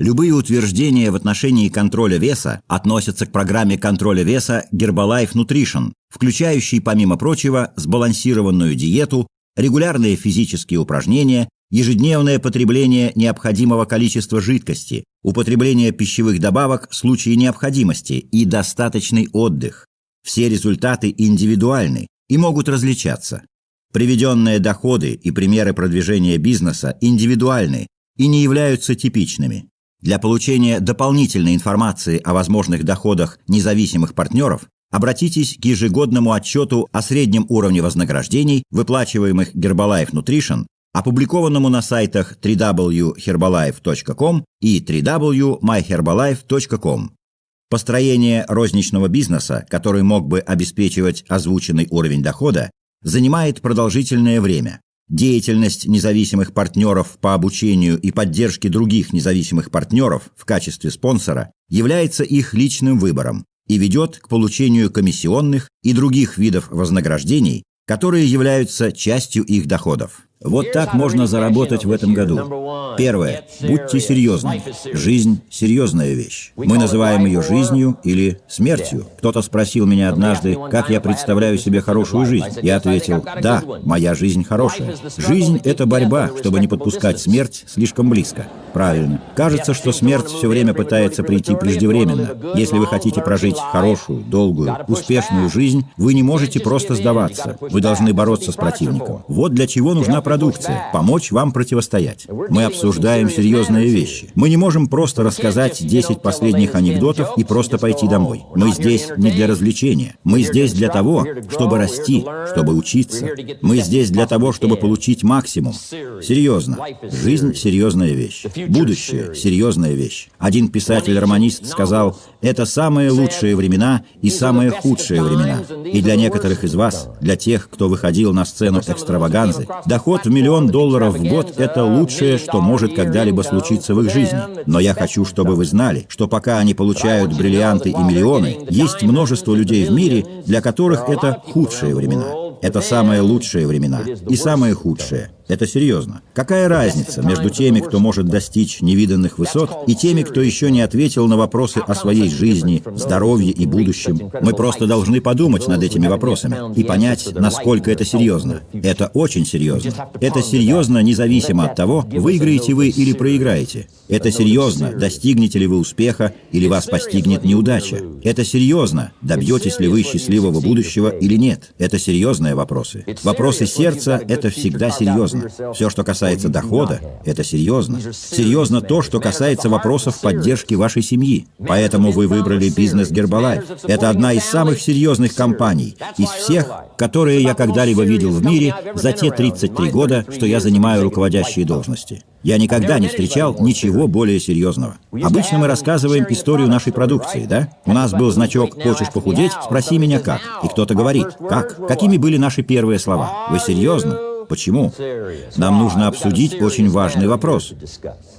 Любые утверждения в отношении контроля веса относятся к программе контроля веса Herbalife Nutrition, включающей, помимо прочего, сбалансированную диету, регулярные физические упражнения, ежедневное потребление необходимого количества жидкости, употребление пищевых добавок в случае необходимости и достаточный отдых. Все результаты индивидуальны и могут различаться. Приведенные доходы и примеры продвижения бизнеса индивидуальны и не являются типичными. Для получения дополнительной информации о возможных доходах независимых партнеров обратитесь к ежегодному отчету о среднем уровне вознаграждений, выплачиваемых Herbalife Nutrition, опубликованному на сайтах www.herbalife.com и www.myherbalife.com. Построение розничного бизнеса, который мог бы обеспечивать озвученный уровень дохода, занимает продолжительное время. Деятельность независимых партнеров по обучению и поддержке других независимых партнеров в качестве спонсора является их личным выбором и ведет к получению комиссионных и других видов вознаграждений, которые являются частью их доходов. Вот так можно заработать в этом году. Первое. Будьте серьезны. Жизнь – серьезная вещь. Мы называем ее жизнью или смертью. Кто-то спросил меня однажды, как я представляю себе хорошую жизнь. Я ответил: да, моя жизнь хорошая. Жизнь – это борьба, чтобы не подпускать смерть слишком близко. Правильно. Кажется, что смерть все время пытается прийти преждевременно. Если вы хотите прожить хорошую, долгую, успешную жизнь, вы не можете просто сдаваться. Вы должны бороться с противником. Вот для чего нужна продукция – помочь вам противостоять. Мы обсуждаем серьезные вещи. Мы не можем просто рассказать 10 последних анекдотов и просто пойти домой. Мы здесь не для развлечения. Мы здесь для того, чтобы расти, чтобы учиться. Мы здесь для того, чтобы получить максимум. Серьезно. Жизнь – серьезная вещь. Будущее – серьезная вещь. Один писатель-романист сказал: «Это самые лучшие времена и самые худшие времена». И для некоторых из вас, для тех, кто выходил на сцену экстраваганзы, доход в $1 миллион в год – это лучшее, что может когда-либо случиться в их жизни. Но я хочу, чтобы вы знали, что пока они получают бриллианты и миллионы, есть множество людей в мире, для которых это худшие времена. Это самые лучшие времена и самые худшие. Это серьезно. Какая разница между теми, кто может достичь невиданных высот, и теми, кто еще не ответил на вопросы о своей жизни, здоровье и будущем? Мы просто должны подумать над этими вопросами и понять, насколько это серьезно. Это очень серьезно. Это серьезно, независимо от того, выиграете вы или проиграете. Это серьезно, достигнете ли вы успеха или вас постигнет неудача. Это серьезно, добьетесь ли вы счастливого будущего или нет. Это серьезные вопросы. Вопросы сердца – это всегда серьезно. Все, что касается дохода, это серьезно. Серьезно то, что касается вопросов поддержки вашей семьи. Поэтому вы выбрали бизнес Herbalife. Это одна из самых серьезных компаний из всех, которые я когда-либо видел в мире за те 33 года, что я занимаю руководящие должности. Я никогда не встречал ничего более серьезного. Обычно мы рассказываем историю нашей продукции, да? У нас был значок «Хочешь похудеть? Спроси меня как». И кто-то говорит: «Как? Какими были наши первые слова? Вы серьезно? Почему? Нам нужно обсудить очень важный вопрос.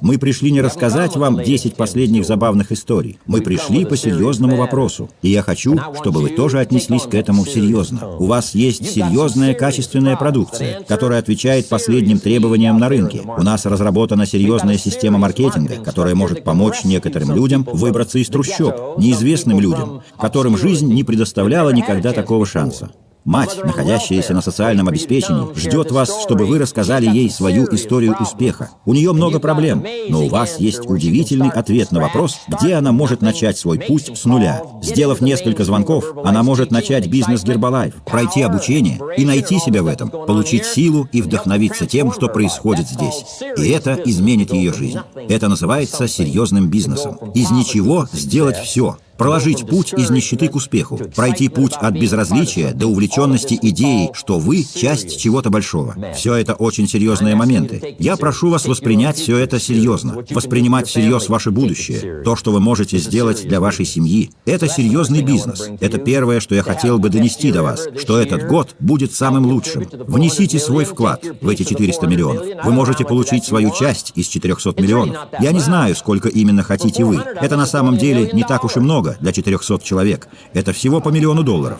Мы пришли не рассказать вам 10 последних забавных историй. Мы пришли по серьезному вопросу. И я хочу, чтобы вы тоже отнеслись к этому серьезно. У вас есть серьезная качественная продукция, которая отвечает последним требованиям на рынке. У нас разработана серьезная система маркетинга, которая может помочь некоторым людям выбраться из трущоб, неизвестным людям, которым жизнь не предоставляла никогда такого шанса. Мать, находящаяся на социальном обеспечении, ждет вас, чтобы вы рассказали ей свою историю успеха. У нее много проблем, но у вас есть удивительный ответ на вопрос, где она может начать свой путь с нуля. Сделав несколько звонков, она может начать бизнес Herbalife, пройти обучение и найти себя в этом, получить силу и вдохновиться тем, что происходит здесь. И это изменит ее жизнь. Это называется серьезным бизнесом. Из ничего сделать все. Проложить путь из нищеты к успеху, пройти путь от безразличия до увлеченности идеей, что вы – часть чего-то большого. Все это очень серьезные моменты. Я прошу вас воспринять все это серьезно, воспринимать всерьез ваше будущее, то, что вы можете сделать для вашей семьи. Это серьезный бизнес. Это первое, что я хотел бы донести до вас, что этот год будет самым лучшим. Внесите свой вклад в эти 400 миллионов. Вы можете получить свою часть из 400 миллионов. Я не знаю, сколько именно хотите вы. Это на самом деле не так уж и много для 400 человек. Это всего по $1 миллион.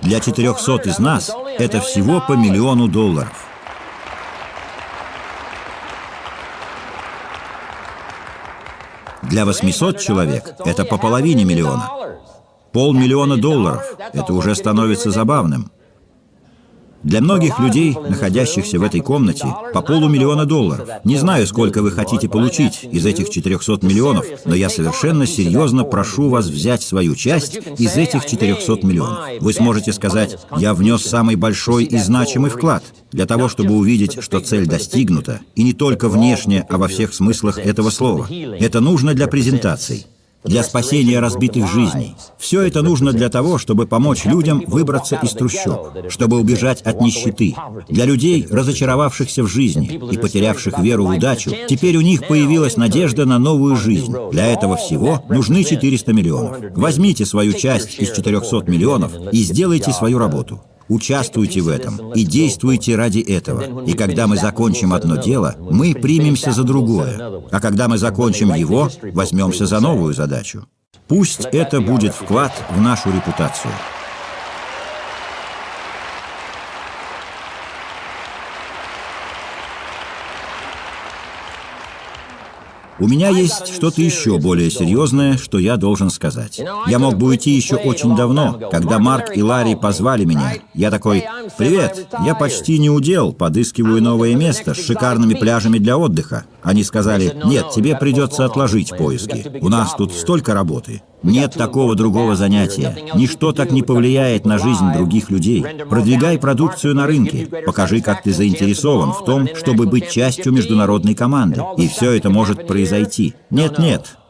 Для 400 из нас это всего по $1 миллион. Для 800 человек это по половине миллиона. $500 000 – это уже становится забавным. Для многих людей, находящихся в этой комнате, по $500 000. Не знаю, сколько вы хотите получить из этих 400 миллионов, но я совершенно серьезно прошу вас взять свою часть из этих 400 миллионов. Вы сможете сказать: «Я внес самый большой и значимый вклад», для того, чтобы увидеть, что цель достигнута, и не только внешне, а во всех смыслах этого слова. Это нужно для презентаций, для спасения разбитых жизней. Все это нужно для того, чтобы помочь людям выбраться из трущоб, чтобы убежать от нищеты. Для людей, разочаровавшихся в жизни и потерявших веру в удачу, теперь у них появилась надежда на новую жизнь. Для этого всего нужны 400 миллионов. Возьмите свою часть из 400 миллионов и сделайте свою работу. Участвуйте в этом и действуйте ради этого. И когда мы закончим одно дело, мы примемся за другое. А когда мы закончим его, возьмемся за новую задачу. Пусть это будет вклад в нашу репутацию. У меня есть что-то еще более серьезное, что я должен сказать. Я мог бы уйти еще очень давно, когда Марк и Ларри позвали меня. Я такой: «Привет, я почти не удел, подыскиваю новое место с шикарными пляжами для отдыха». Они сказали: «Нет, тебе придется отложить поиски. У нас тут столько работы». Нет такого другого занятия. Ничто так не повлияет на жизнь других людей. Продвигай продукцию на рынке. Покажи, как ты заинтересован в том, чтобы быть частью международной команды. И все это может произойти. Нет,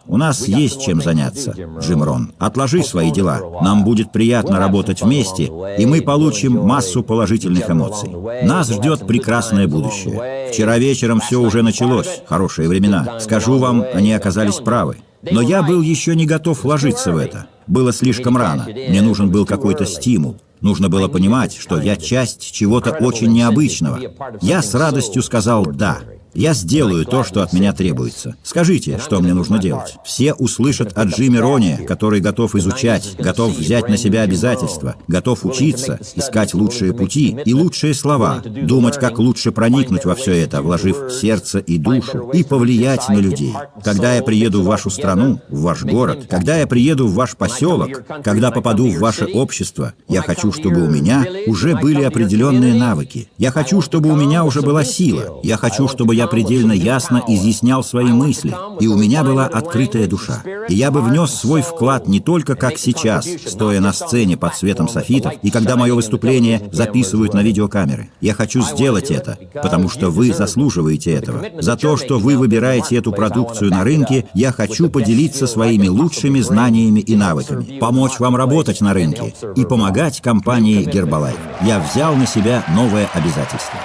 у нас есть чем заняться, Джим Рон. Отложи свои дела. Нам будет приятно работать вместе, и мы получим массу положительных эмоций. Нас ждет прекрасное будущее. Вчера вечером все уже началось. Хорошие времена. Скажу вам, они оказались правы. Но я был еще не готов вложиться в это. Было слишком рано. Мне нужен был какой-то стимул. Нужно было понимать, что я часть чего-то очень необычного. Я с радостью сказал «да». Я сделаю то, что от меня требуется. Скажите, что мне нужно делать. Все услышат о Джиме Роне, который готов изучать, готов взять на себя обязательства, готов учиться, искать лучшие пути и лучшие слова, думать, как лучше проникнуть во все это, вложив сердце и душу, и повлиять на людей. Когда я приеду в вашу страну, в ваш город, когда я приеду в ваш поселок, когда попаду в ваше общество, я хочу, чтобы у меня уже были определенные навыки. Я хочу, чтобы у меня уже была сила. Я хочу, чтобы я предельно ясно изъяснял свои мысли, и у меня была открытая душа. И я бы внес свой вклад не только как сейчас, стоя на сцене под светом софитов, и когда мое выступление записывают на видеокамеры. Я хочу сделать это, потому что вы заслуживаете этого. За то, что вы выбираете эту продукцию на рынке, я хочу поделиться своими лучшими знаниями и навыками, помочь вам работать на рынке и помогать компании Herbalife. Я взял на себя новое обязательство.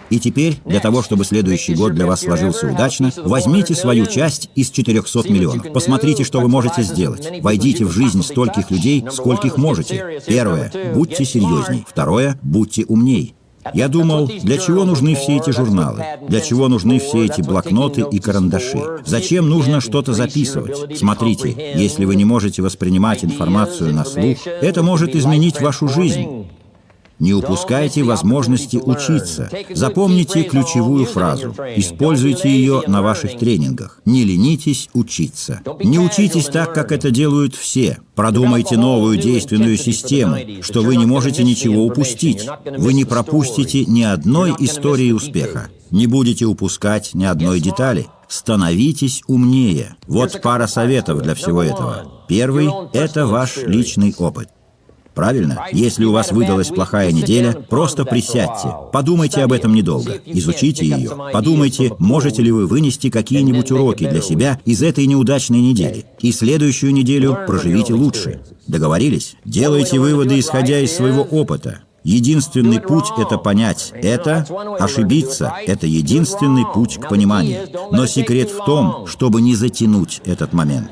И теперь, для того, чтобы следующий год для вас сложился удачно, возьмите свою часть из 400 миллионов. Посмотрите, что вы можете сделать. Войдите в жизнь стольких людей, скольких можете. Первое – будьте серьезней. Второе – будьте умней. Я думал, для чего нужны все эти журналы? Для чего нужны все эти блокноты и карандаши? Зачем нужно что-то записывать? Смотрите, если вы не можете воспринимать информацию на слух, это может изменить вашу жизнь. Не упускайте возможности учиться. Запомните ключевую фразу. Используйте ее на ваших тренингах. Не ленитесь учиться. Не учитесь так, как это делают все. Продумайте новую действенную систему, что вы не можете ничего упустить. Вы не пропустите ни одной истории успеха. Не будете упускать ни одной детали. Становитесь умнее. Вот пара советов для всего этого. Первый – это ваш личный опыт. Правильно? Если у вас выдалась плохая неделя, просто присядьте. Подумайте об этом недолго. Изучите ее. Подумайте, можете ли вы вынести какие-нибудь уроки для себя из этой неудачной недели. И следующую неделю проживите лучше. Договорились? Делайте выводы, исходя из своего опыта. Единственный путь – это понять это, ошибиться – это единственный путь к пониманию. Но секрет в том, чтобы не затянуть этот момент.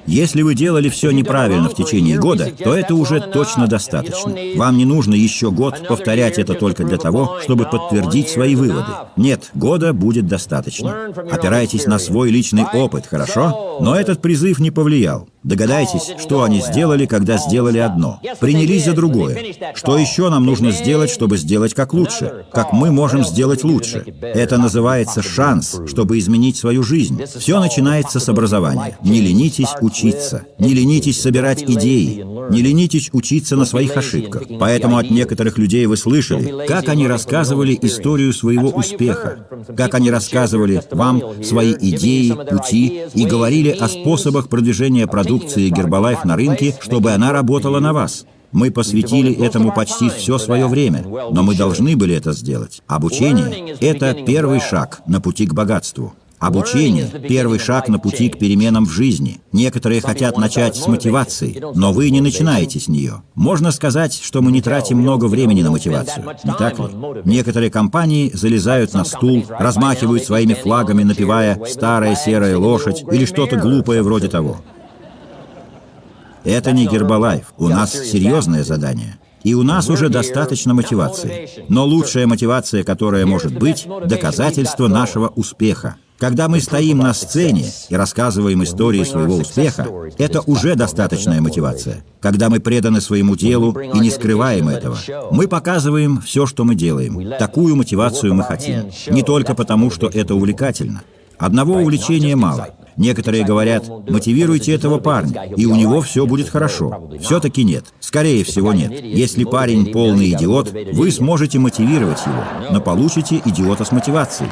Если вы делали все неправильно в течение года, то это уже точно достаточно. Вам не нужно еще год повторять это только для того, чтобы подтвердить свои выводы. Нет, года будет достаточно. Опирайтесь на свой личный опыт, хорошо? Но этот призыв не повлиял. Догадайтесь, что они сделали, когда сделали одно. Принялись за другое. Что еще нам нужно сделать, чтобы сделать как лучше? Как мы можем сделать лучше? Это называется шанс, чтобы изменить свою жизнь. Все начинается с образования. Не ленитесь учиться. Не ленитесь собирать идеи. Не ленитесь учиться на своих ошибках. Поэтому от некоторых людей вы слышали, как они рассказывали историю своего успеха, как они рассказывали вам свои идеи, пути и говорили о способах продвижения продукции Herbalife на рынке, чтобы она работала на вас. Мы посвятили этому почти все свое время, но мы должны были это сделать. Обучение – это первый шаг на пути к богатству. Обучение – первый шаг на пути к переменам в жизни. Некоторые хотят начать с мотивации, но вы не начинаете с нее. Можно сказать, что мы не тратим много времени на мотивацию, не так ли? Некоторые компании залезают на стул, размахивают своими флагами, напевая «старая серая лошадь» или что-то глупое вроде того. Это не Herbalife. У нас серьезное задание. И у нас уже достаточно мотивации. Но лучшая мотивация, которая может быть, доказательство нашего успеха. Когда мы стоим на сцене и рассказываем истории своего успеха, это уже достаточная мотивация. Когда мы преданы своему делу и не скрываем этого, мы показываем все, что мы делаем. Такую мотивацию мы хотим. Не только потому, что это увлекательно. Одного увлечения мало. Некоторые говорят, мотивируйте этого парня, и у него все будет хорошо. Все-таки нет. Скорее всего, нет. Если парень полный идиот, вы сможете мотивировать его, но получите идиота с мотивацией.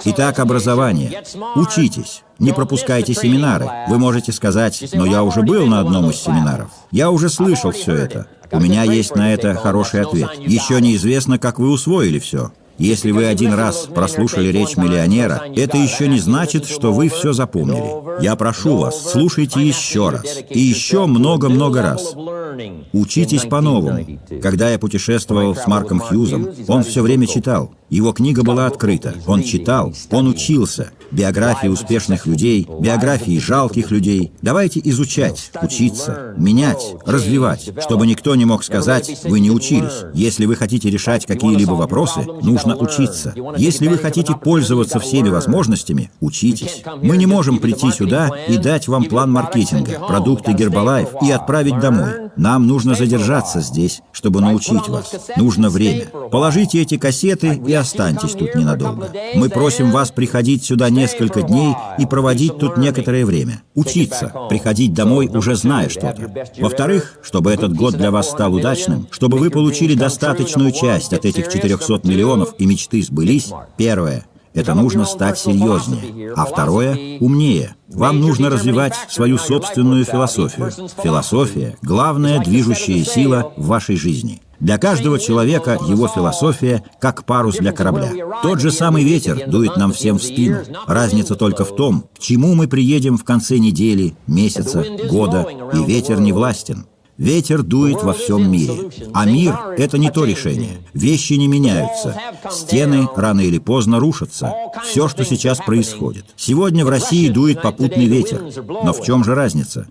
Итак, образование. Учитесь. Не пропускайте семинары. Вы можете сказать, но я уже был на одном из семинаров. Я уже слышал все это. У меня есть на это хороший ответ. Еще неизвестно, как вы усвоили все. Если вы один раз прослушали речь миллионера, это еще не значит, что вы все запомнили. Я прошу вас, слушайте еще раз. И еще много-много раз. Учитесь по-новому. Когда я путешествовал с Марком Хьюзом, он все время читал. Его книга была открыта. Он читал, он учился. Биографии успешных людей, биографии жалких людей. Давайте изучать, учиться, менять, развивать, чтобы никто не мог сказать, вы не учились. Если вы хотите решать какие-либо вопросы, нужно учиться. Если вы хотите пользоваться всеми возможностями, учитесь. Мы не можем прийти сюда и дать вам план маркетинга, продукты Herbalife и отправить домой. Нам нужно задержаться здесь, чтобы научить вас. Нужно время. Положите эти кассеты и останьтесь тут ненадолго. Мы просим вас приходить сюда несколько дней и проводить тут некоторое время. Учиться, приходить домой, уже зная что-то. Во-вторых, чтобы этот год для вас стал удачным, чтобы вы получили достаточную часть от этих 400 миллионов и мечты сбылись, первое – это нужно стать серьезнее. А второе – умнее. Вам нужно развивать свою собственную философию. Философия – главная движущая сила в вашей жизни. Для каждого человека его философия как парус для корабля. Тот же самый ветер дует нам всем в спину. Разница только в том, к чему мы приедем в конце недели, месяца, года, и ветер не властен. Ветер дует во всем мире. А мир – это не то решение. Вещи не меняются. Стены рано или поздно рушатся. Все, что сейчас происходит. Сегодня в России дует попутный ветер. Но в чем же разница?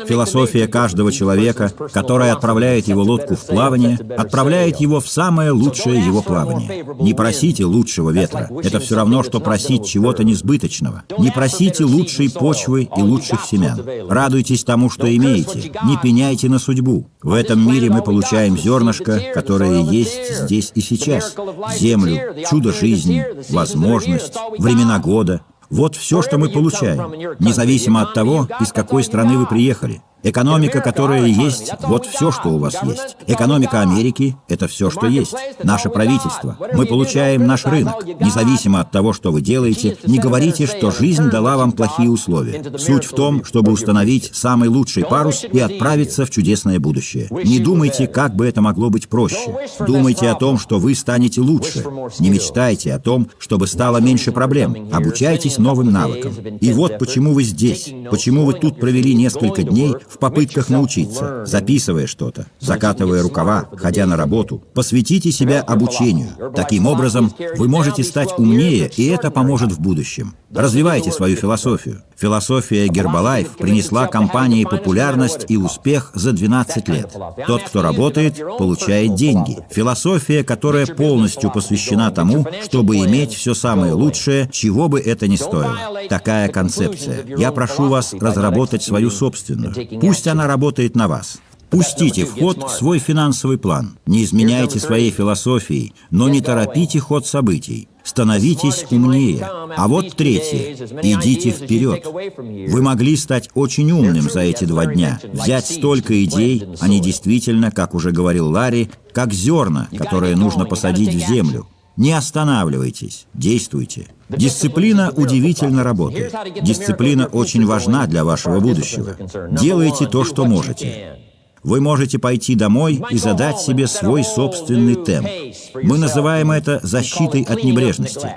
Философия каждого человека, которая отправляет его лодку в плавание, отправляет его в самое лучшее его плавание. Не просите лучшего ветра. Это все равно, что просить чего-то несбыточного. Не просите лучшей почвы и лучших семян. Радуйтесь тому, что имеете. Не пеняйте на судьбу. В этом мире мы получаем зернышко, которое есть здесь и сейчас. Землю, чудо жизни, возможность, времена года. Вот все, что мы получаем, независимо от того, из какой страны вы приехали. Экономика, которая есть, вот все, что у вас есть. Экономика Америки – это все, что есть. Наше правительство. Мы получаем наш рынок. Независимо от того, что вы делаете, не говорите, что жизнь дала вам плохие условия. Суть в том, чтобы установить самый лучший парус и отправиться в чудесное будущее. Не думайте, как бы это могло быть проще. Думайте о том, что вы станете лучше. Не мечтайте о том, чтобы стало меньше проблем. Обучайтесь новым навыкам. И вот почему вы здесь. Почему вы тут провели несколько дней в попытках научиться, записывая что-то, закатывая рукава, ходя на работу. Посвятите себя обучению. Таким образом, вы можете стать умнее, и это поможет в будущем. Развивайте свою философию. Философия Herbalife принесла компании популярность и успех за 12 лет. Тот, кто работает, получает деньги. Философия, которая полностью посвящена тому, чтобы иметь все самое лучшее, чего бы это ни стоило. Такая концепция. Я прошу вас разработать свою собственную. Пусть она работает на вас. Пустите в ход свой финансовый план. Не изменяйте своей философией, но не торопите ход событий. Становитесь умнее. А вот третье. Идите вперед. Вы могли стать очень умным за эти 2 дня. Взять столько идей, они действительно, как уже говорил Ларри, как зерна, которые нужно посадить в землю. Не останавливайтесь, действуйте. Дисциплина удивительно работает. Дисциплина очень важна для вашего будущего. Делайте то, что можете. Вы можете пойти домой и задать себе свой собственный темп. Мы называем это защитой от небрежности.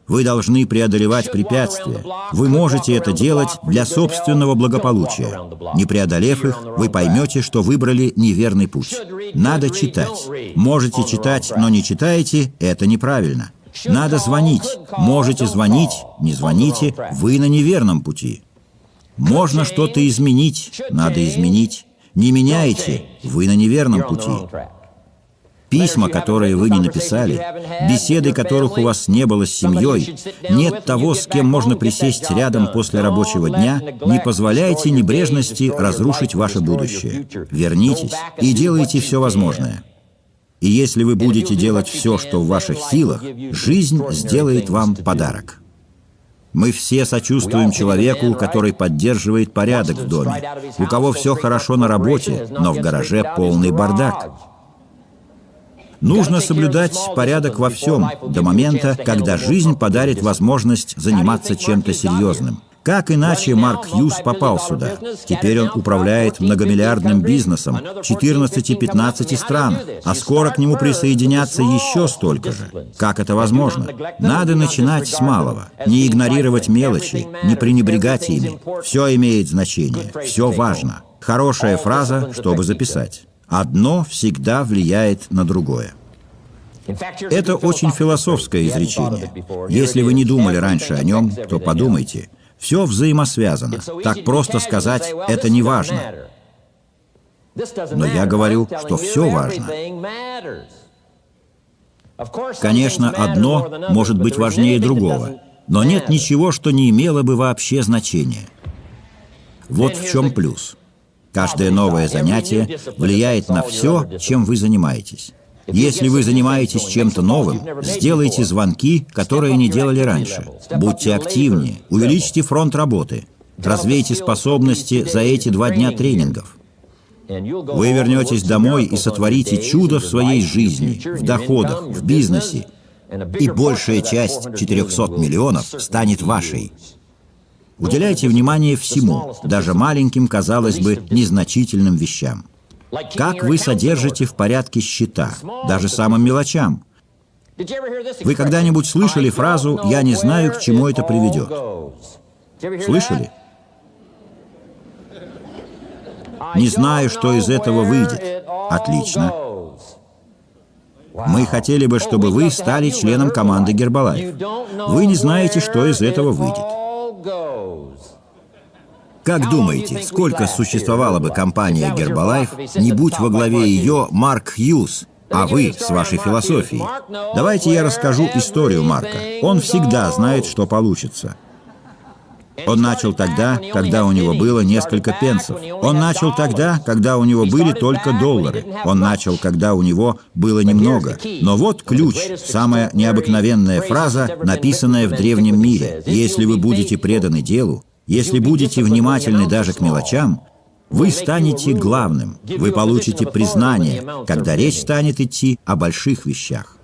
Вы должны преодолевать препятствия. Вы можете это делать для собственного благополучия. Не преодолев их, вы поймете, что выбрали неверный путь. Надо читать. Можете читать, но не читаете – это неправильно. Надо звонить. Можете звонить, не звоните, вы на неверном пути. Можно что-то изменить, надо изменить. Не меняете, вы на неверном пути. Письма, которые вы не написали, беседы, которых у вас не было с семьей, нет того, с кем можно присесть рядом после рабочего дня, не позволяйте небрежности разрушить ваше будущее. Вернитесь и делайте все возможное. И если вы будете делать все, что в ваших силах, жизнь сделает вам подарок. Мы все сочувствуем человеку, который поддерживает порядок в доме, у кого все хорошо на работе, но в гараже полный бардак. Нужно соблюдать порядок во всем, до момента, когда жизнь подарит возможность заниматься чем-то серьезным. Как иначе Марк Хьюз попал сюда? Теперь он управляет многомиллиардным бизнесом в 14-15 странах, а скоро к нему присоединятся еще столько же. Как это возможно? Надо начинать с малого, не игнорировать мелочи, не пренебрегать ими. Все имеет значение, все важно. Хорошая фраза, чтобы записать. Одно всегда влияет на другое. Это очень философское изречение. Если вы не думали раньше о нем, то подумайте. Все взаимосвязано. Так просто сказать – это не важно. Но я говорю, что все важно. Конечно, одно может быть важнее другого, но нет ничего, что не имело бы вообще значения. Вот в чем плюс. Каждое новое занятие влияет на все, чем вы занимаетесь. Если вы занимаетесь чем-то новым, сделайте звонки, которые не делали раньше. Будьте активнее, увеличьте фронт работы, развейте способности за эти 2 дня тренингов. Вы вернетесь домой и сотворите чудо в своей жизни, в доходах, в бизнесе, и большая часть 400 миллионов станет вашей. Уделяйте внимание всему, даже маленьким, казалось бы, незначительным вещам. Как вы содержите в порядке счета, даже самым мелочам? Вы когда-нибудь слышали фразу «я не знаю, к чему это приведет»? Слышали? Не знаю, что из этого выйдет. Отлично. Мы хотели бы, чтобы вы стали членом команды Herbalife. Вы не знаете, что из этого выйдет. Как думаете, сколько существовала бы компания Herbalife, не будь во главе ее Марк Хьюз, а вы с вашей философией? Давайте я расскажу историю Марка. Он всегда знает, что получится. Он начал тогда, когда у него было несколько пенсов. Он начал тогда, когда у него были только доллары. Он начал, когда у него было немного. Но вот ключ, самая необыкновенная фраза, написанная в древнем мире. Если вы будете преданы делу, если будете внимательны даже к мелочам, вы станете главным, вы получите признание, когда речь станет идти о больших вещах.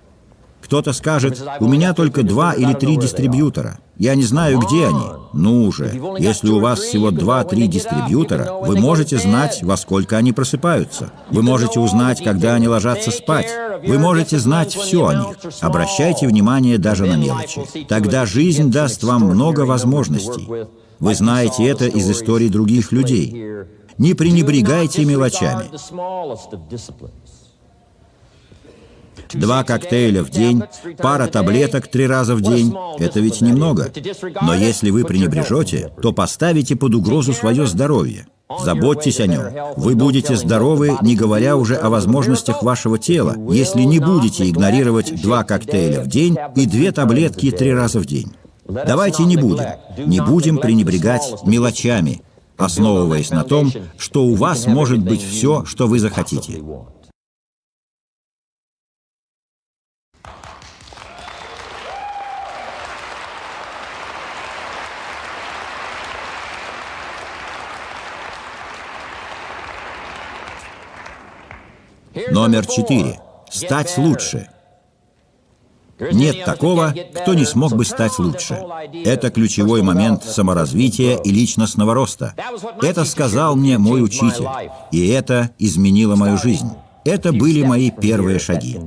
Кто-то скажет, у меня только 2 или 3 дистрибьютора, я не знаю, где они. Ну уже, если у вас всего 2-3 дистрибьютора, вы можете знать, во сколько они просыпаются. Вы можете узнать, когда они ложатся спать. Вы можете знать все о них. Обращайте внимание даже на мелочи. Тогда жизнь даст вам много возможностей. Вы знаете это из историй других людей. Не пренебрегайте мелочами. 2 коктейля в день, пара таблеток 3 раза в день – это ведь немного. Но если вы пренебрежете, то поставите под угрозу свое здоровье. Заботьтесь о нем. Вы будете здоровы, не говоря уже о возможностях вашего тела, если не будете игнорировать 2 коктейля в день и 2 таблетки 3 раза в день. Давайте не будем пренебрегать мелочами, основываясь на том, что у вас может быть все, что вы захотите. Номер 4. Стать лучше. Нет такого, кто не смог бы стать лучше. Это ключевой момент саморазвития и личностного роста. Это сказал мне мой учитель, и это изменило мою жизнь. Это были мои первые шаги.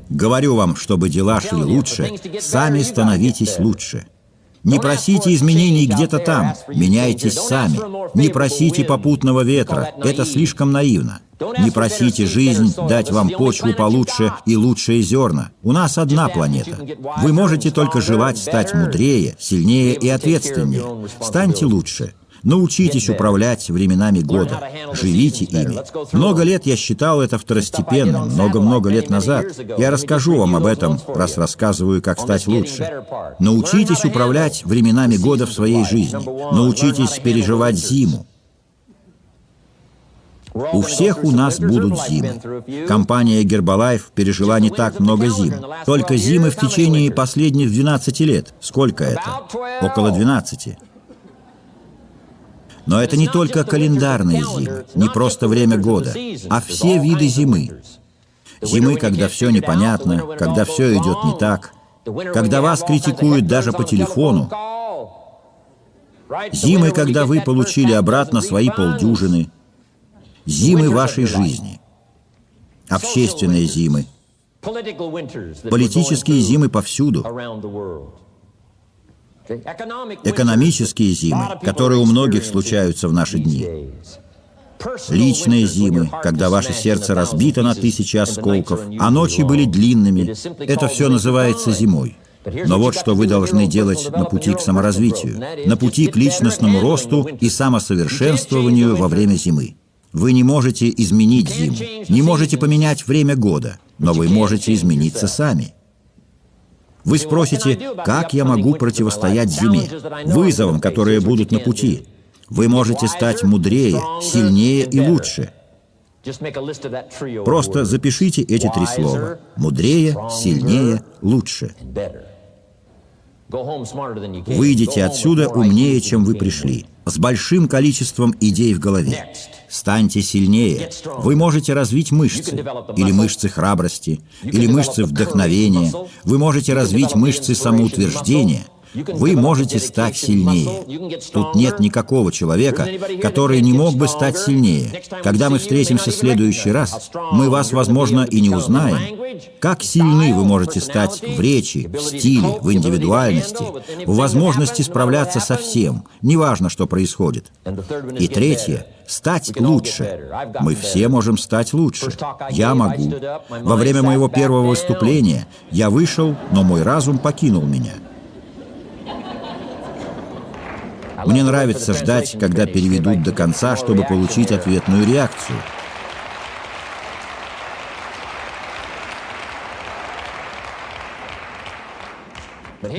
Говорю вам, чтобы дела шли лучше, сами становитесь лучше. Не просите изменений где-то там, меняйтесь сами. Не просите попутного ветра, это слишком наивно. Не просите жизнь дать вам почву получше и лучшие зерна. У нас одна планета. Вы можете только желать стать мудрее, сильнее и ответственнее. Станьте лучше. Научитесь управлять временами года. Живите ими. Много лет я считал это второстепенным, много-много лет назад. Я расскажу вам об этом, раз рассказываю, как стать лучше. Научитесь управлять временами года в своей жизни. Научитесь переживать зиму. У всех у нас будут зимы. Компания Herbalife пережила не так много зим. Только зимы в течение последних 12 лет. Сколько это? Около 12. Но это не только календарные зимы, не просто время года, а все виды зимы. Зимы, когда все непонятно, когда все идет не так, когда вас критикуют даже по телефону. Зимы, когда вы получили обратно свои полдюжины. Зимы вашей жизни. Общественные зимы. Политические зимы повсюду. Экономические зимы, которые у многих случаются в наши дни. Личные зимы, когда ваше сердце разбито на 1000 осколков, а ночи были длинными. Это все называется зимой. Но вот что вы должны делать на пути к саморазвитию, на пути к личностному росту и самосовершенствованию во время зимы. Вы не можете изменить зиму, не можете поменять время года, но вы можете измениться сами. Вы спросите, как я могу противостоять зиме, вызовам, которые будут на пути? Вы можете стать мудрее, сильнее и лучше. Просто запишите эти 3 слова. Мудрее, сильнее, лучше. Выйдите отсюда умнее, чем вы пришли, с большим количеством идей в голове. Станьте сильнее. Вы можете развить мышцы, или мышцы храбрости, или мышцы вдохновения. Вы можете развить мышцы самоутверждения. Вы можете стать сильнее. Тут нет никакого человека, который не мог бы стать сильнее. Когда мы встретимся в следующий раз, мы вас, возможно, и не узнаем. Как сильны вы можете стать в речи, в стиле, в индивидуальности, в возможности справляться со всем, неважно, что происходит. И 3. Стать лучше. Мы все можем стать лучше. Я могу. Во время моего первого выступления я вышел, но мой разум покинул меня. Мне нравится ждать, когда переведут до конца, чтобы получить ответную реакцию.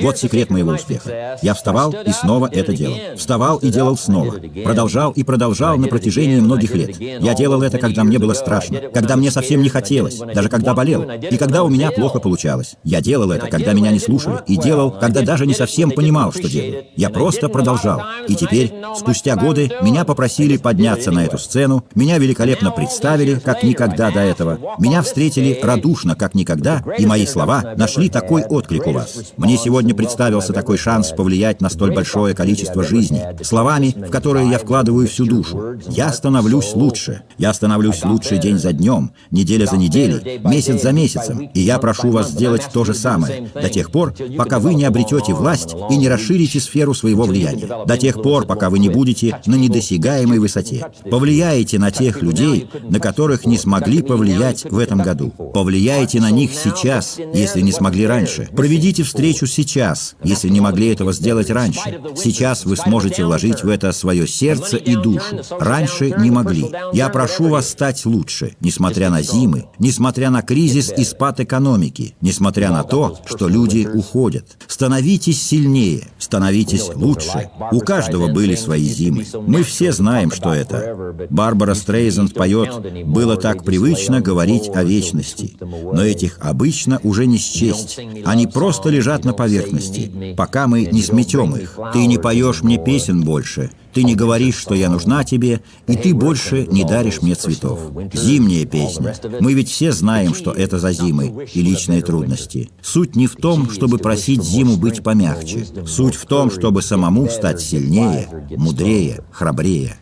Вот секрет моего успеха. Я вставал и снова это делал. Вставал и делал снова. Продолжал и продолжал на протяжении многих лет. Я делал это, когда мне было страшно, когда мне совсем не хотелось, даже когда болел, и когда у меня плохо получалось. Я делал это, когда меня не слушали, и делал, когда даже не совсем понимал, что делаю. Я просто продолжал. И теперь, спустя годы, меня попросили подняться на эту сцену, меня великолепно представили, как никогда до этого. Меня встретили радушно, как никогда, и мои слова нашли такой отклик у вас. Мне сегодня сегодня представился такой шанс повлиять на столь большое количество жизней, словами, в которые я вкладываю всю душу. Я становлюсь лучше. Я становлюсь лучше день за днем, неделя за неделей, месяц за месяцем. И я прошу вас сделать то же самое, до тех пор, пока вы не обретете власть и не расширите сферу своего влияния. До тех пор, пока вы не будете на недосягаемой высоте. Повлияйте на тех людей, на которых не смогли повлиять в этом году. Повлияйте на них сейчас, если не смогли раньше. Проведите встречу сейчас, если не могли этого сделать раньше. Сейчас вы сможете вложить в это свое сердце и душу. Раньше не могли. Я прошу вас стать лучше, несмотря на зимы, несмотря на кризис и спад экономики, несмотря на то, что люди уходят. Становитесь сильнее, становитесь лучше. У каждого были свои зимы. Мы все знаем, что это. Барбара Стрейзанд поет: «Было так привычно говорить о вечности, но этих обычно уже не счесть. Они просто лежат на поверхности, пока мы не сметем их. Ты не поешь мне песен больше, ты не говоришь, что я нужна тебе, и ты больше не даришь мне цветов». Зимняя песня. Мы ведь все знаем, что это за зимы и личные трудности. Суть не в том, чтобы просить зиму быть помягче. Суть в том, чтобы самому стать сильнее, мудрее, храбрее.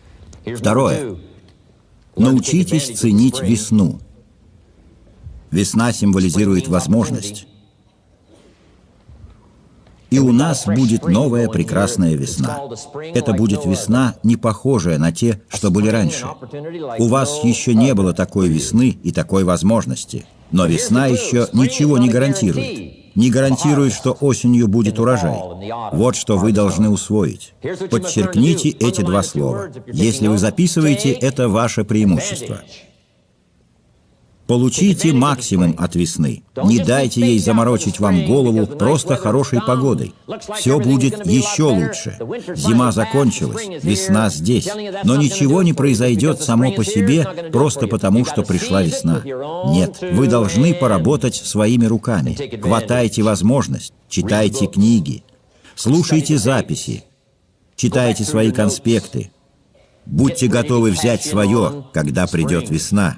Второе. Научитесь ценить весну. Весна символизирует возможность. И у нас будет новая прекрасная весна. Это будет весна, не похожая на те, что были раньше. У вас еще не было такой весны и такой возможности. Но весна еще ничего не гарантирует. Не гарантирует, что осенью будет урожай. Вот что вы должны усвоить. Подчеркните эти два слова. Если вы записываете, это ваше преимущество. Получите максимум от весны. Не дайте ей заморочить вам голову просто хорошей погодой. Все будет еще лучше. Зима закончилась, весна здесь. Но ничего не произойдет само по себе просто потому, что пришла весна. Нет, вы должны поработать своими руками. Хватайте возможность, читайте книги, слушайте записи, читайте свои конспекты. Будьте готовы взять свое, когда придет весна.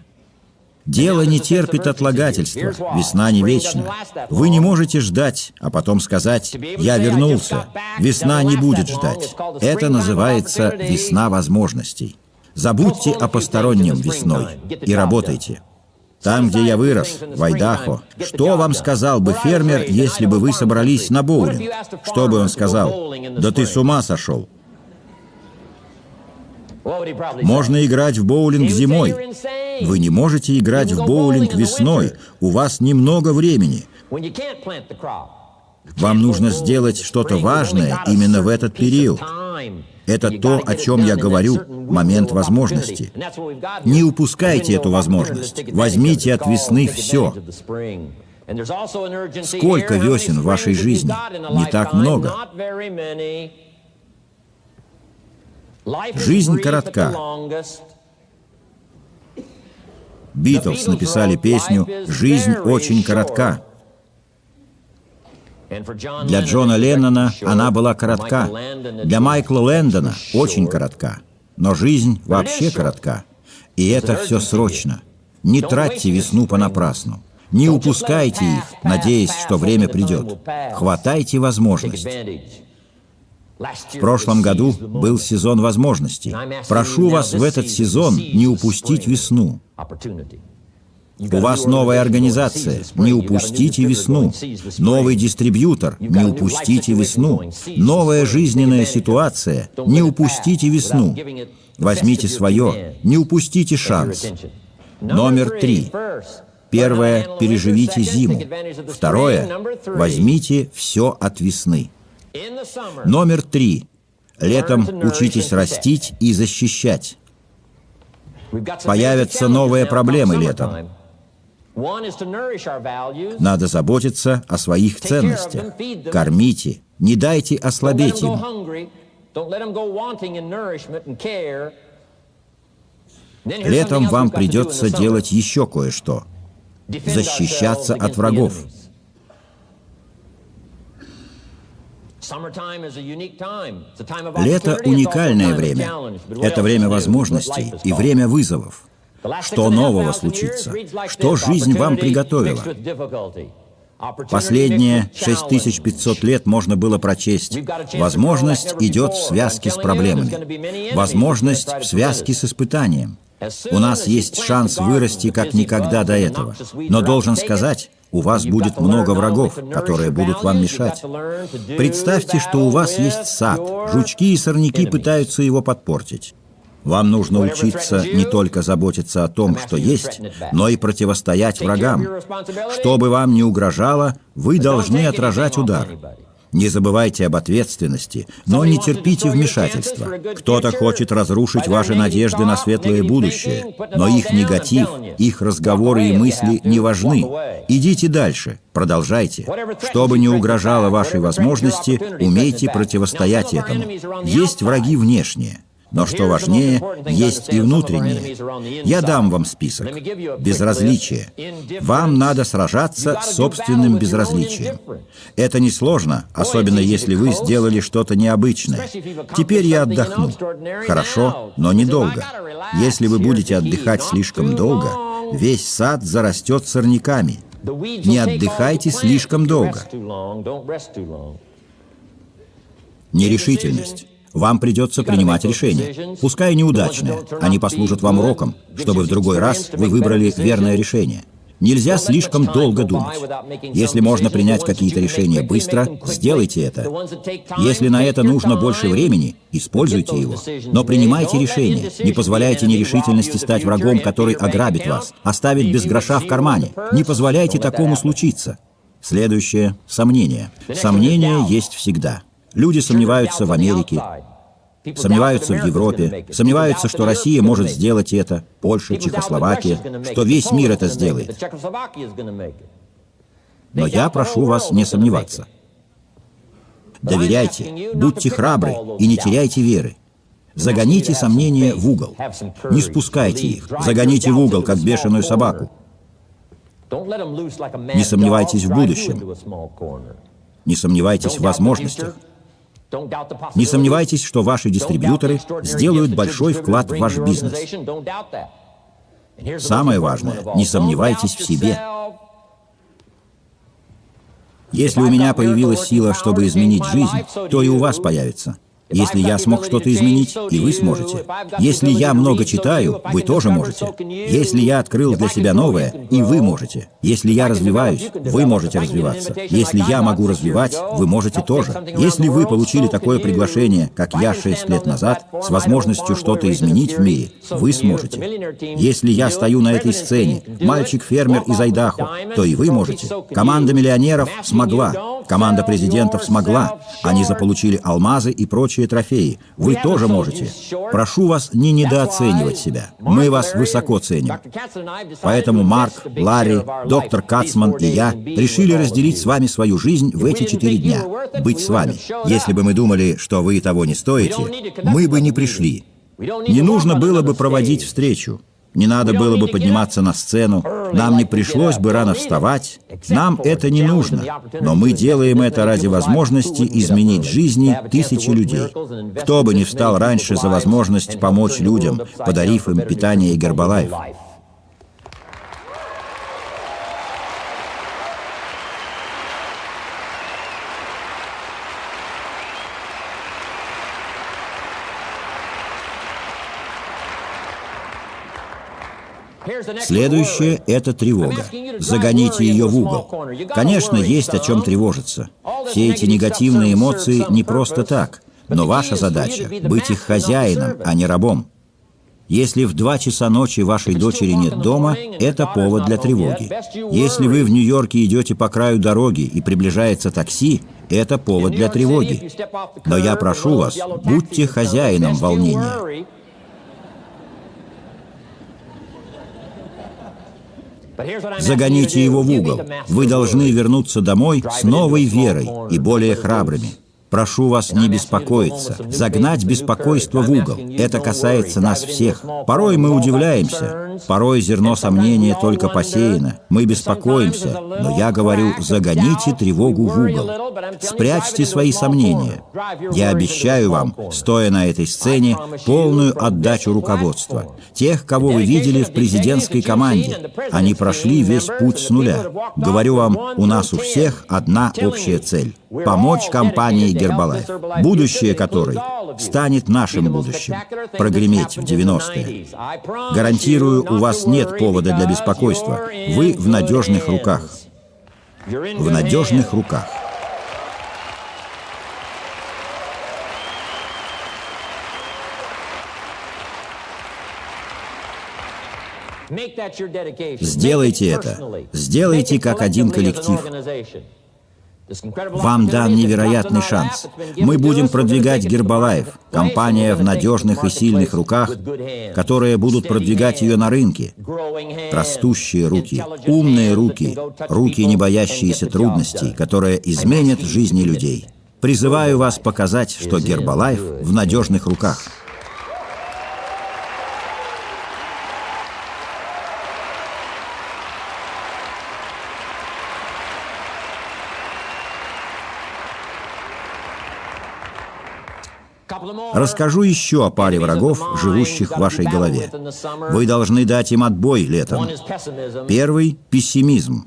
Дело не терпит отлагательства, весна не вечна. Вы не можете ждать, а потом сказать: «Я вернулся». Весна не будет ждать. Это называется весна возможностей. Забудьте о постороннем весной и работайте. Там, где я вырос, в Айдахо, что вам сказал бы фермер, если бы вы собрались на боулинг? Что бы он сказал? «Да ты с ума сошел». Можно играть в боулинг зимой. Вы не можете играть в боулинг весной. У вас немного времени. Вам нужно сделать что-то важное именно в этот период. Это то, о чем я говорю, момент возможности. Не упускайте эту возможность. Возьмите от весны все. Сколько весен в вашей жизни? Не так много. Жизнь коротка. Битлз написали песню «Жизнь очень коротка». Для Джона Леннона она была коротка. Для Майкла Лэндона очень коротка. Но жизнь вообще коротка. И это все срочно. Не тратьте весну понапрасну. Не упускайте их, надеясь, что время придет. Хватайте возможность. В прошлом году был сезон возможностей. Прошу вас в этот сезон не упустить весну. У вас новая организация, не упустите весну. Новый дистрибьютор, не упустите весну. Новая жизненная ситуация, не упустите весну. Возьмите свое, не упустите шанс. Номер 3. Первое, переживите зиму. Второе, возьмите все от весны. Номер 3. Летом учитесь растить и защищать. Появятся новые проблемы летом. Надо заботиться о своих ценностях. Кормите, не дайте ослабеть им. Летом вам придется делать еще кое-что. Защищаться от врагов. Лето – уникальное время. Это время возможностей и время вызовов. Что нового случится? Что жизнь вам приготовила? Последние 6500 лет можно было прочесть: возможность идет в связке с проблемами, возможность в связке с испытанием. У нас есть шанс вырасти как никогда до этого. Но должен сказать, у вас будет много врагов, которые будут вам мешать. Представьте, что у вас есть сад, жучки и сорняки пытаются его подпортить. Вам нужно учиться не только заботиться о том, что есть, но и противостоять врагам. Что бы вам ни угрожало, вы должны отражать удар. Не забывайте об ответственности, но не терпите вмешательства. Кто-то хочет разрушить ваши надежды на светлое будущее, но их негатив, их разговоры и мысли не важны. Идите дальше, продолжайте. Что бы ни угрожало вашей возможности, умейте противостоять этому. Есть враги внешние. Но что важнее, есть и внутренние. Я дам вам список. Безразличие. Вам надо сражаться с собственным безразличием. Это несложно, особенно если вы сделали что-то необычное. Теперь я отдохну. Хорошо, но недолго. Если вы будете отдыхать слишком долго, весь сад зарастет сорняками. Не отдыхайте слишком долго. Нерешительность. Вам придется принимать решения, пускай неудачные. Они послужат вам уроком, чтобы в другой раз вы выбрали верное решение. Нельзя слишком долго думать. Если можно принять какие-то решения быстро, сделайте это. Если на это нужно больше времени, используйте его. Но принимайте решения. Не позволяйте нерешительности стать врагом, который ограбит вас, оставит без гроша в кармане. Не позволяйте такому случиться. Следующее – сомнение. Сомнения есть всегда. Люди сомневаются в Америке, сомневаются в Европе, сомневаются, что Россия может сделать это, Польша, Чехословакия, что весь мир это сделает. Но я прошу вас не сомневаться. Доверяйте, будьте храбры и не теряйте веры. Загоните сомнения в угол. Не спускайте их. Загоните в угол, как бешеную собаку. Не сомневайтесь в будущем. Не сомневайтесь в возможностях. Не сомневайтесь, что ваши дистрибьюторы сделают большой вклад в ваш бизнес. Самое важное, не сомневайтесь в себе. Если у меня появилась сила, чтобы изменить жизнь, то и у вас появится. Если я смог что-то изменить, и вы сможете. Если я много читаю, вы тоже можете. Если я открыл для себя новое, и вы можете. Если я развиваюсь, вы можете развиваться. Если я могу развивать, вы можете тоже. Если вы получили такое приглашение, как я 6 лет назад, с возможностью что-то изменить в мире, вы сможете. Если я стою на этой сцене, мальчик-фермер из Айдахо, то и вы можете. Команда миллионеров смогла. Команда президентов смогла. Они заполучили алмазы и прочие трофеи. Вы тоже можете. Прошу вас не недооценивать себя. Мы вас высоко ценим. Поэтому Марк, Ларри, доктор Кацман и я решили разделить с вами свою жизнь в эти 4 дня. Быть с вами. Если бы мы думали, что вы того не стоите, мы бы не пришли. Не нужно было бы проводить встречу. Не надо было бы подниматься на сцену, нам не пришлось бы рано вставать, нам это не нужно, но мы делаем это ради возможности изменить жизни тысячи людей. Кто бы ни встал раньше за возможность помочь людям, подарив им питание и Гербалайф. Следующее – это тревога. Загоните ее в угол. Конечно, есть о чем тревожиться. Все эти негативные эмоции не просто так, но ваша задача – быть их хозяином, а не рабом. Если в 2 часа ночи вашей дочери нет дома, это повод для тревоги. Если вы в Нью-Йорке идете по краю дороги и приближается такси, это повод для тревоги. Но я прошу вас, будьте хозяином волнения. Загоните его в угол. Вы должны вернуться домой с новой верой и более храбрыми. Прошу вас не беспокоиться, загнать беспокойство в угол. Это касается нас всех. Порой мы удивляемся, порой зерно сомнения только посеяно. Мы беспокоимся, но я говорю, загоните тревогу в угол. Спрячьте свои сомнения. Я обещаю вам, стоя на этой сцене, полную отдачу руководства. Тех, кого вы видели в президентской команде. Они прошли весь путь с нуля. Говорю вам, у нас у всех одна общая цель – помочь компании Гербалайф, будущее которой станет нашим будущим, прогреметь в 90-е. Гарантирую, у вас нет повода для беспокойства. Вы в надежных руках. В надежных руках. Сделайте это. Сделайте как один коллектив. Вам дан невероятный шанс. Мы будем продвигать Гербалайф, компания в надежных и сильных руках, которые будут продвигать ее на рынке. Растущие руки, умные руки, руки, не боящиеся трудностей, которые изменят жизни людей. Призываю вас показать, что Гербалайф в надежных руках. Расскажу еще о паре врагов, живущих в вашей голове. Вы должны дать им отбой летом. Первый – пессимизм.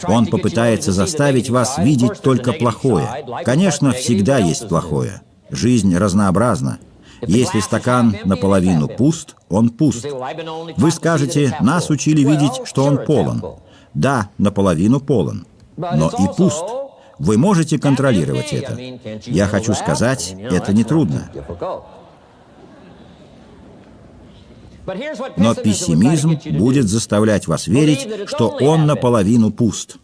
Он попытается заставить вас видеть только плохое. Конечно, всегда есть плохое. Жизнь разнообразна. Если стакан наполовину пуст, он пуст. Вы скажете, нас учили видеть, что он полон. Да, наполовину полон, но и пуст. Вы можете контролировать это. Я хочу сказать, это нетрудно. Но пессимизм будет заставлять вас верить, что он наполовину пуст.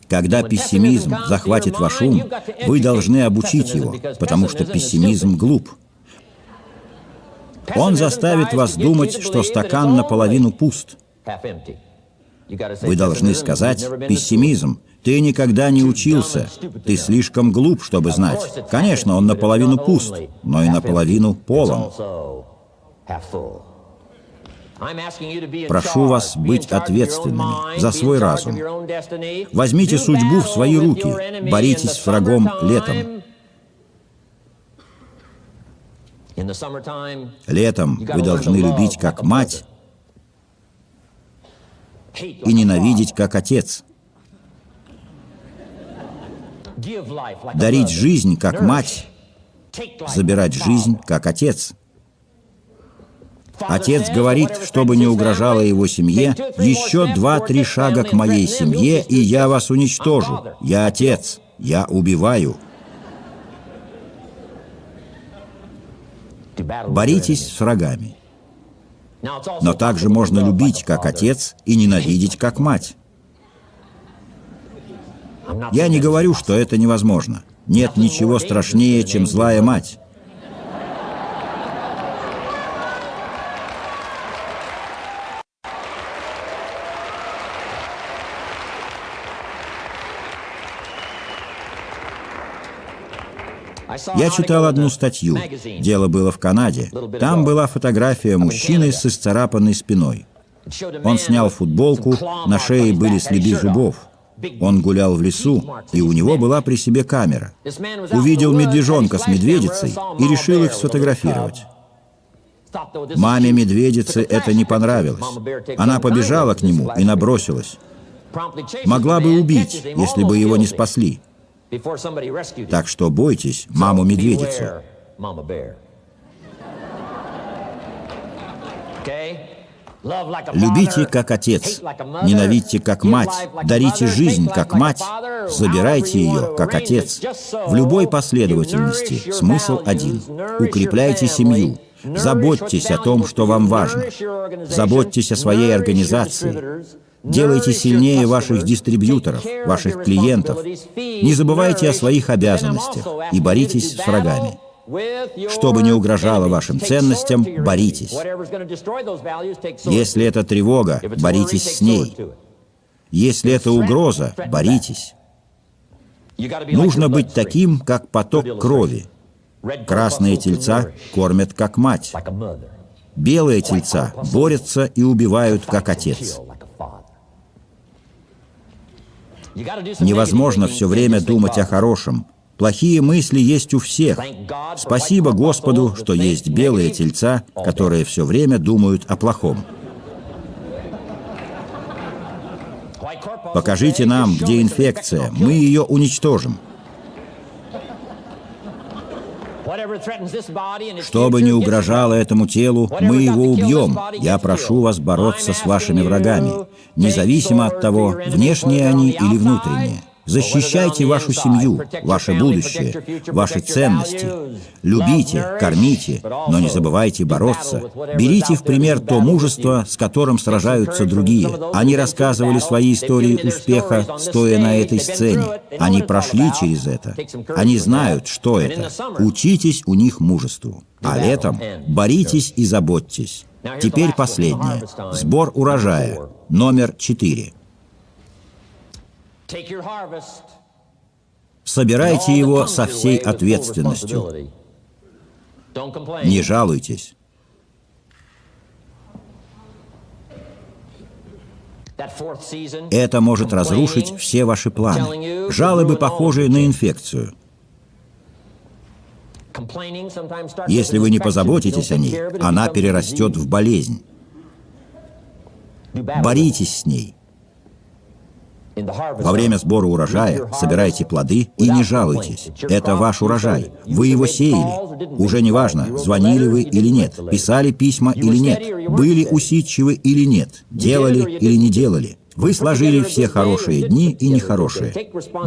Когда пессимизм захватит ваш ум, вы должны обучить его, потому что пессимизм глуп. Он заставит вас думать, что стакан наполовину пуст. Вы должны сказать, пессимизм, ты никогда не учился, ты слишком глуп, чтобы знать. Конечно, он наполовину пуст, но и наполовину полон. Прошу вас быть ответственными за свой разум. Возьмите судьбу в свои руки, боритесь с врагом летом. Летом вы должны любить как мать и ненавидеть как отец. Дарить жизнь как мать, забирать жизнь как отец. Отец говорит, чтобы не угрожало его семье, еще 2-3 шага к моей семье, и я вас уничтожу. Я отец, я убиваю. Боритесь с врагами. Но также можно любить как отец и ненавидеть как мать. Я не говорю, что это невозможно. Нет ничего страшнее, чем злая мать. Я читал одну статью. Дело было в Канаде. Там была фотография мужчины с исцарапанной спиной. Он снял футболку, на шее были следы зубов. Он гулял в лесу, и у него была при себе камера. Увидел медвежонка с медведицей и решил их сфотографировать. Маме медведицы это не понравилось. Она побежала к нему и набросилась. Могла бы убить, если бы его не спасли. Так что бойтесь маму-медведицу. Любите как отец, ненавидьте как мать, дарите жизнь как мать, забирайте ее как отец. В любой последовательности смысл один. Укрепляйте семью, заботьтесь о том, что вам важно. Заботьтесь о своей организации. Делайте сильнее ваших дистрибьюторов, ваших клиентов. Не забывайте о своих обязанностях и боритесь с врагами. Что бы ни угрожало вашим ценностям, боритесь. Если это тревога, боритесь с ней. Если это угроза, боритесь. Нужно быть таким, как поток крови. Красные тельца кормят, как мать. Белые тельца борются и убивают, как отец. Невозможно все время думать о хорошем. Плохие мысли есть у всех. Спасибо Господу, что есть белые тельца, которые все время думают о плохом. Покажите нам, где инфекция, мы ее уничтожим. Что бы ни угрожало этому телу, мы его убьем. Я прошу вас бороться с вашими врагами, независимо от того, внешние они или внутренние. Защищайте вашу семью, ваше будущее, ваши ценности. Любите, кормите, но не забывайте бороться. Берите в пример то мужество, с которым сражаются другие. Они рассказывали свои истории успеха, стоя на этой сцене. Они прошли через это. Они знают, что это. Учитесь у них мужеству. А летом боритесь и заботьтесь. Теперь последнее. Сбор урожая. Номер 4. Собирайте его со всей ответственностью. Не жалуйтесь. Это может разрушить все ваши планы. Жалобы, похожие на инфекцию. Если вы не позаботитесь о ней, она перерастет в болезнь. Боритесь с ней. Во время сбора урожая собирайте плоды и не жалуйтесь. Это ваш урожай. Вы его сеяли. Уже не важно, звонили вы или нет, писали письма или нет, были усидчивы или нет, делали или не делали. Вы сложили все хорошие дни и нехорошие.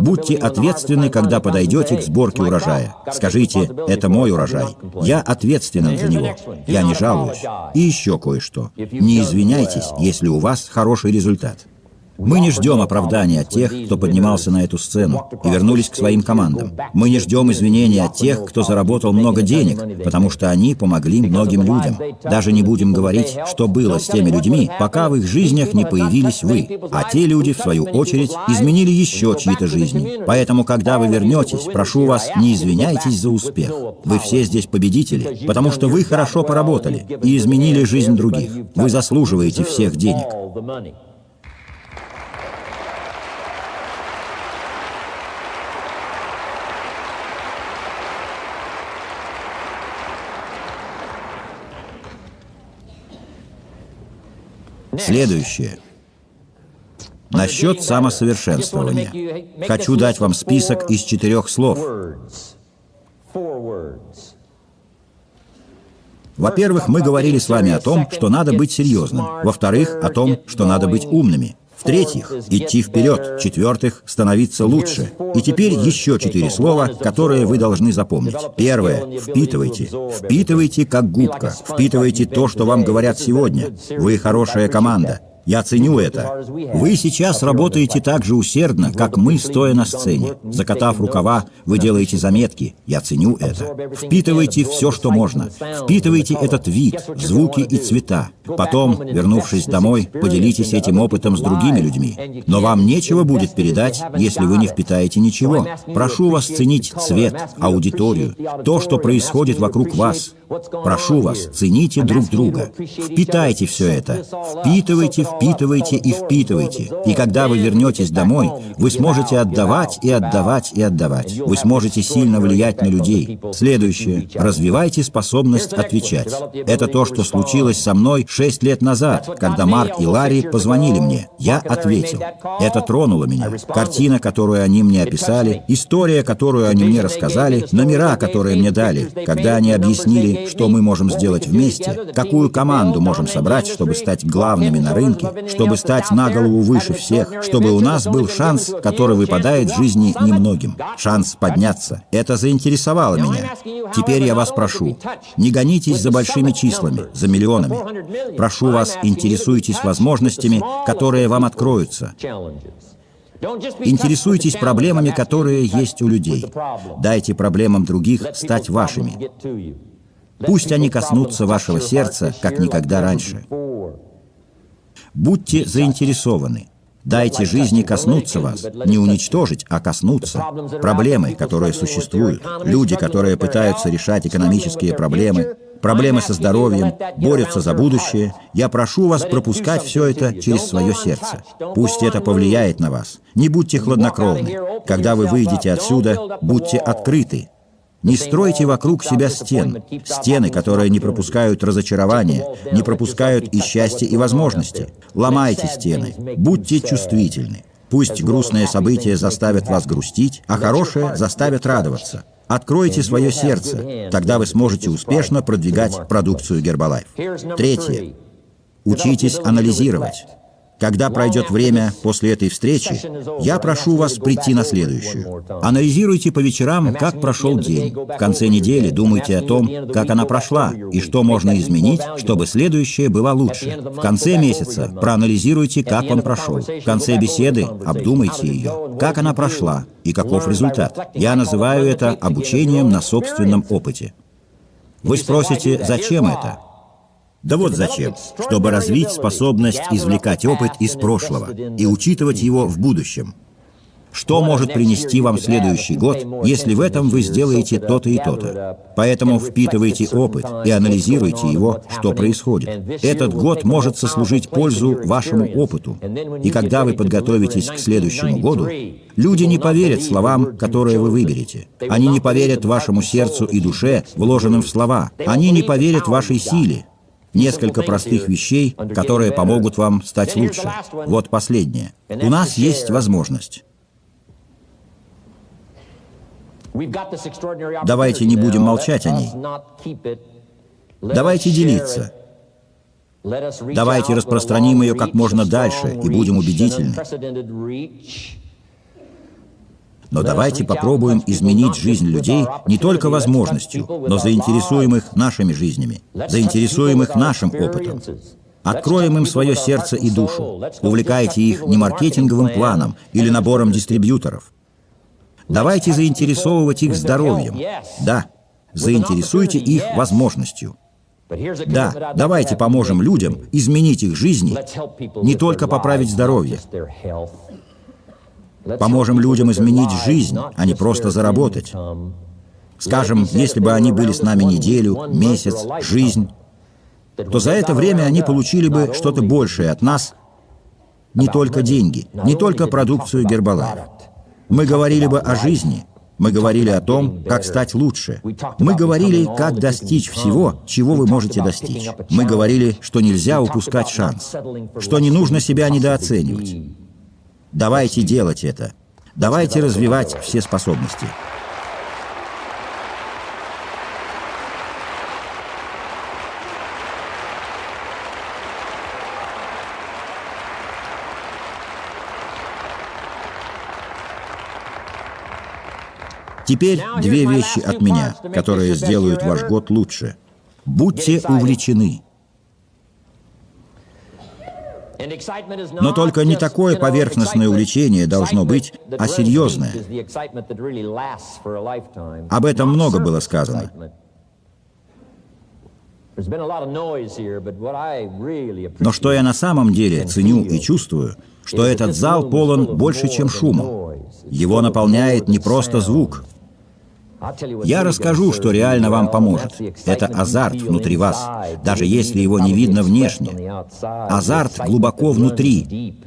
Будьте ответственны, когда подойдете к сборке урожая. Скажите, это мой урожай. Я ответственен за него. Я не жалуюсь. И еще кое-что. Не извиняйтесь, если у вас хороший результат. Мы не ждем оправдания от тех, кто поднимался на эту сцену и вернулись к своим командам. Мы не ждем извинения от тех, кто заработал много денег, потому что они помогли многим людям. Даже не будем говорить, что было с теми людьми, пока в их жизнях не появились вы. А те люди, в свою очередь, изменили еще чьи-то жизни. Поэтому, когда вы вернетесь, прошу вас, не извиняйтесь за успех. Вы все здесь победители, потому что вы хорошо поработали и изменили жизнь других. Вы заслуживаете всех денег. Следующее. Насчет самосовершенствования. Хочу дать вам список из 4 слов. Во-первых, мы говорили с вами о том, что надо быть серьезным. Во-вторых, о том, что надо быть умными. В-третьих, идти вперед. В-четвертых, становиться лучше. И теперь еще 4 слова, которые вы должны запомнить. Первое. Впитывайте. Впитывайте, как губка. Впитывайте то, что вам говорят сегодня. Вы хорошая команда. Я ценю это. Вы сейчас работаете так же усердно, как мы, стоя на сцене. Закатав рукава, вы делаете заметки. Я ценю это. Впитывайте все, что можно. Впитывайте этот вид, звуки и цвета. Потом, вернувшись домой, поделитесь этим опытом с другими людьми. Но вам нечего будет передать, если вы не впитаете ничего. Прошу вас ценить цвет, аудиторию, то, что происходит вокруг вас. Прошу вас, цените друг друга. Впитайте все это. Впитывайте, впитывайте и впитывайте. И когда вы вернетесь домой, вы сможете отдавать и отдавать и отдавать. Вы сможете сильно влиять на людей. Следующее. Развивайте способность отвечать. Это то, что случилось со мной 6 лет назад, когда Марк и Ларри позвонили мне. Я ответил. Это тронуло меня. Картина, которую они мне описали, история, которую они мне рассказали, номера, которые мне дали, когда они объяснили, что мы можем сделать вместе, какую команду можем собрать, чтобы стать главными на рынке, чтобы стать на голову выше всех, чтобы у нас был шанс, который выпадает в жизни немногим. Шанс подняться. Это заинтересовало меня. Теперь я вас прошу, не гонитесь за большими числами, за миллионами. Прошу вас, интересуйтесь возможностями, которые вам откроются. Интересуйтесь проблемами, которые есть у людей. Дайте проблемам других стать вашими. Пусть они коснутся вашего сердца, как никогда раньше. Будьте заинтересованы. Дайте жизни коснуться вас, не уничтожить, а коснуться. Проблемы, которые существуют, люди, которые пытаются решать экономические проблемы, проблемы со здоровьем, борются за будущее. Я прошу вас пропускать все это через свое сердце. Пусть это повлияет на вас. Не будьте хладнокровны. Когда вы выйдете отсюда, будьте открыты. Не стройте вокруг себя стены, которые не пропускают разочарования, не пропускают и счастья, и возможности. Ломайте стены, будьте чувствительны. Пусть грустные события заставят вас грустить, а хорошие заставят радоваться. Откройте свое сердце, тогда вы сможете успешно продвигать продукцию Herbalife. Третье. Учитесь анализировать. Когда пройдет время после этой встречи, я прошу вас прийти на следующую. Анализируйте по вечерам, как прошел день. В конце недели думайте о том, как она прошла, и что можно изменить, чтобы следующая была лучше. В конце месяца проанализируйте, как он прошел. В конце беседы обдумайте ее, как она прошла и каков результат. Я называю это обучением на собственном опыте. Вы спросите, зачем это? Да вот зачем. Чтобы развить способность извлекать опыт из прошлого и учитывать его в будущем. Что может принести вам следующий год, если в этом вы сделаете то-то и то-то? Поэтому впитывайте опыт и анализируйте его, что происходит. Этот год может сослужить пользу вашему опыту. И когда вы подготовитесь к следующему году, люди не поверят словам, которые вы выберете. Они не поверят вашему сердцу и душе, вложенным в слова. Они не поверят вашей силе. Несколько простых вещей, которые помогут вам стать лучше. Вот последнее. У нас есть возможность. Давайте не будем молчать о ней. Давайте делиться. Давайте распространим ее как можно дальше и будем убедительны. Но давайте попробуем изменить жизнь людей не только возможностью, но заинтересуем их нашими жизнями, заинтересуем их нашим опытом. Откроем им свое сердце и душу. Увлекайте их не маркетинговым планом или набором дистрибьюторов. Давайте заинтересовывать их здоровьем. Да, заинтересуйте их возможностью. Да, давайте поможем людям изменить их жизни, не только поправить здоровье. Поможем людям изменить жизнь, а не просто заработать. Скажем, если бы они были с нами неделю, месяц, жизнь, то за это время они получили бы что-то большее от нас, не только деньги, не только продукцию Herbalife. Мы говорили бы о жизни, мы говорили о том, как стать лучше. Мы говорили, как достичь всего, чего вы можете достичь. Мы говорили, что нельзя упускать шанс, что не нужно себя недооценивать. Давайте делать это. Давайте развивать все способности. Теперь две вещи от меня, которые сделают ваш год лучше. Будьте увлечены. Но только не такое поверхностное увлечение должно быть, а серьезное. Об этом много было сказано. Но что я на самом деле ценю и чувствую, что этот зал полон больше, чем шумом. Его наполняет не просто звук. Я расскажу, что реально вам поможет. Это азарт внутри вас, даже если его не видно внешне. Азарт глубоко внутри.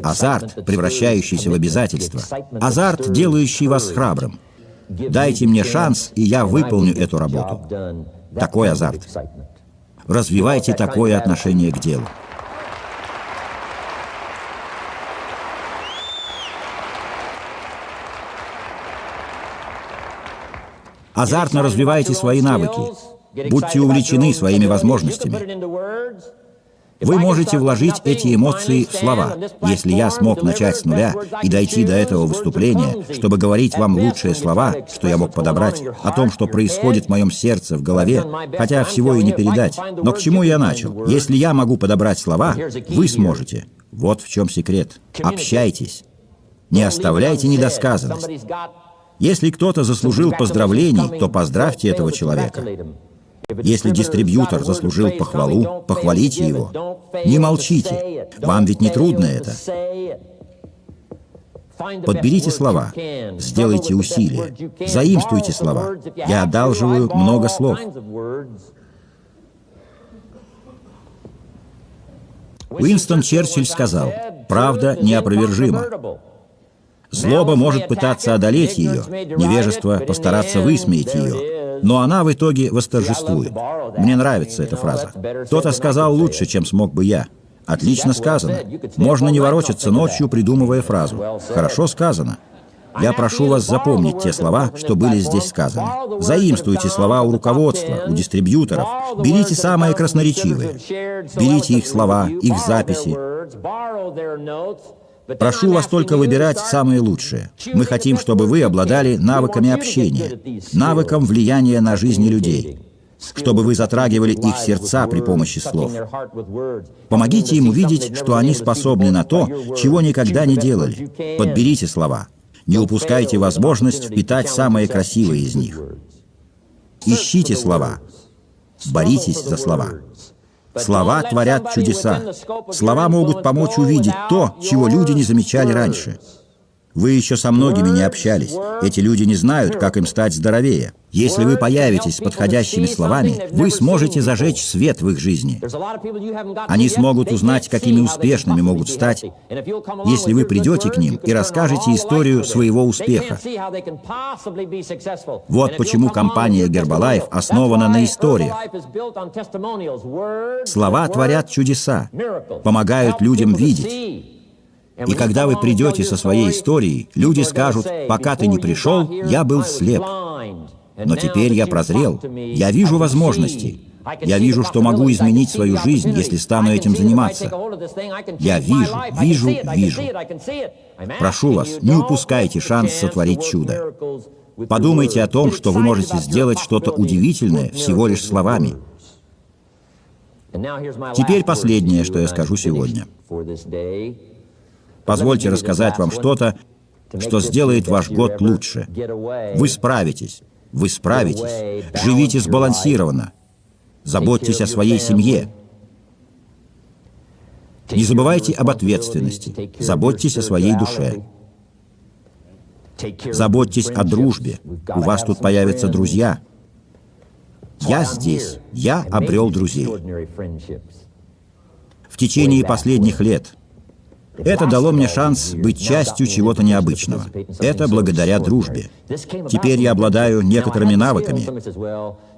Азарт, превращающийся в обязательство. Азарт, делающий вас храбрым. Дайте мне шанс, и я выполню эту работу. Такой азарт. Развивайте такое отношение к делу. Азартно развивайте свои навыки. Будьте увлечены своими возможностями. Вы можете вложить эти эмоции в слова. Если я смог начать с нуля и дойти до этого выступления, чтобы говорить вам лучшие слова, что я мог подобрать, о том, что происходит в моем сердце, в голове, хотя всего и не передать. Но к чему я начал? Если я могу подобрать слова, вы сможете. Вот в чем секрет. Общайтесь. Не оставляйте недосказанность. Если кто-то заслужил поздравлений, то поздравьте этого человека. Если дистрибьютор заслужил похвалу, похвалите его. Не молчите. Вам ведь не трудно это. Подберите слова, сделайте усилия, заимствуйте слова. Я одалживаю много слов. Уинстон Черчилль сказал: «Правда неопровержима. Злоба может пытаться одолеть ее, невежество постараться высмеять ее, но она в итоге восторжествует». Мне нравится эта фраза. Кто-то сказал лучше, чем смог бы я. Отлично сказано. Можно не ворочаться ночью, придумывая фразу. Хорошо сказано. Я прошу вас запомнить те слова, что были здесь сказаны. Заимствуйте слова у руководства, у дистрибьюторов. Берите самые красноречивые. Берите их слова, их записи. Прошу вас только выбирать самые лучшие. Мы хотим, чтобы вы обладали навыками общения, навыком влияния на жизни людей, чтобы вы затрагивали их сердца при помощи слов. Помогите им увидеть, что они способны на то, чего никогда не делали. Подберите слова. Не упускайте возможность впитать самые красивые из них. Ищите слова. Боритесь за слова. Слова творят чудеса. Слова могут помочь увидеть то, чего люди не замечали раньше. Вы еще со многими не общались. Эти люди не знают, как им стать здоровее. Если вы появитесь с подходящими словами, вы сможете зажечь свет в их жизни. Они смогут узнать, какими успешными могут стать, если вы придете к ним и расскажете историю своего успеха. Вот почему компания Herbalife основана на историях. Слова творят чудеса, помогают людям видеть. И когда вы придете со своей историей, люди скажут: «Пока ты не пришел, я был слеп. Но теперь я прозрел. Я вижу возможности. Я вижу, что могу изменить свою жизнь, если стану этим заниматься. Я вижу. Прошу вас, не упускайте шанс сотворить чудо. Подумайте о том, что вы можете сделать что-то удивительное всего лишь словами». Теперь последнее, что я скажу сегодня. Позвольте рассказать вам что-то, что сделает ваш год лучше. Вы справитесь. Живите сбалансированно. Заботьтесь о своей семье. Не забывайте об ответственности. Заботьтесь о своей душе. Заботьтесь о дружбе. У вас тут появятся друзья. Я здесь. Я обрел друзей. В течение последних лет это дало мне шанс быть частью чего-то необычного. Это благодаря дружбе. Теперь я обладаю некоторыми навыками.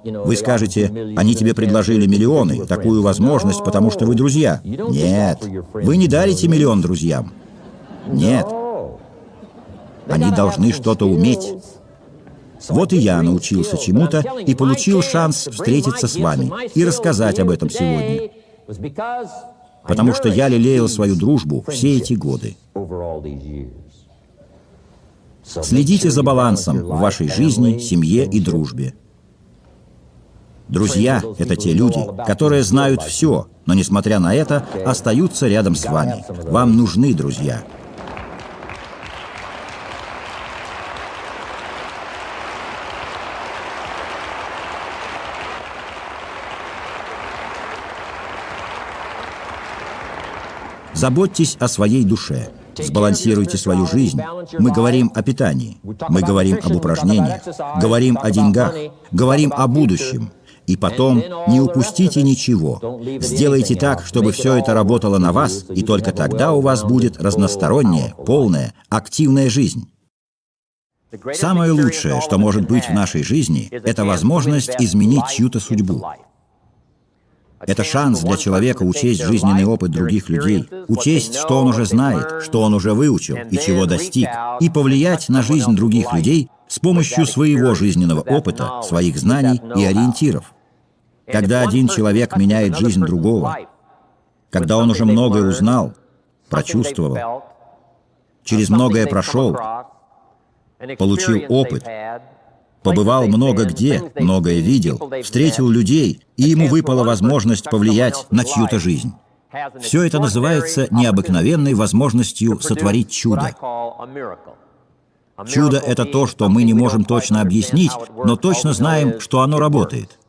Вы скажете: они тебе предложили миллионы, такую возможность, потому что вы друзья. Нет, вы не дарите миллион друзьям. Нет. Они должны что-то уметь. Вот и я научился чему-то и получил шанс встретиться с вами и рассказать об этом сегодня. Потому что я лелеял свою дружбу все эти годы. Следите за балансом в вашей жизни, семье и дружбе. Друзья — это те люди, которые знают все, но, несмотря на это, остаются рядом с вами. Вам нужны друзья. Заботьтесь о своей душе. Сбалансируйте свою жизнь. Мы говорим о питании, мы говорим об упражнениях, говорим о деньгах, говорим о будущем. И потом не упустите ничего. Сделайте так, чтобы все это работало на вас, и только тогда у вас будет разносторонняя, полная, активная жизнь. Самое лучшее, что может быть в нашей жизни, это возможность изменить чью-то судьбу. Это шанс для человека учесть жизненный опыт других людей, учесть, что он уже знает, что он уже выучил и чего достиг, и повлиять на жизнь других людей с помощью своего жизненного опыта, своих знаний и ориентиров. Когда один человек меняет жизнь другого, когда он уже многое узнал, прочувствовал, через многое прошел, получил опыт, побывал много где, многое видел, встретил людей, и ему выпала возможность повлиять на чью-то жизнь. Все это называется необыкновенной возможностью сотворить чудо. Чудо — это то, что мы не можем точно объяснить, но точно знаем, что оно работает.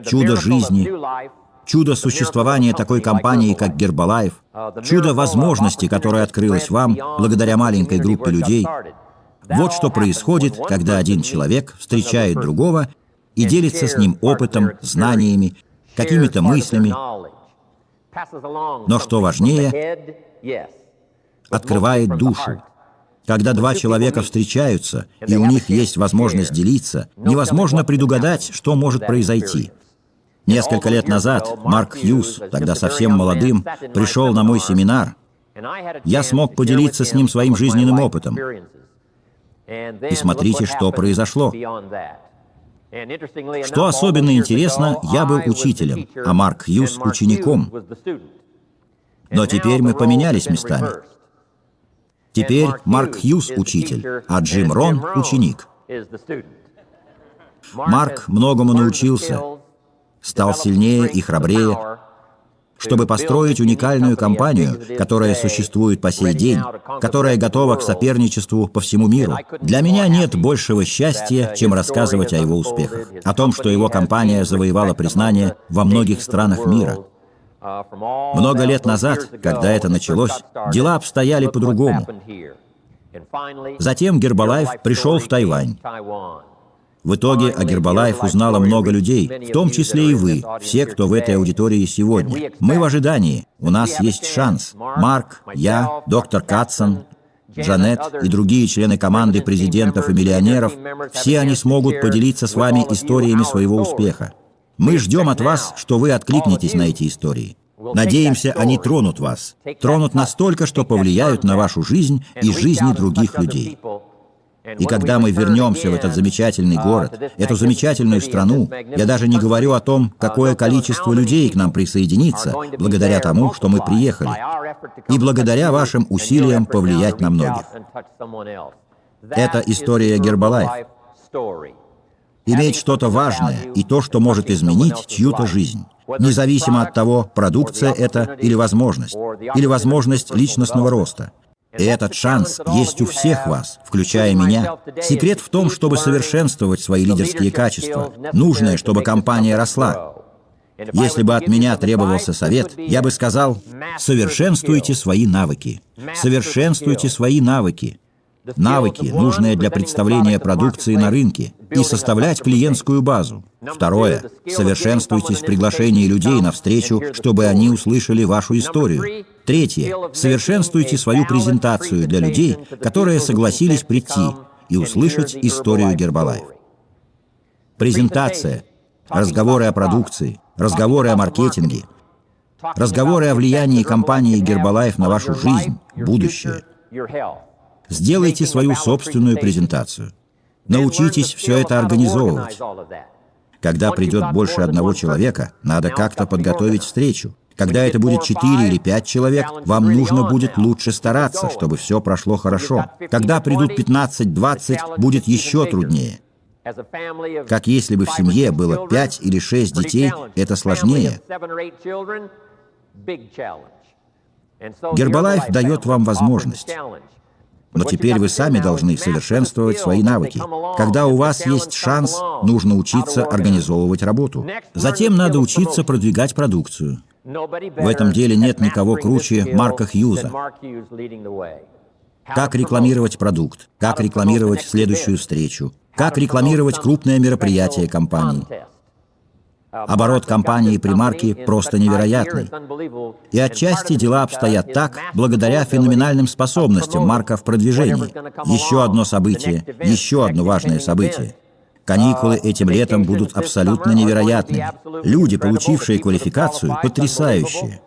чудо жизни, чудо существования такой компании, как Гербалайф, чудо возможности, которое открылось вам благодаря маленькой группе людей. Вот что происходит, когда один человек встречает другого и делится с ним опытом, знаниями, какими-то мыслями. Но что важнее, открывает душу. Когда два человека встречаются, и у них есть возможность делиться, невозможно предугадать, что может произойти. Несколько лет назад Марк Хьюз, тогда совсем молодым, пришел на мой семинар. Я смог поделиться с ним своим жизненным опытом. И смотрите, что произошло. Что особенно интересно, я был учителем, а Марк Хьюз – учеником. Но теперь мы поменялись местами. Теперь Марк Хьюз – учитель, а Джим Рон – ученик. Марк многому научился, стал сильнее и храбрее, чтобы построить уникальную компанию, которая существует по сей день, которая готова к соперничеству по всему миру. Для меня нет большего счастья, чем рассказывать о его успехах, о том, что его компания завоевала признание во многих странах мира. Много лет назад, когда это началось, дела обстояли по-другому. Затем Гербалайф пришел в Тайвань. В итоге о Гербалайф узнало много людей, в том числе и вы, все, кто в этой аудитории сегодня. Мы в ожидании, у нас есть шанс. Марк, я, доктор Катсон, Джанет и другие члены команды президентов и миллионеров, все они смогут поделиться с вами историями своего успеха. Мы ждем от вас, что вы откликнетесь на эти истории. Надеемся, они тронут вас. Тронут настолько, что повлияют на вашу жизнь и жизни других людей. И когда мы вернемся в этот замечательный город, эту замечательную страну, я даже не говорю о том, какое количество людей к нам присоединится, благодаря тому, что мы приехали, и благодаря вашим усилиям повлиять на многих. Это история Гербалайф. Иметь что-то важное и то, что может изменить чью-то жизнь, независимо от того, продукция это или возможность личностного роста. И этот шанс есть у всех вас, включая меня. Секрет в том, чтобы совершенствовать свои лидерские качества. Нужное, чтобы компания росла. Если бы от меня требовался совет, я бы сказал: совершенствуйте свои навыки. Совершенствуйте свои навыки. Навыки, нужные для представления продукции на рынке, и составлять клиентскую базу. Второе. Совершенствуйтесь в приглашении людей на встречу, чтобы они услышали вашу историю. Третье. Совершенствуйте свою презентацию для людей, которые согласились прийти и услышать историю Гербалайф. Презентация, разговоры о продукции, разговоры о маркетинге, разговоры о влиянии компании Гербалайф на вашу жизнь, будущее. Сделайте свою собственную презентацию. Научитесь все это организовывать. Когда придет больше одного человека, надо как-то подготовить встречу. Когда это будет 4 или 5 человек, вам нужно будет лучше стараться, чтобы все прошло хорошо. Когда придут 15-20, будет еще труднее. Как если бы в семье было 5 или 6 детей, это сложнее. Гербалайф дает вам возможность. Но теперь вы сами должны совершенствовать свои навыки. Когда у вас есть шанс, нужно учиться организовывать работу. Затем надо учиться продвигать продукцию. В этом деле нет никого круче Марка Хьюза. Как рекламировать продукт, как рекламировать следующую встречу, как рекламировать крупное мероприятие компании. Оборот компании при Марке просто невероятный. И отчасти дела обстоят так, благодаря феноменальным способностям Марка в продвижении. Еще одно событие, еще одно важное событие. Каникулы этим летом будут абсолютно невероятными. Люди, получившие квалификацию, потрясающие.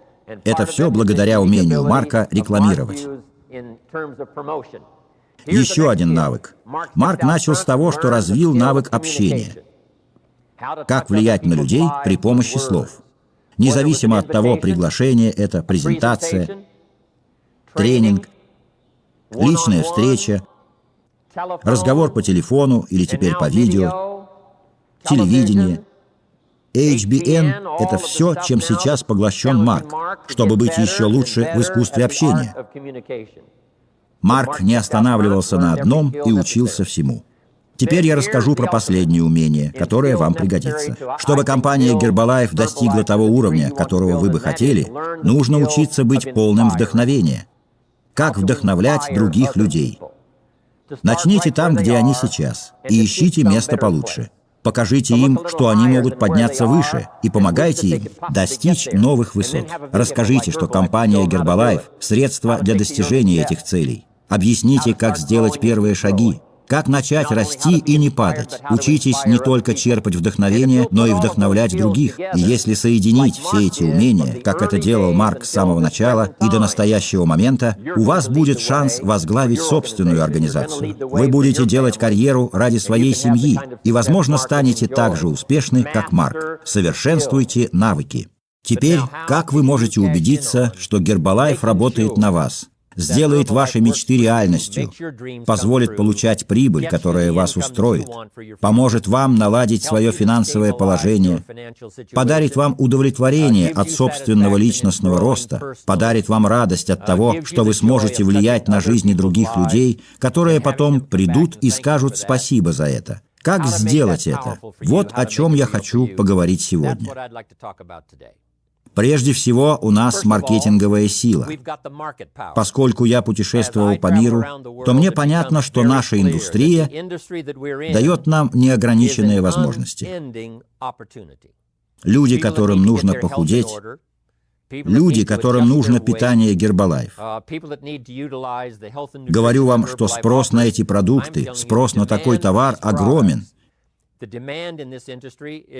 Это все благодаря умению Марка рекламировать. Еще один навык. Марк начал с того, что развил навык общения. Как влиять на людей при помощи слов. Независимо от того, приглашение это, презентация, тренинг, личная встреча, разговор по телефону или теперь по видео, телевидение. HBN – это все, чем сейчас поглощен Марк, чтобы быть еще лучше в искусстве общения. Марк не останавливался на одном и учился всему. Теперь я расскажу про последнее умение, которое вам пригодится. Чтобы компания Herbalife достигла того уровня, которого вы бы хотели, нужно учиться быть полным вдохновения. Как вдохновлять других людей? Начните там, где они сейчас, и ищите место получше. Покажите им, что они могут подняться выше, и помогайте им достичь новых высот. Расскажите, что компания Herbalife – средство для достижения этих целей. Объясните, как сделать первые шаги. Как начать расти и не падать? Учитесь не только черпать вдохновение, но и вдохновлять других. И если соединить все эти умения, как это делал Марк с самого начала и до настоящего момента, у вас будет шанс возглавить собственную организацию. Вы будете делать карьеру ради своей семьи и, возможно, станете так же успешны, как Марк. Совершенствуйте навыки. Теперь, как вы можете убедиться, что Herbalife работает на вас? Сделает ваши мечты реальностью, позволит получать прибыль, которая вас устроит, поможет вам наладить свое финансовое положение, подарит вам удовлетворение от собственного личностного роста, подарит вам радость от того, что вы сможете влиять на жизни других людей, которые потом придут и скажут спасибо за это. Как сделать это? Вот о чем я хочу поговорить сегодня. Прежде всего, у нас маркетинговая сила. Поскольку я путешествовал по миру, то мне понятно, что наша индустрия дает нам неограниченные возможности. Люди, которым нужно похудеть, люди, которым нужно питание Herbalife. Говорю вам, что спрос на эти продукты, спрос на такой товар огромен.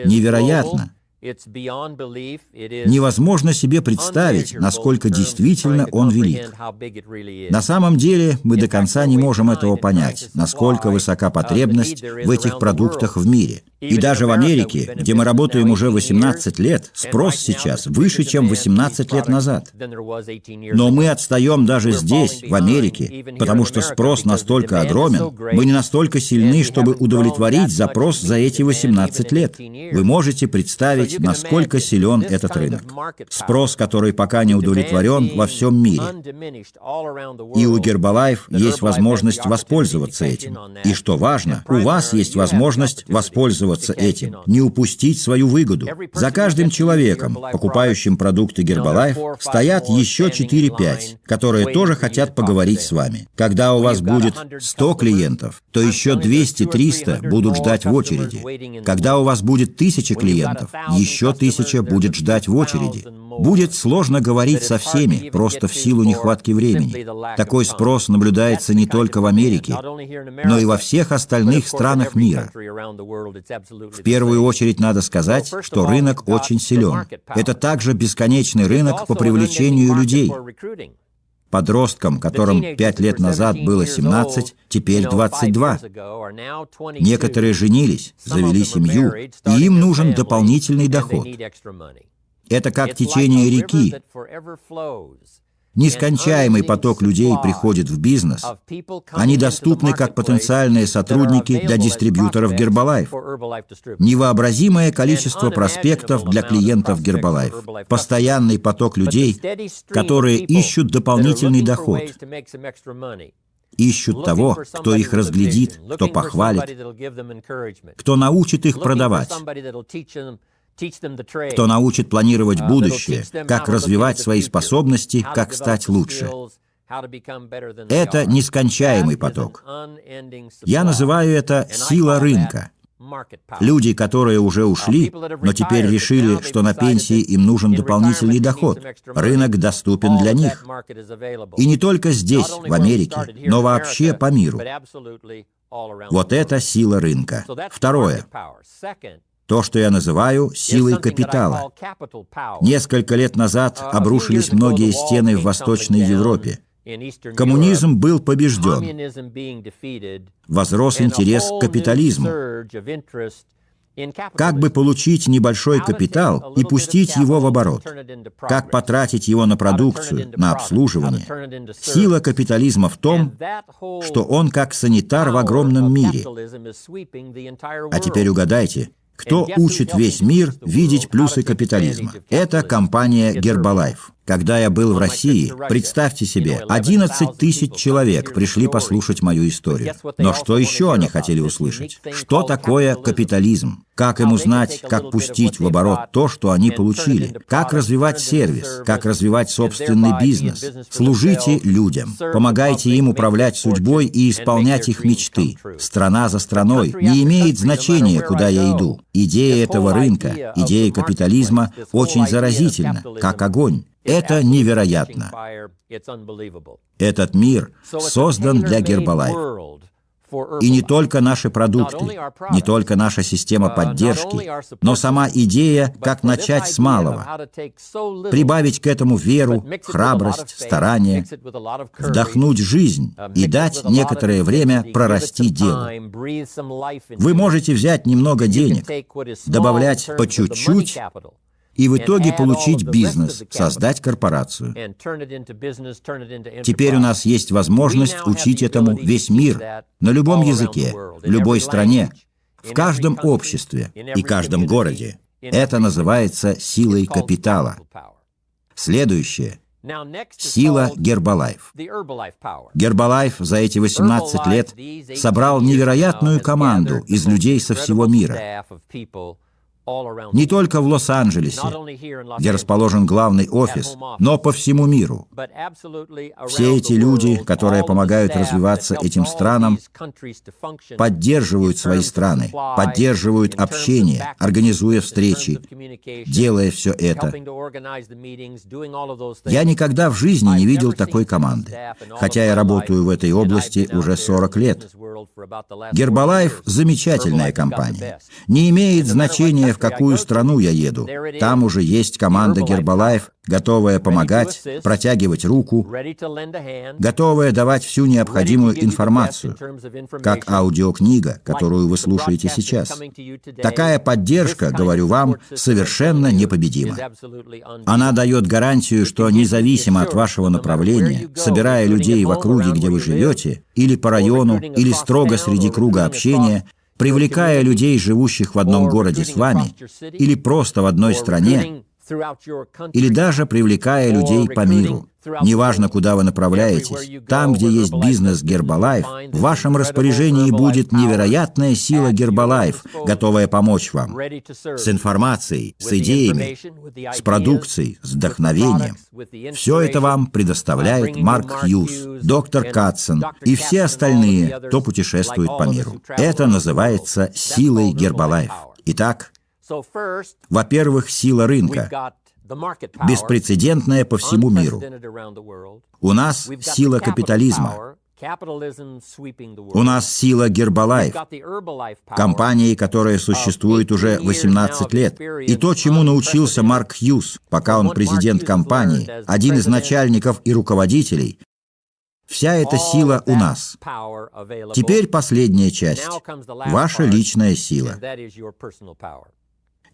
Невероятно. Невозможно себе представить, насколько действительно он велик. На самом деле, мы до конца не можем этого понять, насколько высока потребность в этих продуктах в мире. И даже в Америке, где мы работаем уже 18 лет, спрос сейчас выше, чем 18 лет назад. Но мы отстаем даже здесь, в Америке, потому что спрос настолько огромен, мы не настолько сильны, чтобы удовлетворить запрос за эти 18 лет. Вы можете представить, насколько силен этот рынок. Спрос, который пока не удовлетворен во всем мире. И у Herbalife есть возможность воспользоваться этим. И что важно, у вас есть возможность воспользоваться этим, не упустить свою выгоду. За каждым человеком, покупающим продукты Herbalife, стоят еще 4-5, которые тоже хотят поговорить с вами. Когда у вас будет 100 клиентов, то еще 200-300 будут ждать в очереди. Когда у вас будет 1000 клиентов, еще 1000 будет ждать в очереди. Будет сложно говорить со всеми, просто в силу нехватки времени. Такой спрос наблюдается не только в Америке, но и во всех остальных странах мира. В первую очередь надо сказать, что рынок очень силен. Это также бесконечный рынок по привлечению людей. Подросткам, которым 5 лет назад было 17, теперь 22. Некоторые женились, завели семью, и им нужен дополнительный доход. Это как течение реки. Нескончаемый поток людей приходит в бизнес. Они доступны как потенциальные сотрудники для дистрибьюторов Herbalife. Невообразимое количество проспектов для клиентов Herbalife. Постоянный поток людей, которые ищут дополнительный доход. Ищут того, кто их разглядит, кто похвалит, кто научит их продавать, кто научит планировать будущее, как развивать свои способности, как стать лучше. Это нескончаемый поток. Я называю это «сила рынка». Люди, которые уже ушли, но теперь решили, что на пенсии им нужен дополнительный доход. Рынок доступен для них. И не только здесь, в Америке, но вообще по миру. Вот это сила рынка. Второе. То, что я называю силой капитала. Несколько лет назад обрушились многие стены в Восточной Европе. Коммунизм был побежден. Возрос интерес к капитализму. Как бы получить небольшой капитал и пустить его в оборот? Как потратить его на продукцию, на обслуживание? Сила капитализма в том, что он как санитар в огромном мире. А теперь угадайте, кто учит весь мир видеть плюсы капитализма? Это компания Herbalife. Когда я был в России, представьте себе, 11 тысяч человек пришли послушать мою историю. Но что еще они хотели услышать? Что такое капитализм? Как им узнать, как пустить в оборот то, что они получили? Как развивать сервис? Как развивать собственный бизнес? Служите людям. Помогайте им управлять судьбой и исполнять их мечты. Страна за страной. Не имеет значения, куда я иду. Идея этого рынка, идея капитализма очень заразительна, как огонь. Это невероятно. Этот мир создан для Гербалайф. И не только наши продукты, не только наша система поддержки, но сама идея, как начать с малого, прибавить к этому веру, храбрость, старание, вдохнуть жизнь и дать некоторое время прорасти делу. Вы можете взять немного денег, добавлять по чуть-чуть, и в итоге получить бизнес, создать корпорацию. Теперь у нас есть возможность учить этому весь мир, на любом языке, в любой стране, в каждом обществе и каждом городе. Это называется силой капитала. Следующее – сила Гербалайф. Гербалайф за эти 18 лет собрал невероятную команду из людей со всего мира. Не только в Лос-Анджелесе, где расположен главный офис, но по всему миру. Все эти люди, которые помогают развиваться этим странам, поддерживают свои страны, поддерживают общение, организуя встречи, делая все это. Я никогда в жизни не видел такой команды, хотя я работаю в этой области уже 40 лет. Гербалайф – замечательная компания. Не имеет значения, в какую страну я еду. Там уже есть команда Гербалайф, готовая помогать, протягивать руку, готовая давать всю необходимую информацию, как аудиокнига, которую вы слушаете сейчас. Такая поддержка, говорю вам, совершенно непобедима. Она дает гарантию, что независимо от вашего направления, собирая людей в округе, где вы живете, или по району, или строго среди круга общения, привлекая людей, живущих в одном городе с вами, или просто в одной стране, или даже привлекая людей по миру. Неважно, куда вы направляетесь, там, где есть бизнес Гербалайф, в вашем распоряжении будет невероятная сила Гербалайф, готовая помочь вам. С информацией, с идеями, с продукцией, с вдохновением. Все это вам предоставляет Марк Хьюз, доктор Катсон и все остальные, кто путешествует по миру. Это называется силой Гербалайф. Итак, во-первых, сила рынка, беспрецедентная по всему миру. У нас сила капитализма. У нас сила Гербалайф, компании, которая существует уже 18 лет. И то, чему научился Марк Хьюз, пока он президент компании, один из начальников и руководителей, вся эта сила у нас. Теперь последняя часть – ваша личная сила.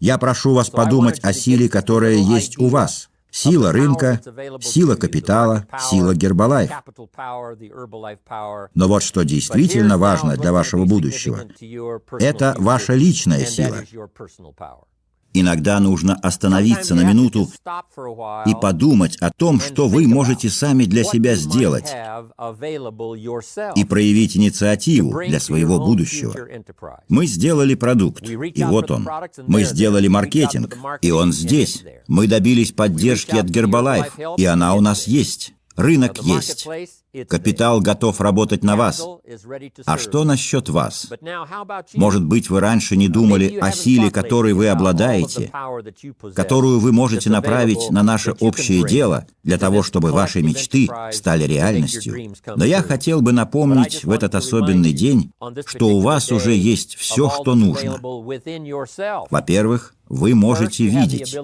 Я прошу вас подумать о силе, которая есть у вас. Сила рынка, сила капитала, сила Гербалайф. Но вот что действительно важно для вашего будущего – это ваша личная сила. Иногда нужно остановиться на минуту и подумать о том, что вы можете сами для себя сделать, и проявить инициативу для своего будущего. Мы сделали продукт, и вот он. Мы сделали маркетинг, и он здесь. Мы добились поддержки от Гербалайф, и она у нас есть. Рынок есть. Капитал готов работать на вас. А что насчет вас? Может быть, вы раньше не думали о силе, которой вы обладаете, которую вы можете направить на наше общее дело для того, чтобы ваши мечты стали реальностью. Но я хотел бы напомнить в этот особенный день, что у вас уже есть все, что нужно. Во-первых, вы можете видеть.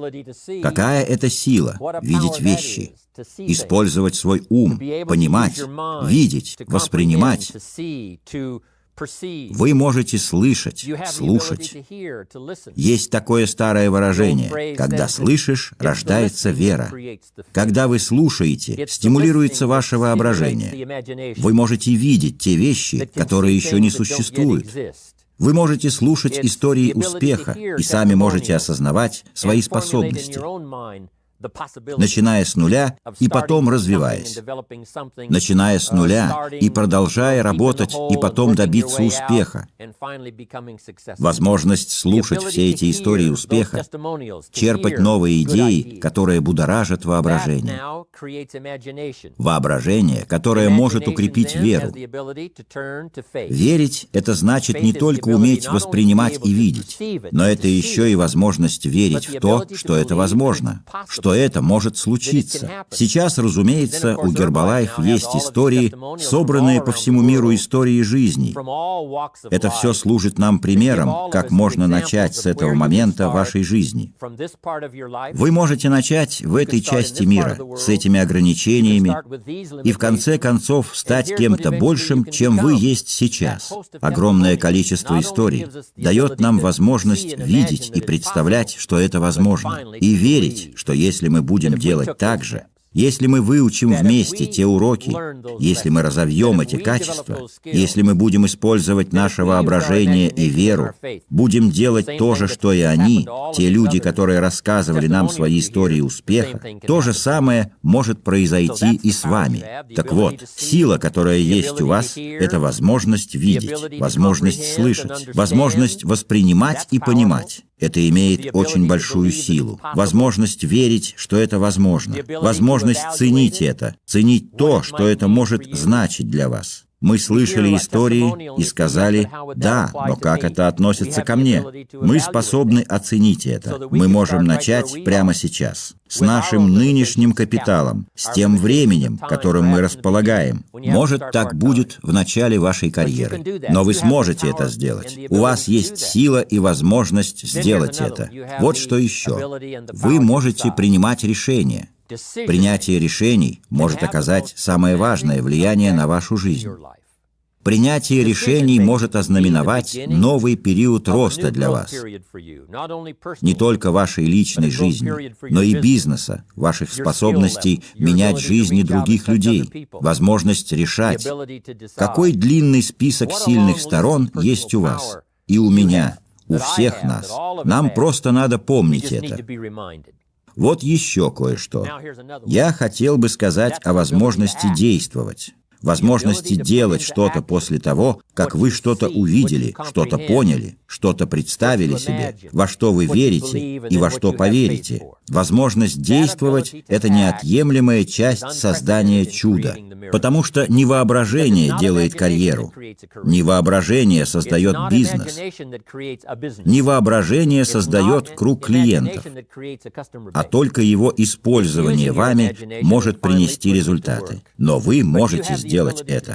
Какая это сила – видеть вещи, использовать свой ум, понимать, видеть, воспринимать. Вы можете слышать, слушать. Есть такое старое выражение: когда слышишь, рождается вера. Когда вы слушаете, стимулируется ваше воображение. Вы можете видеть те вещи, которые еще не существуют. Вы можете слушать истории успеха и сами можете осознавать свои способности. начиная с нуля и потом развиваясь, начиная с нуля и продолжая работать и потом добиться успеха. Возможность слушать все эти истории успеха, черпать новые идеи, которые будоражат воображение. Воображение, которое может укрепить веру. Верить – это значит не только уметь воспринимать и видеть, но это еще и возможность верить в то, что это возможно, что это может случиться. Сейчас, разумеется, у Гербалайф есть истории, собранные по всему миру истории жизни. Это все служит нам примером, как можно начать с этого момента вашей жизни. Вы можете начать в этой части мира, с этими ограничениями, и в конце концов стать кем-то большим, чем вы есть сейчас. Огромное количество историй дает нам возможность видеть и представлять, что это возможно, и верить, что если мы будем делать так же, если мы выучим вместе те уроки, если мы разовьем эти качества, если мы будем использовать наше воображение и веру, будем делать то же, что и они, те люди, которые рассказывали нам свои истории успеха, то же самое может произойти и с вами. Так вот, сила, которая есть у вас, это возможность видеть, возможность слышать, возможность воспринимать и понимать. Это имеет очень большую силу. Возможность верить, что это возможно. Возможность ценить это, ценить то, что это может значить для вас. Мы слышали истории и сказали: «Да, но как это относится ко мне?» Мы способны оценить это. Мы можем начать прямо сейчас. С нашим нынешним капиталом, с тем временем, которым мы располагаем. Может, так будет в начале вашей карьеры. Но вы сможете это сделать. У вас есть сила и возможность сделать это. Вот что еще. Вы можете принимать решения. Принятие решений может оказать самое важное влияние на вашу жизнь. Принятие решений может ознаменовать новый период роста для вас. Не только вашей личной жизни, но и бизнеса, ваших способностей менять жизни других людей, возможность решать, какой длинный список сильных сторон есть у вас и у меня, у всех нас. Нам просто надо помнить это. Вот еще кое-что. Я хотел бы сказать о возможности действовать, возможности делать что-то после того, как вы что-то увидели, что-то поняли, что-то представили себе, во что вы верите и во что поверите. Возможность действовать – это неотъемлемая часть создания чуда, потому что не воображение делает карьеру, не воображение создает бизнес, не воображение создает круг клиентов, а только его использование вами может принести результаты. Но вы можете сделать это.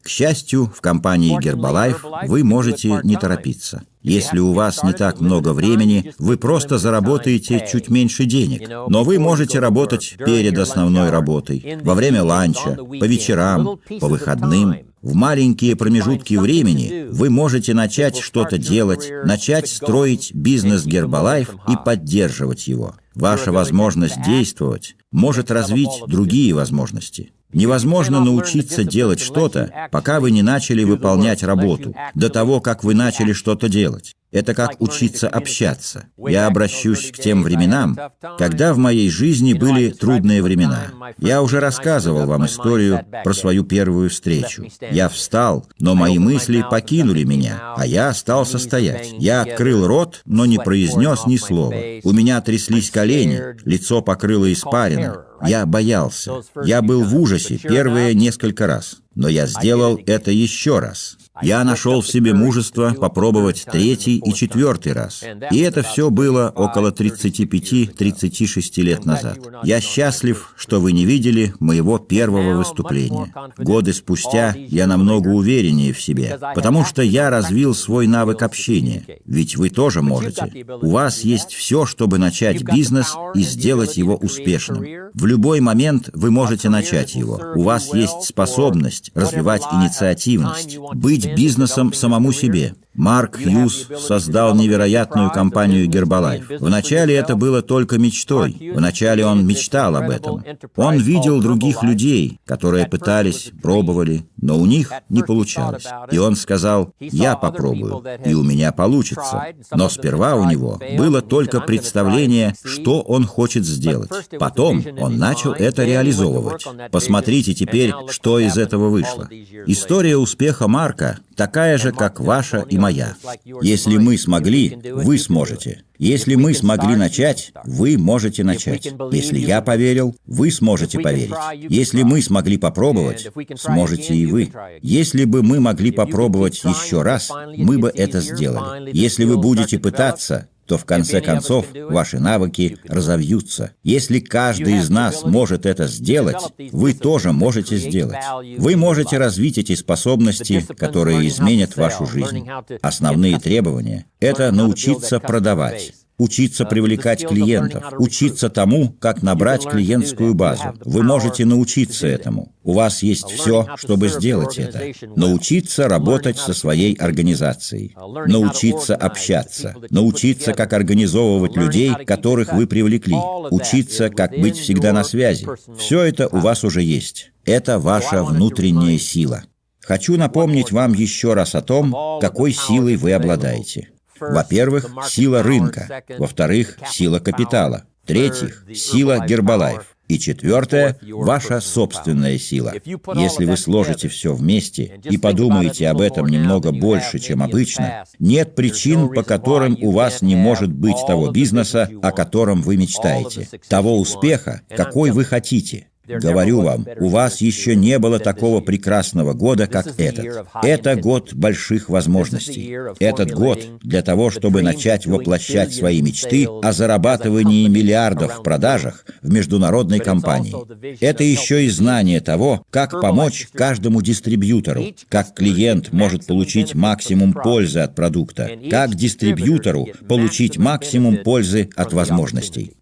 К счастью, в компании Гербалайф вы можете не торопиться. Если у вас не так много времени, вы просто заработаете чуть меньше денег. Но вы можете работать перед основной работой, во время ланча, по вечерам, по выходным. В маленькие промежутки времени вы можете начать что-то делать, начать строить бизнес Гербалайф и поддерживать его. Ваша возможность действовать может развить другие возможности. Невозможно научиться делать что-то, пока вы не начали выполнять работу, до того, как вы начали что-то делать. Это как учиться общаться. Я обращусь к тем временам, когда в моей жизни были трудные времена. Я уже рассказывал вам историю про свою первую встречу. Я встал, но мои мысли покинули меня, а я остался стоять. Я открыл рот, но не произнес ни слова. У меня тряслись колени, лицо покрыло испарина. Я боялся. Я был в ужасе первые несколько раз. Но я сделал это еще раз. Я нашел в себе мужество попробовать третий и четвертый раз. И это все было около 35-36 лет назад. Я счастлив, что вы не видели моего первого выступления. Годы спустя я намного увереннее в себе, потому что я развил свой навык общения. Ведь вы тоже можете. У вас есть все, чтобы начать бизнес и сделать его успешным. В любой момент вы можете начать его. У вас есть способность развивать инициативность, быть бизнесом самому себе. Марк Хьюз создал невероятную компанию Herbalife. Вначале это было только мечтой. Вначале он мечтал об этом. Он видел других людей, которые пытались, пробовали, но у них не получалось. И он сказал: «Я попробую, и у меня получится». Но сперва у него было только представление, что он хочет сделать. Потом он начал это реализовывать. Посмотрите теперь, что из этого вышло. История успеха Марка такая же, как ваша и моя. Если мы смогли, вы сможете. Если мы смогли начать, вы можете начать. Если я поверил, вы сможете поверить. Если мы смогли попробовать, сможете и вы. Если бы мы могли попробовать еще раз, мы бы это сделали. Если вы будете пытаться, то в конце концов ваши навыки разовьются. Если каждый из нас может это сделать, вы тоже можете сделать. Вы можете развить эти способности, которые изменят вашу жизнь. Основные требования – это научиться продавать, учиться привлекать клиентов, учиться тому, как набрать клиентскую базу. Вы можете научиться этому. У вас есть все, чтобы сделать это. Научиться работать со своей организацией, научиться общаться, научиться, как организовывать людей, которых вы привлекли, учиться, как быть всегда на связи. Все это у вас уже есть. Это ваша внутренняя сила. Хочу напомнить вам еще раз о том, какой силой вы обладаете. Во-первых, сила рынка. Во-вторых, сила капитала. В-третьих, сила Herbalife. И четвертое – ваша собственная сила. Если вы сложите все вместе и подумаете об этом немного больше, чем обычно, нет причин, по которым у вас не может быть того бизнеса, о котором вы мечтаете, того успеха, какой вы хотите. Говорю вам, у вас еще не было такого прекрасного года, как этот. Это год больших возможностей. Этот год для того, чтобы начать воплощать свои мечты о зарабатывании миллиардов в продажах в международной компании. Это еще и знание того, как помочь каждому дистрибьютору, как клиент может получить максимум пользы от продукта, как дистрибьютору получить максимум пользы от возможностей.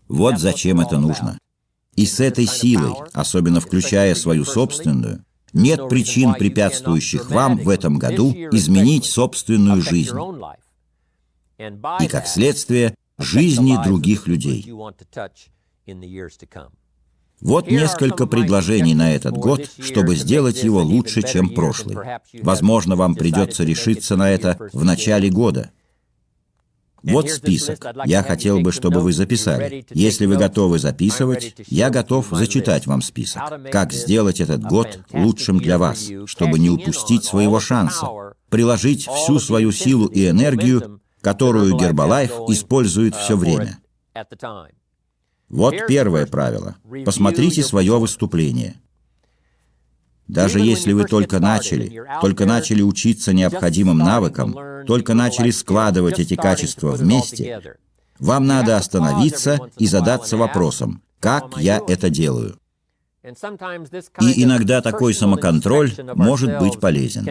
Вот зачем это нужно. И с этой силой, особенно включая свою собственную, нет причин, препятствующих вам в этом году изменить собственную жизнь и, как следствие, жизни других людей. Вот несколько предложений на этот год, чтобы сделать его лучше, чем прошлый. Возможно, вам придется решиться на это в начале года. Вот список. Я хотел бы, чтобы вы записали. Если вы готовы записывать, я готов зачитать вам список. Как сделать этот год лучшим для вас, чтобы не упустить своего шанса, приложить всю свою силу и энергию, которую Herbalife использует все время. Вот первое правило. Посмотрите свое выступление. Даже если вы только начали учиться необходимым навыкам, только начали складывать эти качества вместе, вам надо остановиться и задаться вопросом: как я это делаю? И иногда такой самоконтроль может быть полезен.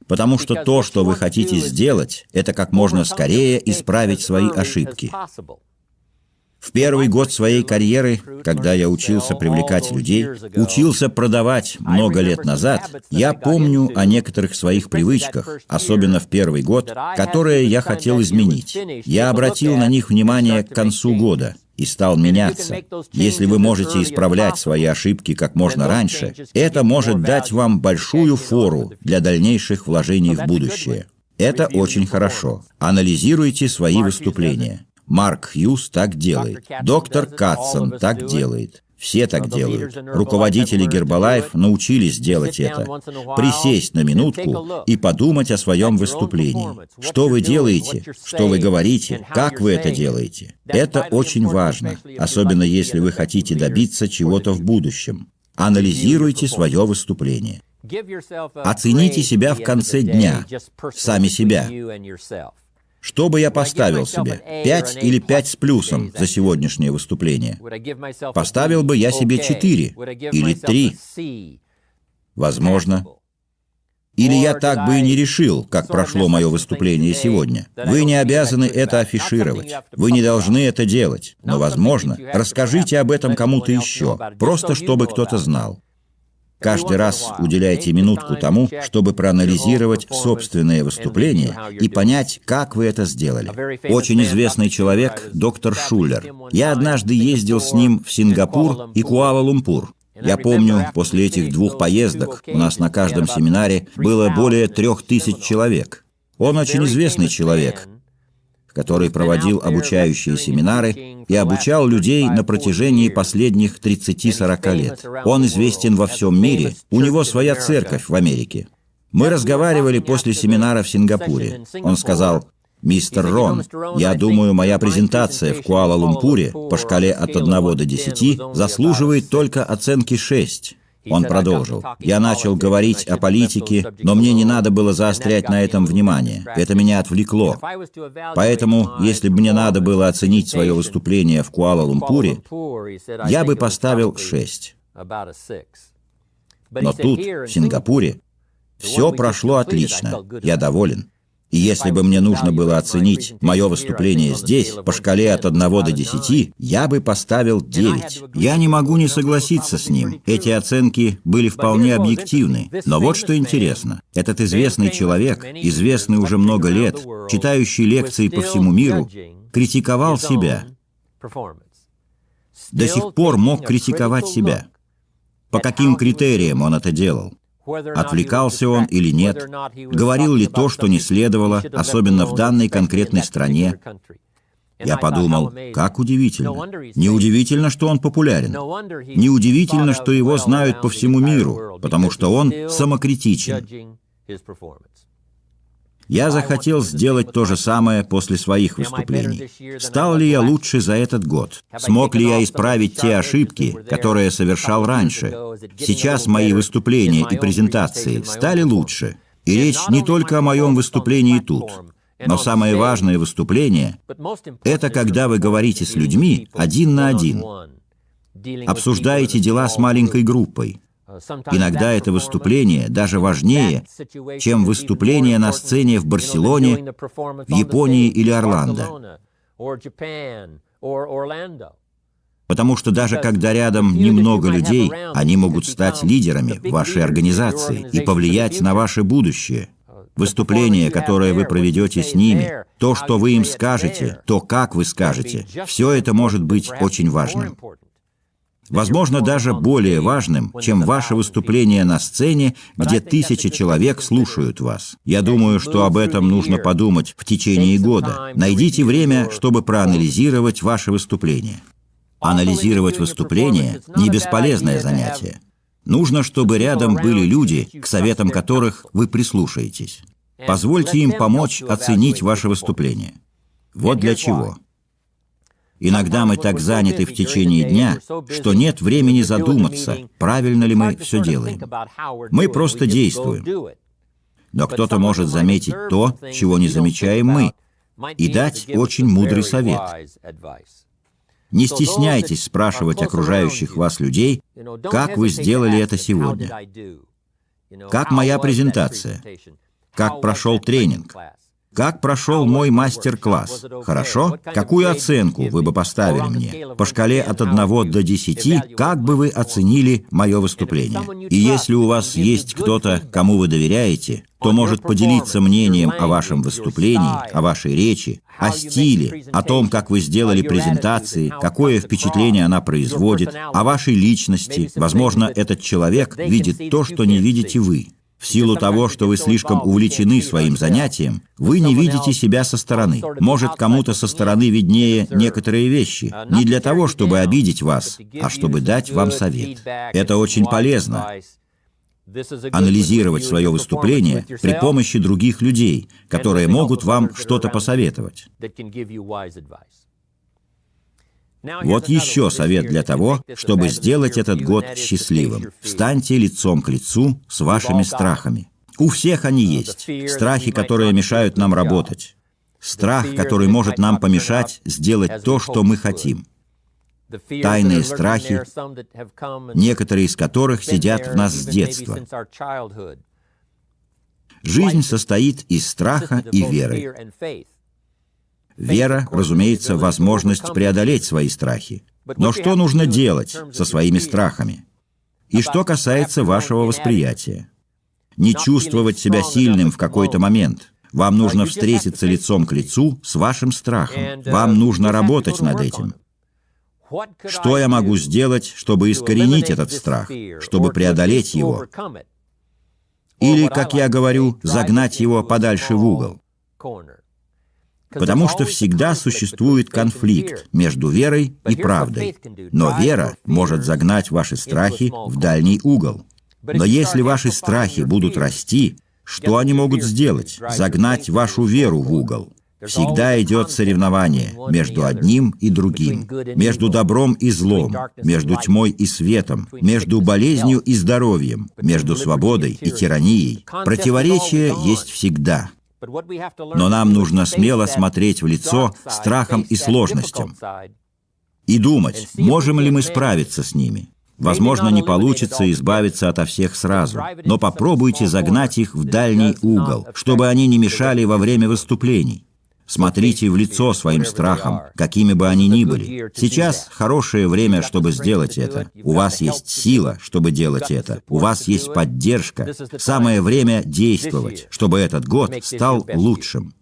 Потому что то, что вы хотите сделать, это как можно скорее исправить свои ошибки. В первый год своей карьеры, когда я учился привлекать людей, учился продавать много лет назад, я помню о некоторых своих привычках, особенно в первый год, которые я хотел изменить. Я обратил на них внимание к концу года и стал меняться. Если вы можете исправлять свои ошибки как можно раньше, это может дать вам большую фору для дальнейших вложений в будущее. Это очень хорошо. Анализируйте свои выступления. Марк Хьюз так делает. Доктор Катсон так делает. Все так делают. Руководители Herbalife научились делать это. Присесть на минутку и подумать о своем выступлении. Что вы делаете, что вы говорите, как вы это делаете. Это очень важно, особенно если вы хотите добиться чего-то в будущем. Анализируйте свое выступление. Оцените себя в конце дня, сами себя. Что бы я поставил себе? 5 или 5 с плюсом за сегодняшнее выступление? Поставил бы я себе 4 или 3? Возможно. Или я так бы и не решил, как прошло мое выступление сегодня. Вы не обязаны это афишировать. Вы не должны это делать. Но, возможно, расскажите об этом кому-то еще, просто чтобы кто-то знал. Каждый раз уделяйте минутку тому, чтобы проанализировать собственные выступления и понять, как вы это сделали. Очень известный человек, доктор Шулер. Я однажды ездил с ним в Сингапур и Куала-Лумпур. Я помню, после этих двух поездок у нас на каждом семинаре было более 3000 человек. Он очень известный человек, который проводил обучающие семинары и обучал людей на протяжении последних 30-40 лет. Он известен во всем мире, у него своя церковь в Америке. Мы разговаривали после семинара в Сингапуре. Он сказал: «Мистер Рон, я думаю, моя презентация в Куала-Лумпуре по шкале от 1 до 10 заслуживает только оценки 6». Он продолжил: «Я начал говорить о политике, но мне не надо было заострять на этом внимание. Это меня отвлекло. Поэтому, если бы мне надо было оценить свое выступление в Куала-Лумпуре, я бы поставил 6. Но тут, в Сингапуре, все прошло отлично. Я доволен. И если бы мне нужно было оценить мое выступление здесь, по шкале от 1 до 10, я бы поставил 9. Я не могу не согласиться с ним. Эти оценки были вполне объективны. Но вот что интересно. Этот известный человек, известный уже много лет, читающий лекции по всему миру, критиковал себя. До сих пор мог критиковать себя. По каким критериям он это делал? Отвлекался он или нет? Говорил ли то, что не следовало, особенно в данной конкретной стране? Я подумал, как удивительно. Неудивительно, что он популярен. Неудивительно, что его знают по всему миру, потому что он самокритичен. Я захотел сделать то же самое после своих выступлений. Стал ли я лучше за этот год? Смог ли я исправить те ошибки, которые совершал раньше? Сейчас мои выступления и презентации стали лучше. И речь не только о моем выступлении тут. Но самое важное выступление – это когда вы говорите с людьми один на один. Обсуждаете дела с маленькой группой. Иногда это выступление даже важнее, чем выступление на сцене в Барселоне, в Японии или Орландо. Потому что даже когда рядом немного людей, они могут стать лидерами в вашей организации и повлиять на ваше будущее. Выступление, которое вы проведете с ними, то, что вы им скажете, то, как вы скажете, все это может быть очень важным. Возможно, даже более важным, чем ваше выступление на сцене, где 1000 человек слушают вас. Я думаю, что об этом нужно подумать в течение года. Найдите время, чтобы проанализировать ваше выступление. Анализировать выступление – не бесполезное занятие. Нужно, чтобы рядом были люди, к советам которых вы прислушаетесь. Позвольте им помочь оценить ваше выступление. Вот для чего. Иногда мы так заняты в течение дня, что нет времени задуматься, правильно ли мы все делаем. Мы просто действуем. Но кто-то может заметить то, чего не замечаем мы, и дать очень мудрый совет. Не стесняйтесь спрашивать окружающих вас людей, как вы сделали это сегодня, как моя презентация, как прошел тренинг, как прошел мой мастер-класс? Хорошо? Какую оценку вы бы поставили мне? По шкале от 1 до 10, как бы вы оценили мое выступление? И если у вас есть кто-то, кому вы доверяете, то может поделиться мнением о вашем выступлении, о вашей речи, о стиле, о том, как вы сделали презентации, какое впечатление она производит, о вашей личности. Возможно, этот человек видит то, что не видите вы. В силу того, что вы слишком увлечены своим занятием, вы не видите себя со стороны. Может, кому-то со стороны виднее некоторые вещи. Не для того, чтобы обидеть вас, а чтобы дать вам совет. Это очень полезно. Анализировать свое выступление при помощи других людей, которые могут вам что-то посоветовать. Вот еще совет для того, чтобы сделать этот год счастливым. Встаньте лицом к лицу с вашими страхами. У всех они есть. Страхи, которые мешают нам работать. Страх, который может нам помешать сделать то, что мы хотим. Тайные страхи, некоторые из которых сидят в нас с детства. Жизнь состоит из страха и веры. Вера, разумеется, возможность преодолеть свои страхи. Но что нужно делать со своими страхами? И что касается вашего восприятия. Не чувствовать себя сильным в какой-то момент. Вам нужно встретиться лицом к лицу с вашим страхом. Вам нужно работать над этим. Что я могу сделать, чтобы искоренить этот страх, чтобы преодолеть его? Или, как я говорю, загнать его подальше в угол? Потому что всегда существует конфликт между верой и правдой. Но вера может загнать ваши страхи в дальний угол. Но если ваши страхи будут расти, что они могут сделать? Загнать вашу веру в угол. Всегда идет соревнование между одним и другим, между добром и злом, между тьмой и светом, между болезнью и здоровьем, между свободой и тиранией. Противоречие есть всегда. Но нам нужно смело смотреть в лицо страхам и сложностям и думать, можем ли мы справиться с ними. Возможно, не получится избавиться ото всех сразу, но попробуйте загнать их в дальний угол, чтобы они не мешали во время выступлений. Смотрите в лицо своим страхам, какими бы они ни были. Сейчас хорошее время, чтобы сделать это. У вас есть сила, чтобы делать это. У вас есть поддержка. Самое время действовать, чтобы этот год стал лучшим.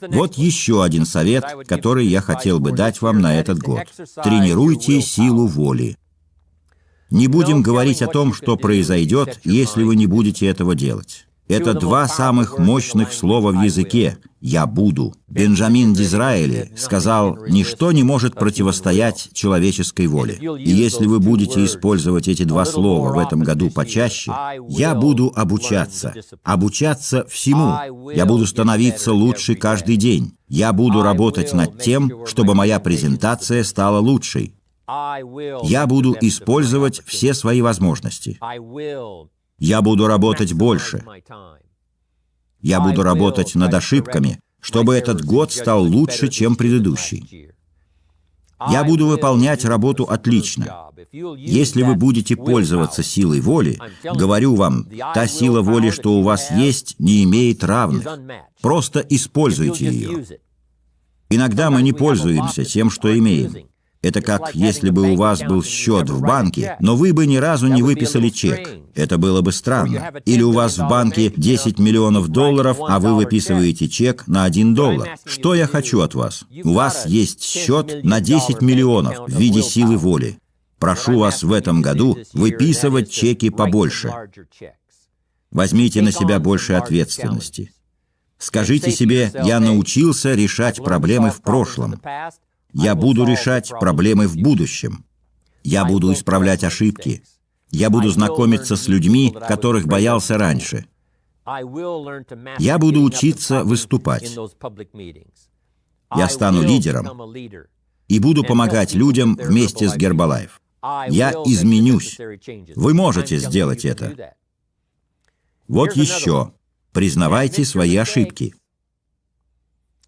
Вот еще один совет, который я хотел бы дать вам на этот год. Тренируйте силу воли. Не будем говорить о том, что произойдет, если вы не будете этого делать. Это два самых мощных слова в языке «я буду». Бенджамин Дизраэли сказал, «Ничто не может противостоять человеческой воле». И если вы будете использовать эти два слова в этом году почаще, «я буду обучаться». Обучаться всему. Я буду становиться лучше каждый день. Я буду работать над тем, чтобы моя презентация стала лучшей. Я буду использовать все свои возможности. Я буду работать больше. Я буду работать над ошибками, чтобы этот год стал лучше, чем предыдущий. Я буду выполнять работу отлично. Если вы будете пользоваться силой воли, говорю вам, та сила воли, что у вас есть, не имеет равных. Просто используйте ее. Иногда мы не пользуемся тем, что имеем. Это как если бы у вас был счет в банке, но вы бы ни разу не выписали чек. Это было бы странно. Или у вас в банке 10 миллионов долларов, а вы выписываете чек на $1. Что я хочу от вас? У вас есть счет на 10 миллионов в виде силы воли. Прошу вас в этом году выписывать чеки побольше. Возьмите на себя больше ответственности. Скажите себе, я научился решать проблемы в прошлом. Я буду решать проблемы в будущем. Я буду исправлять ошибки. Я буду знакомиться с людьми, которых боялся раньше. Я буду учиться выступать. Я стану лидером и буду помогать людям вместе с Гербалайф. Я изменюсь. Вы можете сделать это. Вот еще. Признавайте свои ошибки.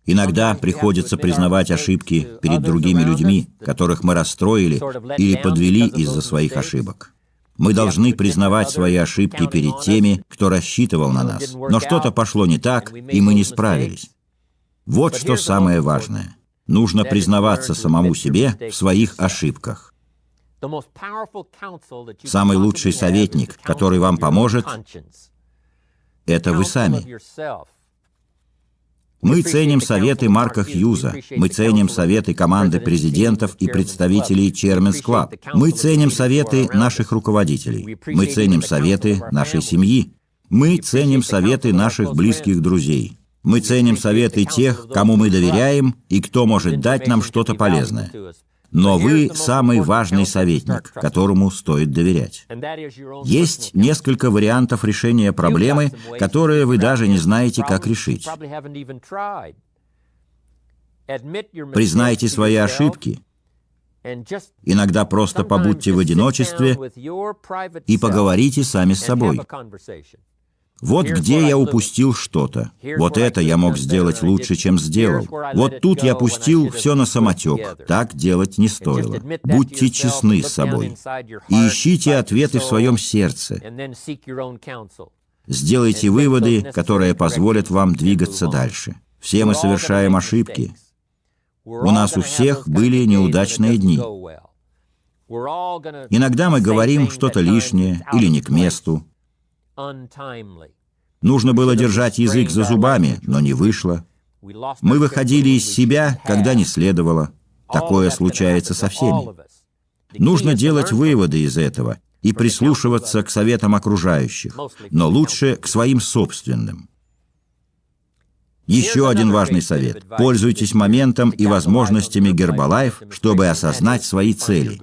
Иногда приходится признавать ошибки перед другими людьми, которых мы расстроили или подвели из-за своих ошибок. Мы должны признавать свои ошибки перед теми, кто рассчитывал на нас. Но что-то пошло не так, и мы не справились. Вот что самое важное. Нужно признаваться самому себе в своих ошибках. Самый лучший советник, который вам поможет, это вы сами. Мы ценим советы Марка Хьюза, мы ценим советы команды президентов и представителей Chairman's Club, мы ценим советы наших руководителей, мы ценим советы нашей семьи, мы ценим советы наших близких друзей, мы ценим советы тех, кому мы доверяем и кто может дать нам что-то полезное. Но вы самый важный советник, которому стоит доверять. Есть несколько вариантов решения проблемы, которые вы даже не знаете, как решить. Признайте свои ошибки. Иногда просто побудьте в одиночестве и поговорите сами с собой. Вот где я упустил что-то. Вот это я мог сделать лучше, чем сделал. Вот тут я пустил все на самотек. Так делать не стоило. Будьте честны с собой. И ищите ответы в своем сердце. Сделайте выводы, которые позволят вам двигаться дальше. Все мы совершаем ошибки. У нас у всех были неудачные дни. Иногда мы говорим что-то лишнее или не к месту. Нужно было держать язык за зубами, но не вышло. Мы выходили из себя, когда не следовало. Такое случается со всеми. Нужно делать выводы из этого и прислушиваться к советам окружающих, но лучше к своим собственным. Еще один важный совет. Пользуйтесь моментом и возможностями Herbalife, чтобы осознать свои цели.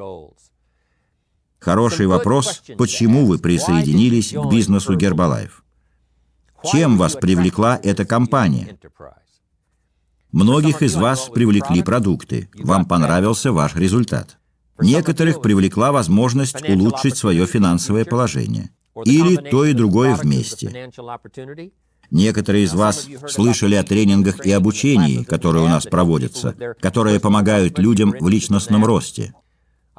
Хороший вопрос, почему вы присоединились к бизнесу Herbalife? Чем вас привлекла эта компания? Многих из вас привлекли продукты, вам понравился ваш результат. Некоторых привлекла возможность улучшить свое финансовое положение. Или то и другое вместе. Некоторые из вас слышали о тренингах и обучении, которые у нас проводятся, которые помогают людям в личностном росте.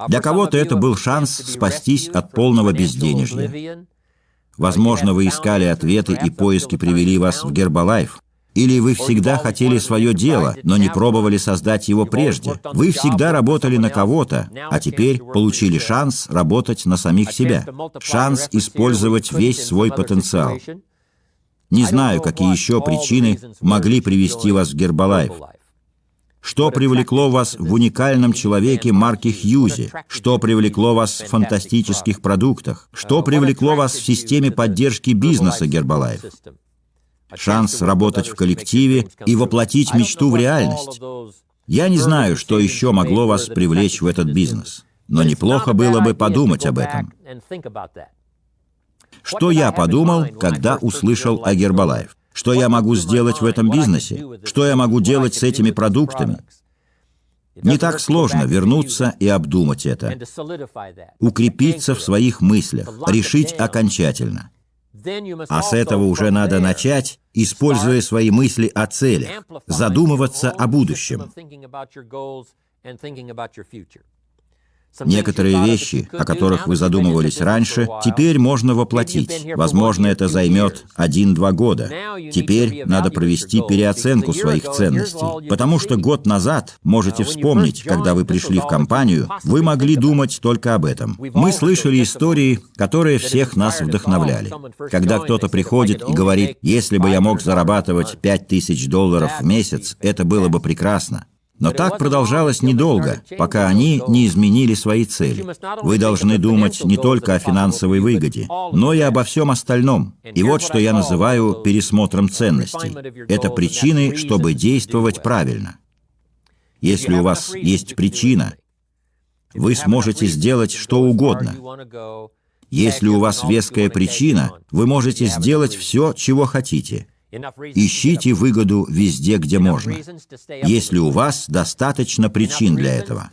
Для кого-то это был шанс спастись от полного безденежья. Возможно, вы искали ответы, и поиски привели вас в Herbalife. Или вы всегда хотели свое дело, но не пробовали создать его прежде. Вы всегда работали на кого-то, а теперь получили шанс работать на самих себя. Шанс использовать весь свой потенциал. Не знаю, какие еще причины могли привести вас в Herbalife. Что привлекло вас в уникальном человеке марки Хьюзи? Что привлекло вас в фантастических продуктах? Что привлекло вас в системе поддержки бизнеса Herbalife? Шанс работать в коллективе и воплотить мечту в реальность. Я не знаю, что еще могло вас привлечь в этот бизнес, но неплохо было бы подумать об этом. Что я подумал, когда услышал о Herbalife? Что я могу сделать в этом бизнесе? Что я могу делать с этими продуктами? Не так сложно вернуться и обдумать это. Укрепиться в своих мыслях, решить окончательно. А с этого уже надо начать, используя свои мысли о целях, задумываться о будущем. Некоторые вещи, о которых вы задумывались раньше, теперь можно воплотить. Возможно, это займет 1-2 года. Теперь надо провести переоценку своих ценностей. Потому что год назад, можете вспомнить, когда вы пришли в компанию, вы могли думать только об этом. Мы слышали истории, которые всех нас вдохновляли. Когда кто-то приходит и говорит: «Если бы я мог зарабатывать $5000 в месяц, это было бы прекрасно». Но так продолжалось недолго, пока они не изменили свои цели. Вы должны думать не только о финансовой выгоде, но и обо всем остальном. И вот что я называю пересмотром ценностей. Это причины, чтобы действовать правильно. Если у вас есть причина, вы сможете сделать что угодно. Если у вас веская причина, вы можете сделать все, чего хотите. Ищите выгоду везде, где можно. Если у вас достаточно причин для этого.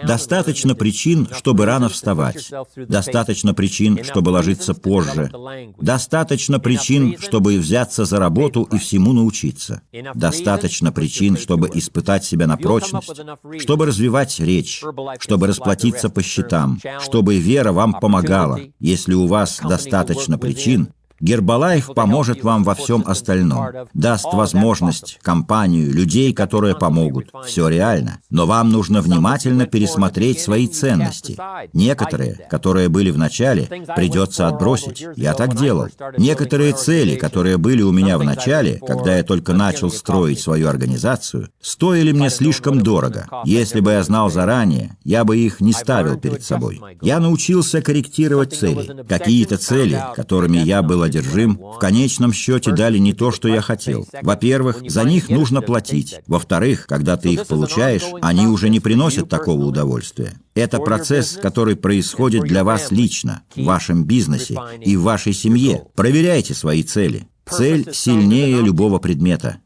Достаточно причин, чтобы рано вставать. Достаточно причин, чтобы ложиться позже. Достаточно причин, чтобы взяться за работу и всему научиться. Достаточно причин, чтобы испытать себя на прочность, чтобы развивать речь, чтобы расплатиться по счетам, чтобы вера вам помогала. Если у вас достаточно причин, Herbalife поможет вам во всем остальном, даст возможность, компанию, людей, которые помогут. Все реально. Но вам нужно внимательно пересмотреть свои ценности. Некоторые, которые были в начале, придется отбросить. Я так делал. Некоторые цели, которые были у меня в начале, когда я только начал строить свою организацию, стоили мне слишком дорого. Если бы я знал заранее, я бы их не ставил перед собой. Я научился корректировать цели. Какие-то цели, которыми я был одержим, в конечном счете дали не то, что я хотел. Во-первых, за них нужно платить. Во-вторых, когда ты их получаешь, они уже не приносят такого удовольствия. Это процесс, который происходит для вас лично, в вашем бизнесе и в вашей семье. Проверяйте свои цели. Цель сильнее любого предмета.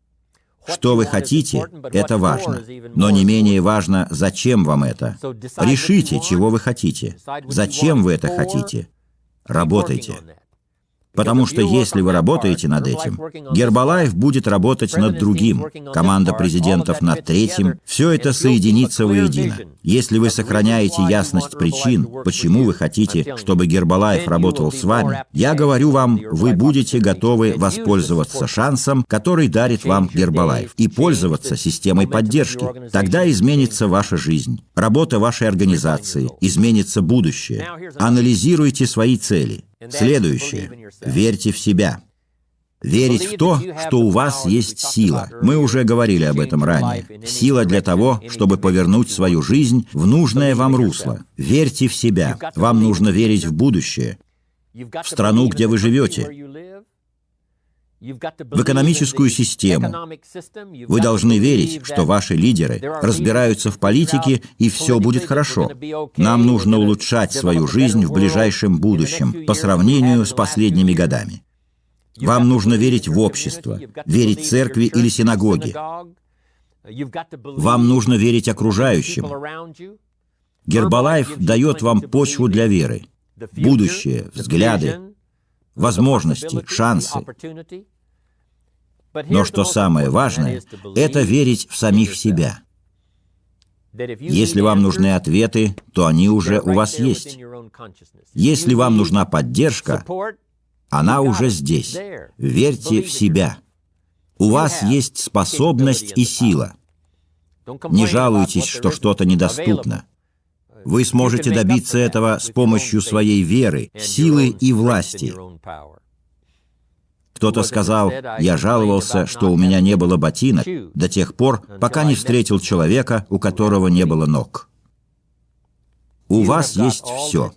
Что вы хотите, это важно. Но не менее важно, зачем вам это. Решите, чего вы хотите. Зачем вы это хотите. Работайте. Потому что если вы работаете над этим, Гербалайф будет работать над другим, команда президентов над третьим, все это соединится воедино. Если вы сохраняете ясность причин, почему вы хотите, чтобы Гербалайф работал с вами, я говорю вам, вы будете готовы воспользоваться шансом, который дарит вам Гербалайф, и пользоваться системой поддержки. Тогда изменится ваша жизнь, работа вашей организации, изменится будущее. Анализируйте свои цели. Следующее. Верьте в себя. Верить в то, что у вас есть сила. Мы уже говорили об этом ранее. Сила для того, чтобы повернуть свою жизнь в нужное вам русло. Верьте в себя. Вам нужно верить в будущее, в страну, где вы живете, в экономическую систему. Вы должны верить, что ваши лидеры разбираются в политике, и все будет хорошо. Нам нужно улучшать свою жизнь в ближайшем будущем по сравнению с последними годами. Вам нужно верить в общество, верить церкви или синагоге. Вам нужно верить окружающим. Гербалайф дает вам почву для веры, будущее, взгляды, возможности, шансы. Но что самое важное, это верить в самих себя. Если вам нужны ответы, то они уже у вас есть. Если вам нужна поддержка, она уже здесь. Верьте в себя. У вас есть способность и сила. Не жалуйтесь, что что-то недоступно. Вы сможете добиться этого с помощью своей веры, силы и власти. Кто-то сказал, я жаловался, что у меня не было ботинок до тех пор, пока не встретил человека, у которого не было ног. У вас есть все.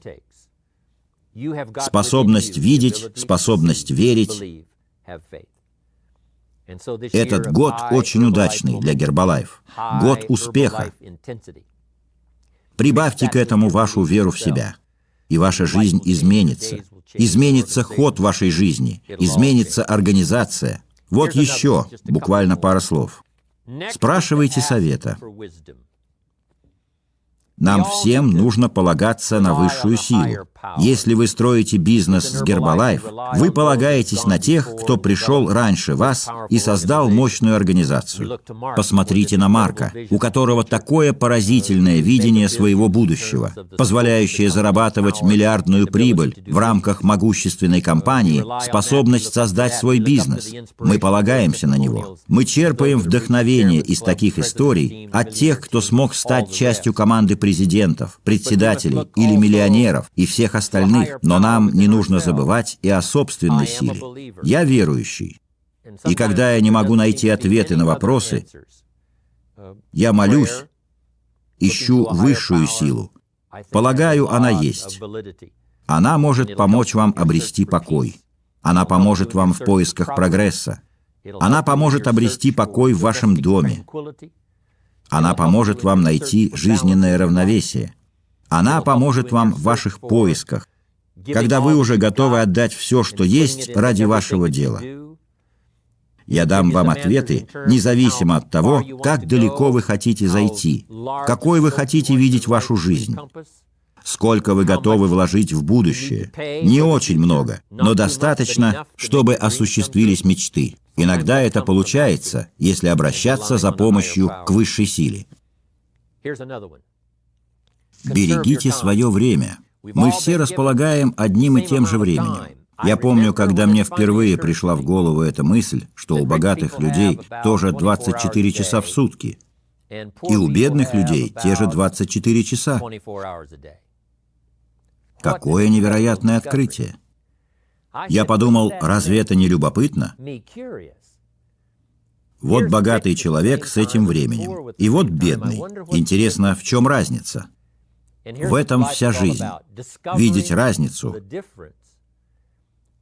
Способность видеть, способность верить. Этот год очень удачный для Гербалайф. Год успеха. Прибавьте к этому вашу веру в себя, и ваша жизнь изменится. Изменится ход вашей жизни, изменится организация. Вот еще, буквально пара слов. Спрашивайте совета. Нам всем нужно полагаться на высшую силу. Если вы строите бизнес с Гербалайф, вы полагаетесь на тех, кто пришел раньше вас и создал мощную организацию. Посмотрите на Марка, у которого такое поразительное видение своего будущего, позволяющее зарабатывать миллиардную прибыль в рамках могущественной компании, способность создать свой бизнес. Мы полагаемся на него. Мы черпаем вдохновение из таких историй от тех, кто смог стать частью команды президентов, председателей или миллионеров и всех остальных, но нам не нужно забывать и о собственной силе. Я верующий, и когда я не могу найти ответы на вопросы, я молюсь, ищу высшую силу. Полагаю, она есть. Она может помочь вам обрести покой. Она поможет вам в поисках прогресса. Она поможет обрести покой в вашем доме. Она поможет вам найти жизненное равновесие. Она поможет вам в ваших поисках, когда вы уже готовы отдать все, что есть, ради вашего дела. Я дам вам ответы, независимо от того, как далеко вы хотите зайти, какой вы хотите видеть вашу жизнь, сколько вы готовы вложить в будущее. Не очень много, но достаточно, чтобы осуществились мечты. Иногда это получается, если обращаться за помощью к высшей силе. Берегите свое время. Мы все располагаем одним и тем же временем. Я помню, когда мне впервые пришла в голову эта мысль, что у богатых людей тоже 24 часа в сутки, и у бедных людей те же 24 часа. Какое невероятное открытие! Я подумал, разве это не любопытно? Вот богатый человек с этим временем, и вот бедный. Интересно, в чем разница? В этом вся жизнь. Видеть разницу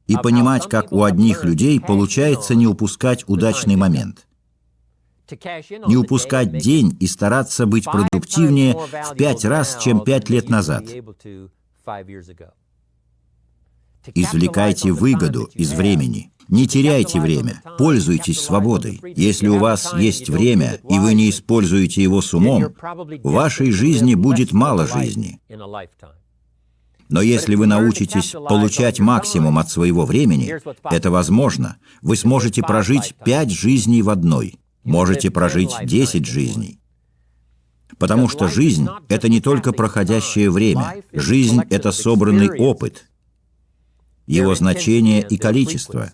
и понимать, как у одних людей получается не упускать удачный момент. Не упускать день и стараться быть продуктивнее в 5 раз, чем 5 лет назад. Извлекайте выгоду из времени. Не теряйте время, пользуйтесь свободой. Если у вас есть время, и вы не используете его с умом, в вашей жизни будет мало жизни. Но если вы научитесь получать максимум от своего времени, это возможно. Вы сможете прожить 5 жизней в одной. Можете прожить 10 жизней. Потому что жизнь – это не только проходящее время. Жизнь – это собранный опыт, его значение и количество.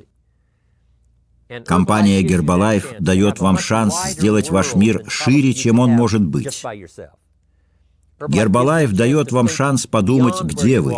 Компания Herbalife дает вам шанс сделать ваш мир шире, чем он может быть. Herbalife дает вам шанс подумать, где вы.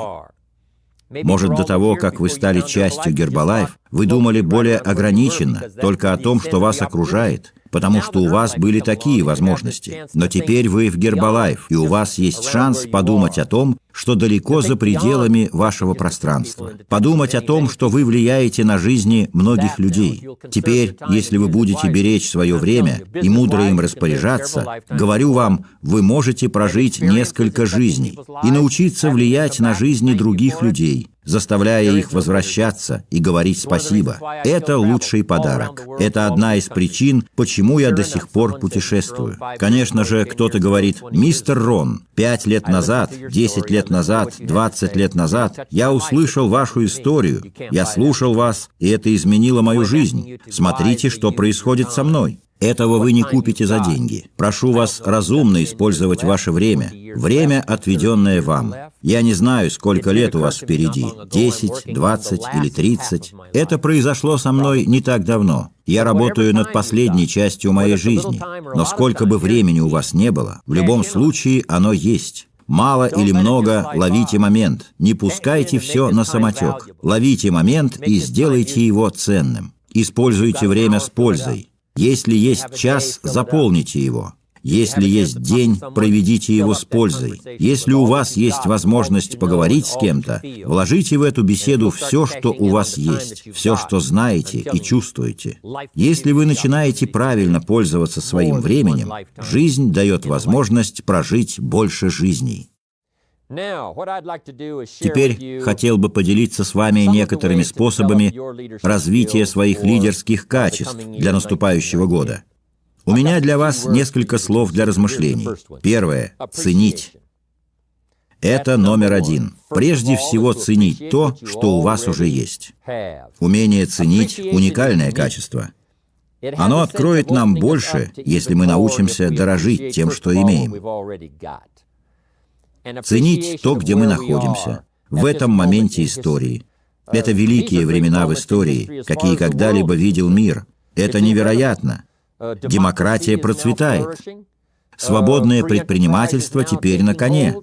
Может, до того, как вы стали частью Herbalife, вы думали более ограниченно, только о том, что вас окружает, потому что у вас были такие возможности. Но теперь вы в Herbalife, и у вас есть шанс подумать о том, что далеко за пределами вашего пространства. Подумать о том, что вы влияете на жизни многих людей. Теперь, если вы будете беречь свое время и мудро им распоряжаться, говорю вам, вы можете прожить несколько жизней и научиться влиять на жизни других людей, заставляя их возвращаться и говорить спасибо. Это лучший подарок. Это одна из причин, почему я до сих пор путешествую. Конечно же, кто-то говорит: «Мистер Рон, 5 лет назад, 10 лет назад, 20 лет назад я услышал вашу историю, я слушал вас, и это изменило мою жизнь. Смотрите, что происходит со мной». Этого вы не купите за деньги. Прошу вас разумно использовать ваше время. Время, отведенное вам. Я не знаю, сколько лет у вас впереди. 10, 20 или 30. Это произошло со мной не так давно. Я работаю над последней частью моей жизни. Но сколько бы времени у вас не было, в любом случае оно есть. Мало или много, ловите момент. Не пускайте все на самотек. Ловите момент и сделайте его ценным. Используйте время с пользой. Если есть час, заполните его. Если есть день, проведите его с пользой. Если у вас есть возможность поговорить с кем-то, вложите в эту беседу все, что у вас есть, все, что знаете и чувствуете. Если вы начинаете правильно пользоваться своим временем, жизнь дает возможность прожить больше жизней. Теперь хотел бы поделиться с вами некоторыми способами развития своих лидерских качеств для наступающего года. У меня для вас несколько слов для размышлений. Первое – ценить. Это номер один. Прежде всего ценить то, что у вас уже есть. Умение ценить – уникальное качество. Оно откроет нам больше, если мы научимся дорожить тем, что имеем. Ценить то, где мы находимся, в этом моменте истории. Это великие времена в истории, какие когда-либо видел мир. Это невероятно. Демократия процветает. Свободное предпринимательство теперь на коне.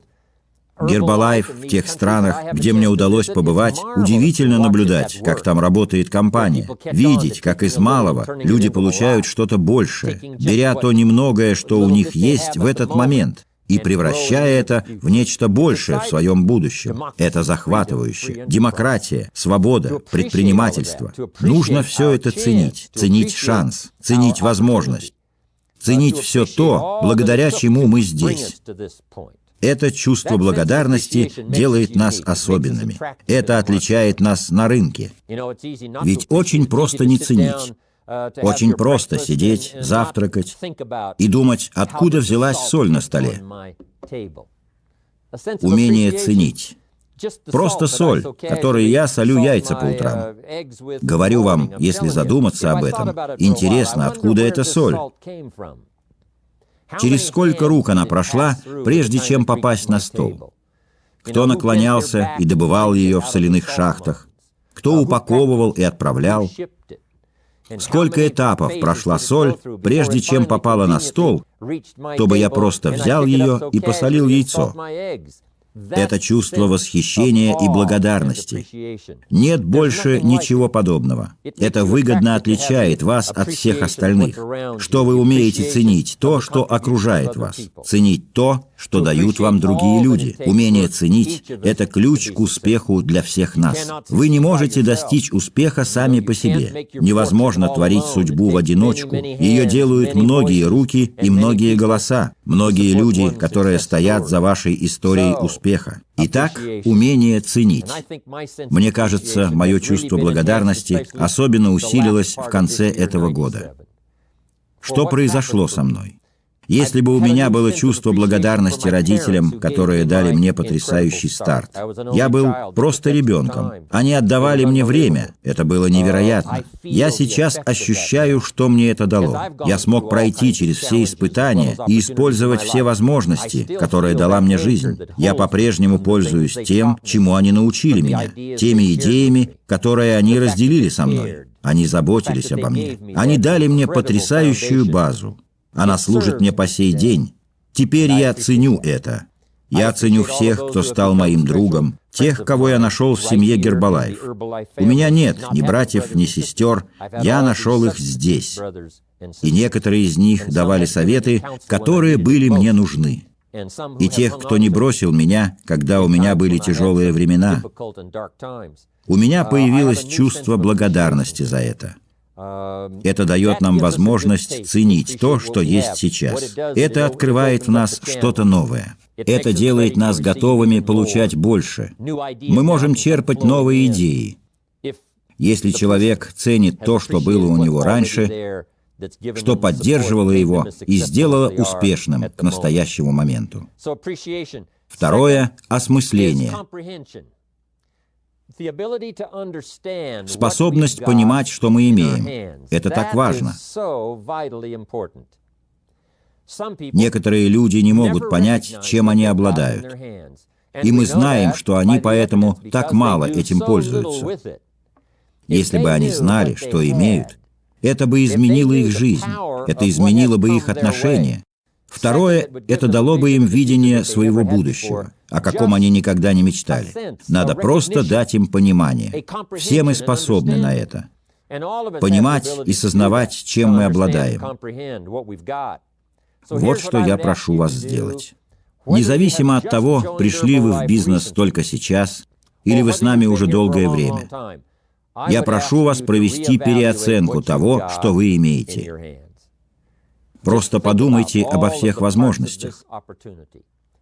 Herbalife в тех странах, где мне удалось побывать, удивительно наблюдать, как там работает компания. Видеть, как из малого люди получают что-то большее, беря то немногое, что у них есть в этот момент, и превращая это в нечто большее в своем будущем. Это захватывающе. Демократия, свобода, предпринимательство. Нужно все это ценить. Ценить шанс, ценить возможность. Ценить все то, благодаря чему мы здесь. Это чувство благодарности делает нас особенными. Это отличает нас на рынке. Ведь очень просто не ценить. Очень просто сидеть, завтракать и думать, откуда взялась соль на столе. Умение ценить. Просто соль, которой я солю яйца по утрам. Говорю вам, если задуматься об этом, интересно, откуда эта соль? Через сколько рук она прошла, прежде чем попасть на стол? Кто наклонялся и добывал ее в соляных шахтах? Кто упаковывал и отправлял? Сколько этапов прошла соль, прежде чем попала на стол, чтобы я просто взял ее и посолил яйцо? Это чувство восхищения и благодарности. Нет больше ничего подобного. Это выгодно отличает вас от всех остальных. Что вы умеете ценить? То, что окружает вас. Ценить то, что дают вам другие люди. Умение ценить – это ключ к успеху для всех нас. Вы не можете достичь успеха сами по себе. Невозможно творить судьбу в одиночку. Ее делают многие руки и многие голоса. Многие люди, которые стоят за вашей историей успеха. Итак, умение ценить. Мне кажется, мое чувство благодарности особенно усилилось в конце этого года. Что произошло со мной? Если бы у меня было чувство благодарности родителям, которые дали мне потрясающий старт, я был просто ребенком. Они отдавали мне время. Это было невероятно. Я сейчас ощущаю, что мне это дало. Я смог пройти через все испытания и использовать все возможности, которые дала мне жизнь. Я по-прежнему пользуюсь тем, чему они научили меня, теми идеями, которые они разделили со мной. Они заботились обо мне. Они дали мне потрясающую базу. Она служит мне по сей день. Теперь я ценю это. Я ценю всех, кто стал моим другом, тех, кого я нашел в семье Гербалайф. У меня нет ни братьев, ни сестер. Я нашел их здесь. И некоторые из них давали советы, которые были мне нужны. И тех, кто не бросил меня, когда у меня были тяжелые времена. У меня появилось чувство благодарности за это. Это дает нам возможность ценить то, что есть сейчас. Это открывает в нас что-то новое. Это делает нас готовыми получать больше. Мы можем черпать новые идеи. Если человек ценит то, что было у него раньше, что поддерживало его и сделало успешным к настоящему моменту. Второе – осмысление. Способность понимать, что мы имеем. Это так важно. Некоторые люди не могут понять, чем они обладают. И мы знаем, что они поэтому так мало этим пользуются. Если бы они знали, что имеют, это бы изменило их жизнь, это изменило бы их отношения. Второе – это дало бы им видение своего будущего, о каком они никогда не мечтали. Надо просто дать им понимание. Все мы способны на это. Понимать и сознавать, чем мы обладаем. Вот что я прошу вас сделать. Независимо от того, пришли вы в бизнес только сейчас, или вы с нами уже долгое время, я прошу вас провести переоценку того, что вы имеете. Просто подумайте обо всех возможностях.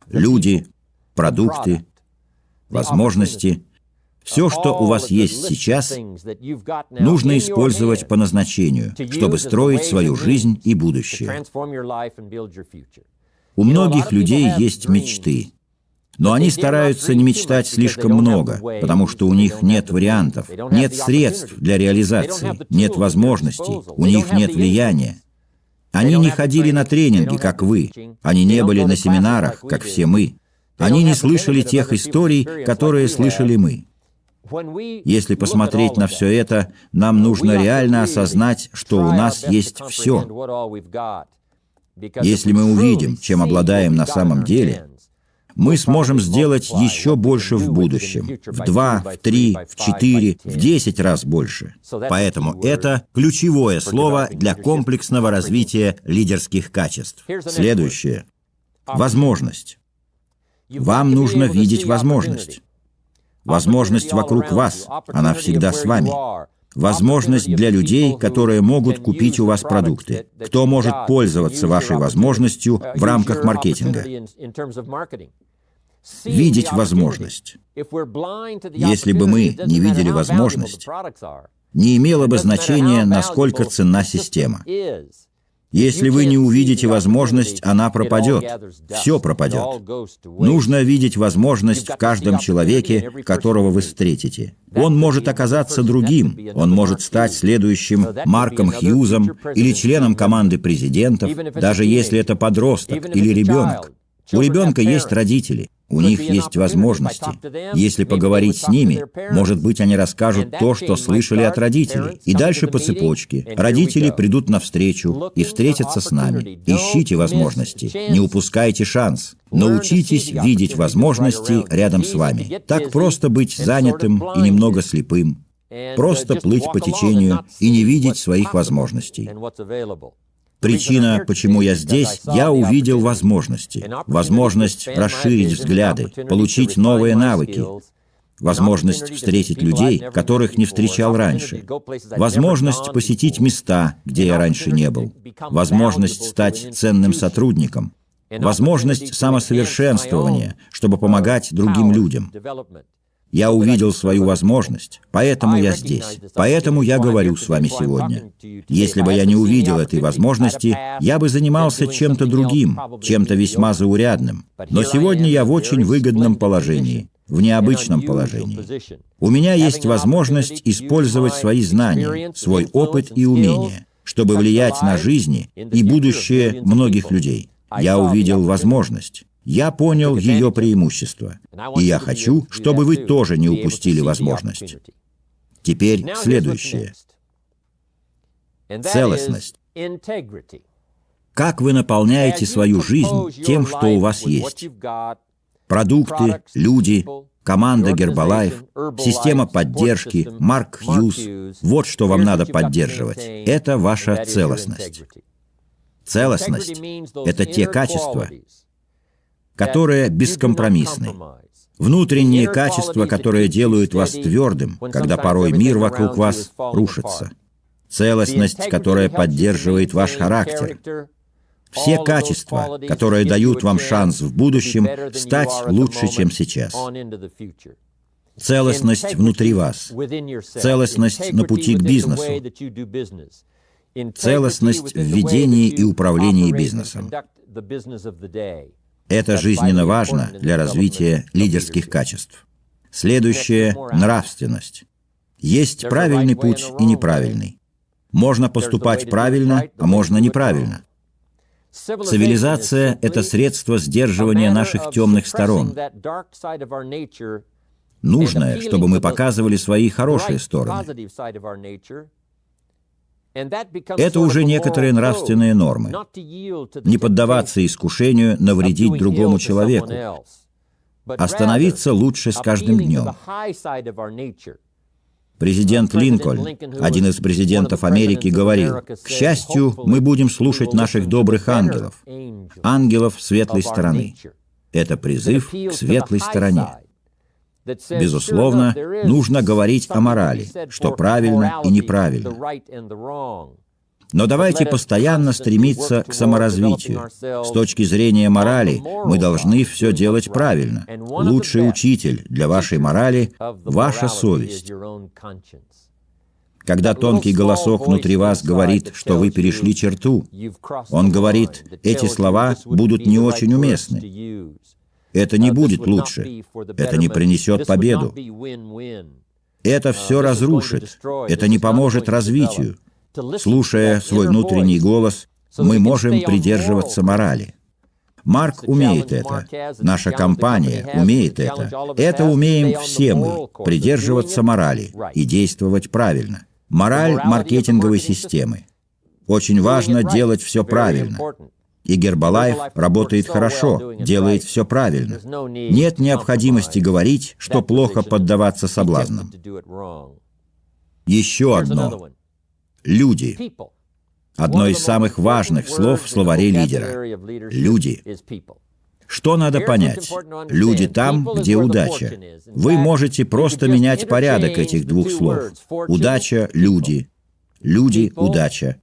Люди, продукты, возможности. Все, что у вас есть сейчас, нужно использовать по назначению, чтобы строить свою жизнь и будущее. У многих людей есть мечты, но они стараются не мечтать слишком много, потому что у них нет вариантов, нет средств для реализации, нет возможностей, у них нет влияния. Они не ходили на тренинги, как вы. Они не были на семинарах, как все мы. Они не слышали тех историй, которые слышали мы. Если посмотреть на все это, нам нужно реально осознать, что у нас есть все. Если мы увидим, чем обладаем на самом деле, мы сможем сделать еще больше в будущем. В 2, в 3, в 4, в 10 раз больше. Поэтому это ключевое слово для комплексного развития лидерских качеств. Следующее. Возможность. Вам нужно видеть возможность. Возможность вокруг вас. Она всегда с вами. Возможность для людей, которые могут купить у вас продукты. Кто может пользоваться вашей возможностью в рамках маркетинга? Видеть возможность. Если бы мы не видели возможность, не имело бы значения, насколько ценна система. Если вы не увидите возможность, она пропадет. Все пропадет. Нужно видеть возможность в каждом человеке, которого вы встретите. Он может оказаться другим. Он может стать следующим Марком Хьюзом или членом команды президентов, даже если это подросток или ребенок. У ребенка есть родители. У них есть возможности. Если поговорить с ними, может быть, они расскажут то, что слышали от родителей. И дальше по цепочке. Родители придут навстречу и встретятся с нами. Ищите возможности. Не упускайте шанс. Научитесь видеть возможности рядом с вами. Так просто быть занятым и немного слепым. Просто плыть по течению и не видеть своих возможностей. Причина, почему я здесь, я увидел возможности. Возможность расширить взгляды, получить новые навыки. Возможность встретить людей, которых не встречал раньше. Возможность посетить места, где я раньше не был. Возможность стать ценным сотрудником. Возможность самосовершенствования, чтобы помогать другим людям. Я увидел свою возможность, поэтому я здесь, поэтому я говорю с вами сегодня. Если бы я не увидел этой возможности, я бы занимался чем-то другим, чем-то весьма заурядным. Но сегодня я в очень выгодном положении, в необычном положении. У меня есть возможность использовать свои знания, свой опыт и умения, чтобы влиять на жизни и будущее многих людей. Я увидел возможность. Я понял ее преимущество, и я хочу, чтобы вы тоже не упустили возможность. Теперь следующее. Целостность. Как вы наполняете свою жизнь тем, что у вас есть? Продукты, люди, команда Гербалайф, система поддержки, Марк Хьюз – вот что вам надо поддерживать. Это ваша целостность. Целостность – это те качества, которые бескомпромиссны. Внутренние качества, которые делают вас твердым, когда порой мир вокруг вас рушится. Целостность, которая поддерживает ваш характер. Все качества, которые дают вам шанс в будущем стать лучше, чем сейчас. Целостность внутри вас. Целостность на пути к бизнесу. Целостность в ведении и управлении бизнесом. Это жизненно важно для развития лидерских качеств. Следующее – нравственность. Есть правильный путь и неправильный. Можно поступать правильно, а можно неправильно. Цивилизация – это средство сдерживания наших темных сторон. Нужное, чтобы мы показывали свои хорошие стороны. Это уже некоторые нравственные нормы. Не поддаваться искушению навредить другому человеку. Остановиться лучше с каждым днем. Президент Линкольн, один из президентов Америки, говорил: «К счастью, мы будем слушать наших добрых ангелов, ангелов светлой стороны». Это призыв к светлой стороне. Безусловно, нужно говорить о морали, что правильно и неправильно. Но давайте постоянно стремиться к саморазвитию. С точки зрения морали, мы должны все делать правильно. Лучший учитель для вашей морали – ваша совесть. Когда тонкий голосок внутри вас говорит, что вы перешли черту, он говорит, эти слова будут не очень уместны. Это не будет лучше. Это не принесет победу. Это все разрушит. Это не поможет развитию. Слушая свой внутренний голос, мы можем придерживаться морали. Марк умеет это. Наша компания умеет это. Это умеем все мы, придерживаться морали и действовать правильно. Мораль маркетинговой системы. Очень важно делать все правильно. И Гербалайф работает хорошо, делает все правильно. Нет необходимости говорить, что плохо поддаваться соблазнам. Еще одно. Люди. Одно из самых важных слов в словаре лидера. Люди. Что надо понять? Люди там, где удача. Вы можете просто менять порядок этих двух слов. Удача, люди. Люди, удача.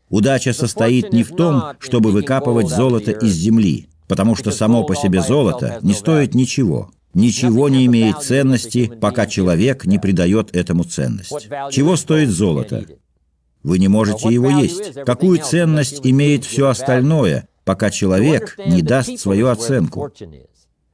Удача состоит не в том, чтобы выкапывать золото из земли, потому что само по себе золото не стоит ничего. Ничего не имеет ценности, пока человек не придает этому ценность. Чего стоит золото? Вы не можете его есть. Какую ценность имеет все остальное, пока человек не даст свою оценку?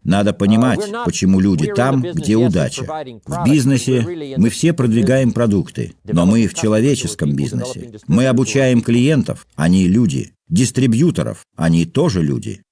Надо понимать, почему люди там, где удача. В бизнесе мы все продвигаем продукты, но мы в человеческом бизнесе. Мы обучаем клиентов, они люди. Дистрибьюторов, они тоже люди.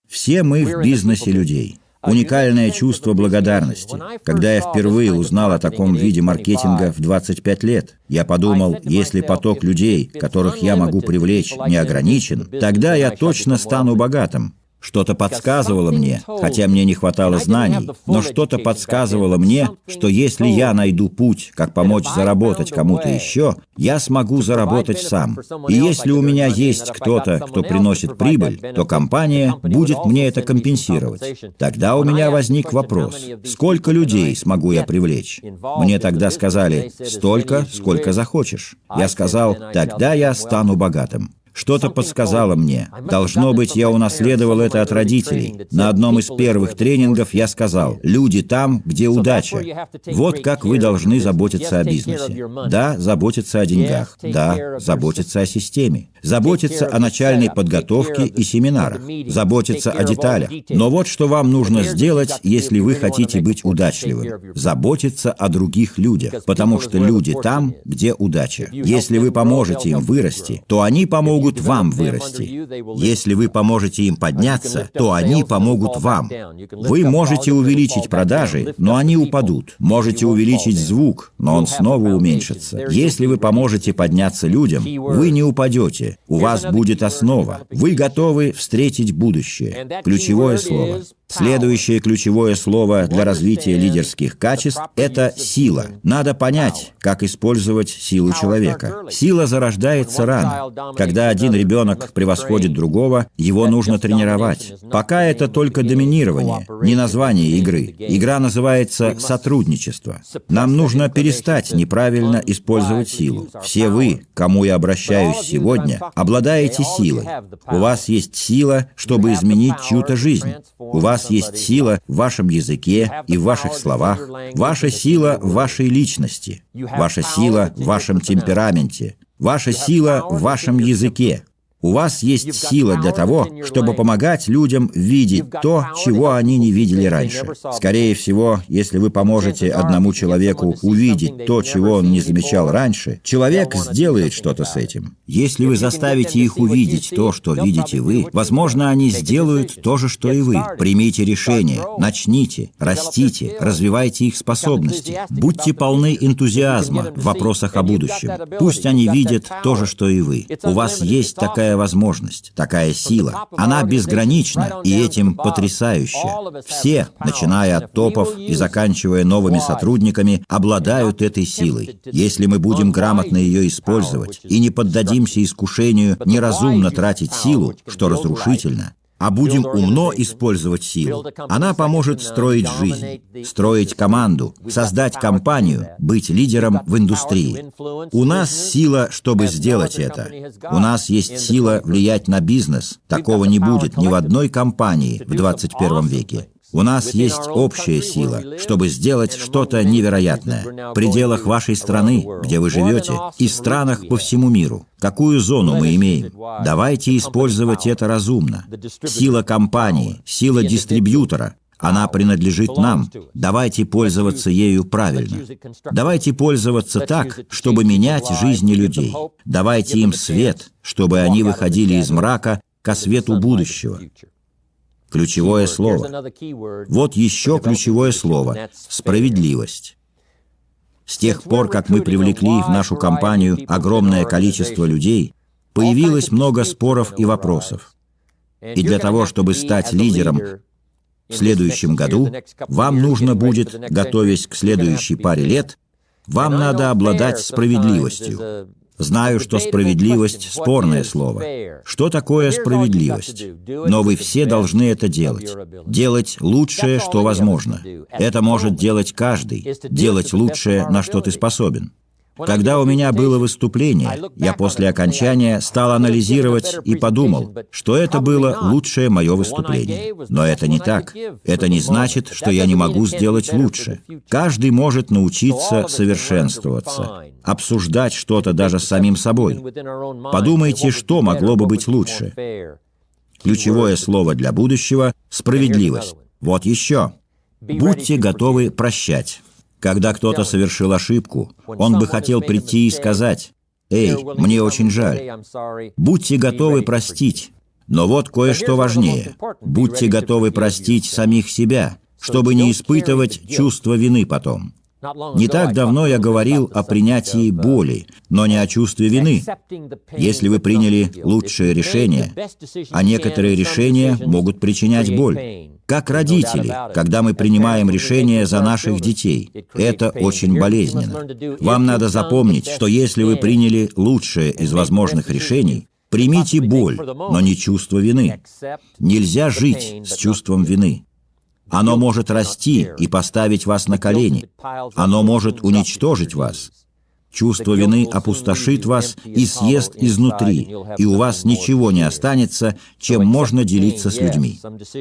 Все мы в бизнесе людей. Уникальное чувство благодарности. Когда я впервые узнал о таком виде маркетинга в 25 лет, я подумал, если поток людей, которых я могу привлечь, не ограничен, тогда я точно стану богатым. Что-то подсказывало мне, хотя мне не хватало знаний, но что-то подсказывало мне, что если я найду путь, как помочь заработать кому-то еще, я смогу заработать сам. И если у меня есть кто-то, кто приносит прибыль, то компания будет мне это компенсировать. Тогда у меня возник вопрос, сколько людей смогу я привлечь? Мне тогда сказали, столько, сколько захочешь. Я сказал, тогда я стану богатым. Что-то подсказало мне. Должно быть, я унаследовал это от родителей. На одном из первых тренингов я сказал: люди там, где удача. Вот как вы должны заботиться о бизнесе. Да, заботиться о деньгах. Да, заботиться о системе. Заботиться о начальной подготовке и семинарах. Заботиться о деталях. Но вот что вам нужно сделать, если вы хотите быть удачливым. Заботиться о других людях, потому что люди там, где удача. Если вы поможете им вырасти, то они помогут вам вырасти. Если вы поможете им подняться, то они помогут вам. Вы можете увеличить продажи, но они упадут. Можете увеличить звук, но он снова уменьшится. Если вы поможете подняться людям, вы не упадете. У вас будет основа. Вы готовы встретить будущее. Ключевое слово. Следующее ключевое слово для развития лидерских качеств – это сила. Надо понять, как использовать силу человека. Сила зарождается рано. Когда один ребенок превосходит другого, его нужно тренировать. Пока это только доминирование, не название игры. Игра называется сотрудничество. Нам нужно перестать неправильно использовать силу. Все вы, к кому я обращаюсь сегодня, обладаете силой. У вас есть сила, чтобы изменить чью-то жизнь. У вас есть сила в вашем языке и в ваших словах. Ваша сила в вашей личности. Ваша сила в вашем темпераменте. Ваша сила в вашем языке. У вас есть сила для того, чтобы помогать людям видеть то, чего они не видели раньше. Скорее всего, если вы поможете одному человеку увидеть то, чего он не замечал раньше, человек сделает что-то с этим. Если вы заставите их увидеть то, что видите вы, возможно, они сделают то же, что и вы. Примите решение, начните, растите, развивайте их способности. Будьте полны энтузиазма в вопросах о будущем. Пусть они видят то же, что и вы. У вас есть такая возможность, такая сила. Она безгранична и этим потрясающая. Все, начиная от топов и заканчивая новыми сотрудниками, обладают этой силой. Если мы будем грамотно ее использовать и не поддадимся искушению неразумно тратить силу, что разрушительно, а будем умно использовать силу, она поможет строить жизнь, строить команду, создать компанию, быть лидером в индустрии. У нас сила, чтобы сделать это. У нас есть сила влиять на бизнес. Такого не будет ни в одной компании в 21 веке. У нас есть общая сила, чтобы сделать что-то невероятное в пределах вашей страны, где вы живете, и в странах по всему миру. Какую зону мы имеем? Давайте использовать это разумно. Сила компании, сила дистрибьютора, она принадлежит нам. Давайте пользоваться ею правильно. Давайте пользоваться так, чтобы менять жизни людей. Давайте им свет, чтобы они выходили из мрака ко свету будущего. Ключевое слово. Вот еще ключевое слово – справедливость. С тех пор, как мы привлекли в нашу компанию огромное количество людей, появилось много споров и вопросов. И для того, чтобы стать лидером в следующем году, вам нужно будет, готовясь к следующей паре лет, вам надо обладать справедливостью. Знаю, что справедливость – спорное слово. Что такое справедливость? Но вы все должны это делать. Делать лучшее, что возможно. Это может делать каждый. Делать лучшее, на что ты способен. Когда у меня было выступление, я после окончания стал анализировать и подумал, что это было лучшее мое выступление. Но это не так. Это не значит, что я не могу сделать лучше. Каждый может научиться совершенствоваться, обсуждать что-то даже с самим собой. Подумайте, что могло бы быть лучше. Ключевое слово для будущего – справедливость. Вот еще. Будьте готовы прощать. Когда кто-то совершил ошибку, он бы хотел прийти и сказать: «Эй, мне очень жаль». Будьте готовы простить. Но вот кое-что важнее. Будьте готовы простить самих себя, чтобы не испытывать чувство вины потом. Не так давно я говорил о принятии боли, но не о чувстве вины. Если вы приняли лучшее решение, а некоторые решения могут причинять боль. Как родители, когда мы принимаем решения за наших детей. Это очень болезненно. Вам надо запомнить, что если вы приняли лучшее из возможных решений, примите боль, но не чувство вины. Нельзя жить с чувством вины. Оно может расти и поставить вас на колени. Оно может уничтожить вас. Чувство вины опустошит вас и съест изнутри, и у вас ничего не останется, чем можно делиться с людьми.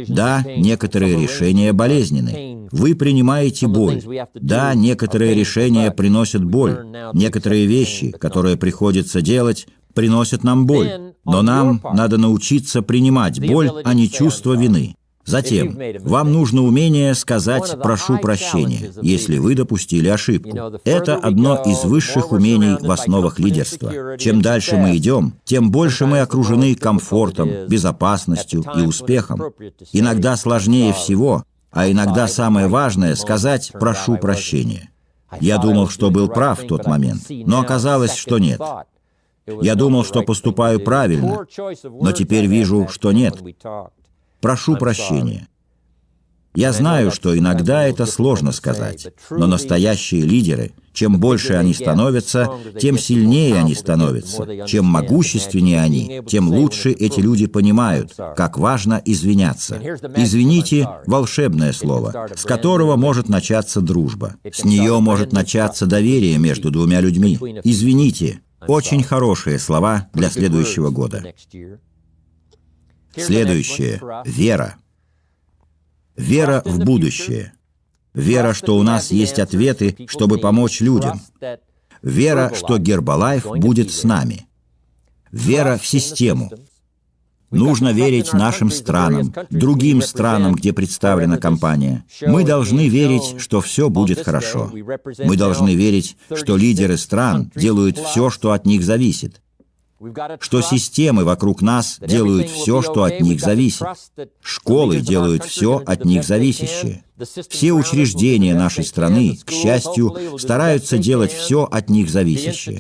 Да, некоторые решения болезненны. Вы принимаете боль. Да, некоторые решения приносят боль. Некоторые вещи, которые приходится делать, приносят нам боль. Но нам надо научиться принимать боль, а не чувство вины. Затем, вам нужно умение сказать «прошу прощения», если вы допустили ошибку. Это одно из высших умений в основах лидерства. Чем дальше мы идем, тем больше мы окружены комфортом, безопасностью и успехом. Иногда сложнее всего, а иногда самое важное — сказать «прошу прощения». Я думал, что был прав в тот момент, но оказалось, что нет. Я думал, что поступаю правильно, но теперь вижу, что нет. Прошу прощения. Я знаю, что иногда это сложно сказать, но настоящие лидеры, чем больше они становятся, тем сильнее они становятся. Чем могущественнее они, тем лучше эти люди понимают, как важно извиняться. «Извините» — волшебное слово, с которого может начаться дружба. С нее может начаться доверие между двумя людьми. «Извините» — очень хорошие слова для следующего года. Следующее – вера. Вера в будущее. Вера, что у нас есть ответы, чтобы помочь людям. Вера, что Herbalife будет с нами. Вера в систему. Нужно верить нашим странам, другим странам, где представлена компания. Мы должны верить, что все будет хорошо. Мы должны верить, что лидеры стран делают все, что от них зависит. Что системы вокруг нас делают все, что от них зависит. Школы делают все от них зависящее. Все учреждения нашей страны, к счастью, стараются делать все от них зависящее.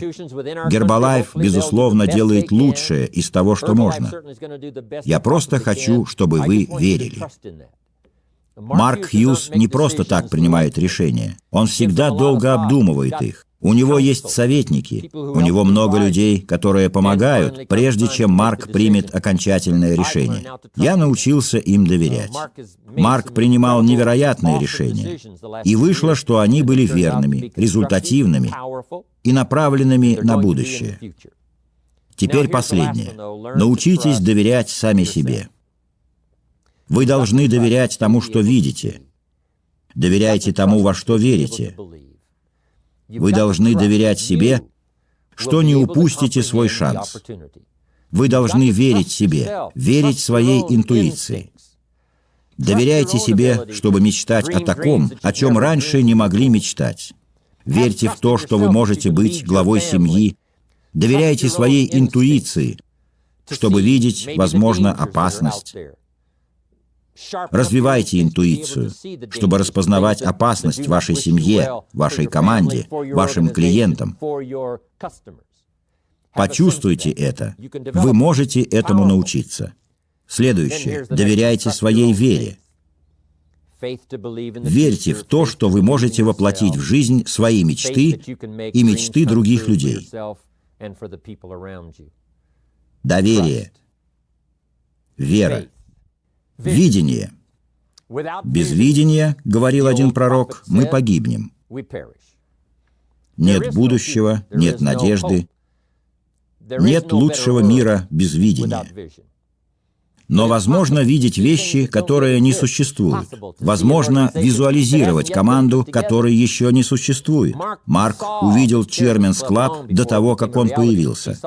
Herbalife, безусловно, делает лучшее из того, что можно. Я просто хочу, чтобы вы верили. Марк Хьюз не просто так принимает решения. Он всегда долго обдумывает их. У него есть советники, у него много людей, которые помогают, прежде чем Марк примет окончательное решение. Я научился им доверять. Марк принимал невероятные решения, и вышло, что они были верными, результативными и направленными на будущее. Теперь последнее. Научитесь доверять сами себе. Вы должны доверять тому, что видите. Доверяйте тому, во что верите. Вы должны доверять себе, что не упустите свой шанс. Вы должны верить себе, верить своей интуиции. Доверяйте себе, чтобы мечтать о таком, о чем раньше не могли мечтать. Верьте в то, что вы можете быть главой семьи. Доверяйте своей интуиции, чтобы видеть, возможно, опасность. Развивайте интуицию, чтобы распознавать опасность в вашей семье, вашей команде, вашим клиентам. Почувствуйте это. Вы можете этому научиться. Следующее. Доверяйте своей вере. Верьте в то, что вы можете воплотить в жизнь свои мечты и мечты других людей. Доверие. Вера. Видение. Без видения, говорил один пророк, мы погибнем. Нет будущего, нет надежды, нет лучшего мира без видения. Но возможно видеть вещи, которые не существуют. Возможно визуализировать команду, которой еще не существует. Марк увидел Chairman's Club до того, как он появился.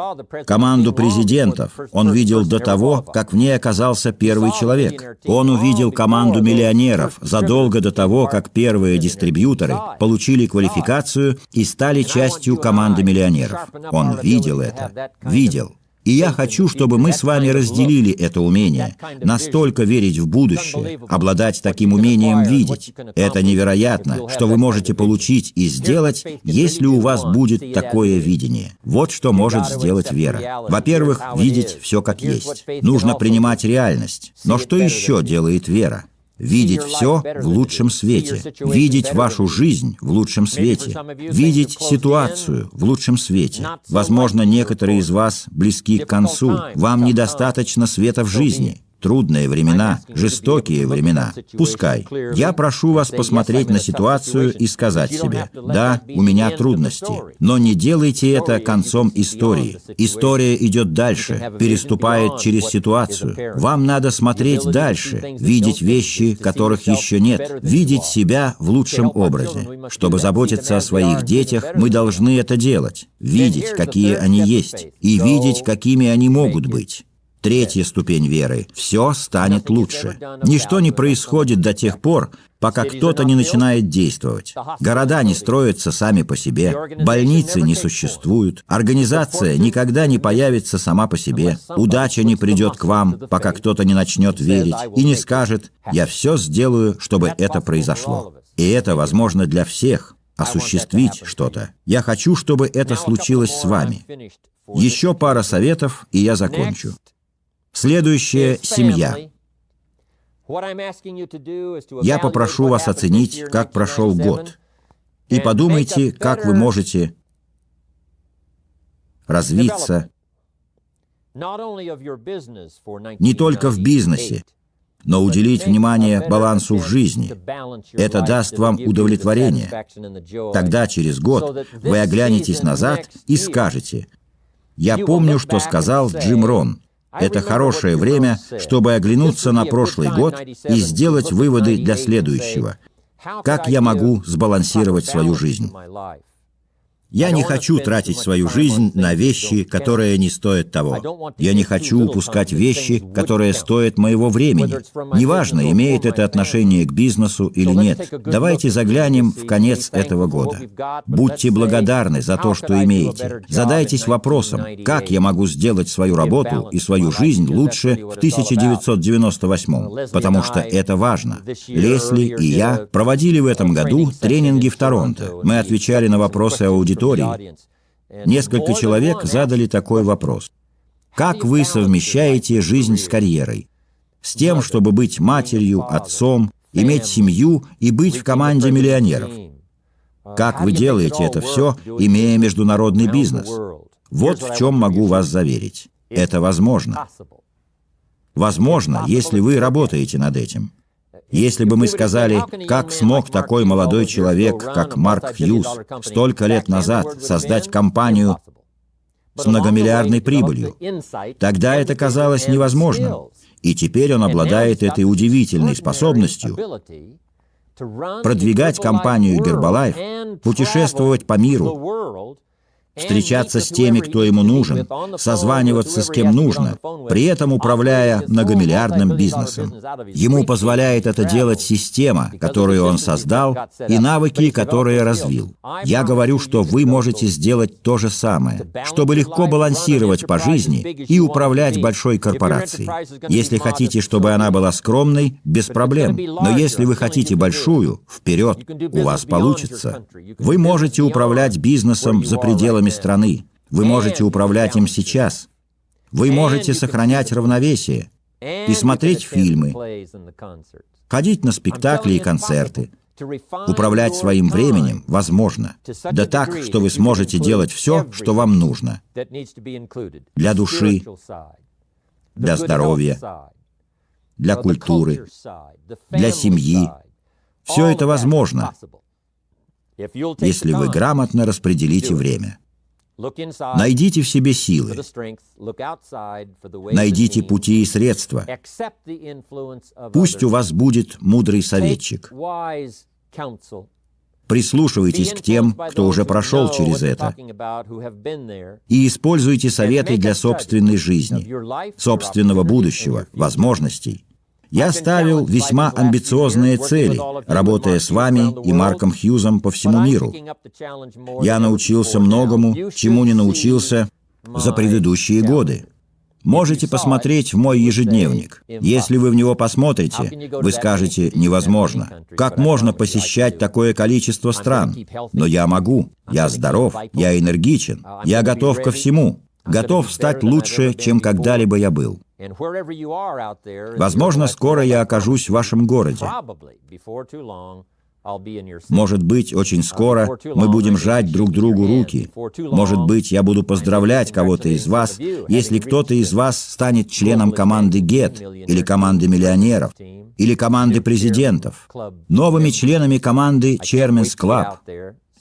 Команду президентов он видел до того, как в ней оказался первый человек. Он увидел команду миллионеров задолго до того, как первые дистрибьюторы получили квалификацию и стали частью команды миллионеров. Он видел это. Видел. И я хочу, чтобы мы с вами разделили это умение, настолько верить в будущее, обладать таким умением видеть. Это невероятно, что вы можете получить и сделать, если у вас будет такое видение. Вот что может сделать вера. Во-первых, видеть все как есть. Нужно принимать реальность. Но что еще делает вера? Видеть все в лучшем свете, видеть вашу жизнь в лучшем свете, видеть ситуацию в лучшем свете. Возможно, некоторые из вас близки к концу, вам недостаточно света в жизни. Трудные времена, жестокие времена. Пускай. Я прошу вас посмотреть на ситуацию и сказать себе: да, у меня трудности, но не делайте это концом истории. История идет дальше, переступает через ситуацию. Вам надо смотреть дальше, видеть вещи, которых еще нет, видеть себя в лучшем образе. Чтобы заботиться о своих детях, мы должны это делать, видеть, какие они есть, и видеть, какими они могут быть. Третья ступень веры. Все станет лучше. Ничто не происходит до тех пор, пока кто-то не начинает действовать. Города не строятся сами по себе, больницы не существуют, организация никогда не появится сама по себе, удача не придет к вам, пока кто-то не начнет верить и не скажет: «Я все сделаю, чтобы это произошло». И это возможно для всех. Осуществить что-то. Я хочу, чтобы это случилось с вами. Еще пара советов, и я закончу. Следующее – семья. Я попрошу вас оценить, как прошел год, и подумайте, как вы можете развиться не только в бизнесе, но уделить внимание балансу в жизни. Это даст вам удовлетворение. Тогда через год вы оглянетесь назад и скажете: «Я помню, что сказал Джим Рон. Это хорошее время, чтобы оглянуться на прошлый год и сделать выводы для следующего. Как я могу сбалансировать свою жизнь?» Я не хочу тратить свою жизнь на вещи, которые не стоят того. Я не хочу упускать вещи, которые стоят моего времени. Неважно, имеет это отношение к бизнесу или нет. Давайте заглянем в конец этого года. Будьте благодарны за то, что имеете. Задайтесь вопросом: как я могу сделать свою работу и свою жизнь лучше в 1998, потому что это важно. Лесли и я проводили в этом году тренинги в Торонто. Мы отвечали на вопросы аудитории. Несколько человек задали такой вопрос: как вы совмещаете жизнь с карьерой? С тем, чтобы быть матерью, отцом, иметь семью и быть в команде миллионеров? Как вы делаете это все, имея международный бизнес? Вот в чем могу вас заверить. Это возможно. Возможно, если вы работаете над этим. Если бы мы сказали: как смог такой молодой человек, как Марк Хьюз, столько лет назад создать компанию с многомиллиардной прибылью, тогда это казалось невозможным. И теперь он обладает этой удивительной способностью продвигать компанию Herbalife, путешествовать по миру, встречаться с теми, кто ему нужен, созваниваться с кем нужно, при этом управляя многомиллиардным бизнесом. Ему позволяет это делать система, которую он создал, и навыки, которые развил. Я говорю, что вы можете сделать то же самое, чтобы легко балансировать по жизни и управлять большой корпорацией. Если хотите, чтобы она была скромной, без проблем. Но если вы хотите большую, вперед, у вас получится. Вы можете управлять бизнесом за пределами страны. Вы можете управлять им сейчас. Вы можете сохранять равновесие и смотреть фильмы, ходить на спектакли и концерты. Управлять своим временем возможно. Да так, что вы сможете делать все, что вам нужно. Для души, для здоровья, для культуры, для семьи. Все это возможно, если вы грамотно распределите время. Найдите в себе силы, найдите пути и средства. Пусть у вас будет мудрый советчик. Прислушивайтесь к тем, кто уже прошел через это, и используйте советы для собственной жизни, собственного будущего, возможностей. Я ставил весьма амбициозные цели, работая с вами и Марком Хьюзом по всему миру. Я научился многому, чему не научился за предыдущие годы. Можете посмотреть в мой ежедневник. Если вы в него посмотрите, вы скажете: невозможно. Как можно посещать такое количество стран? Но я могу. Я здоров, я энергичен, я готов ко всему. Готов стать лучше, чем когда-либо я был. Возможно, скоро я окажусь в вашем городе. Может быть, очень скоро мы будем жать друг другу руки. Может быть, я буду поздравлять кого-то из вас, если кто-то из вас станет членом команды GET, или команды миллионеров, или команды президентов, новыми членами команды Chairman's Club.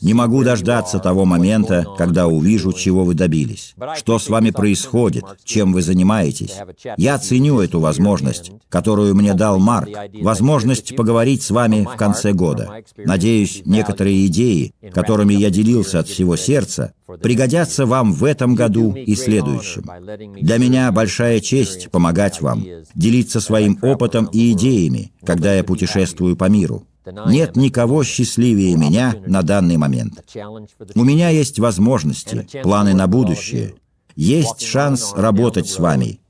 Не могу дождаться того момента, когда увижу, чего вы добились, что с вами происходит, чем вы занимаетесь. Я ценю эту возможность, которую мне дал Марк, возможность поговорить с вами в конце года. Надеюсь, некоторые идеи, которыми я делился от всего сердца, пригодятся вам в этом году и следующем. Для меня большая честь помогать вам, делиться своим опытом и идеями, когда я путешествую по миру. Нет никого счастливее меня на данный момент. У меня есть возможности, планы на будущее. Есть шанс работать с вами,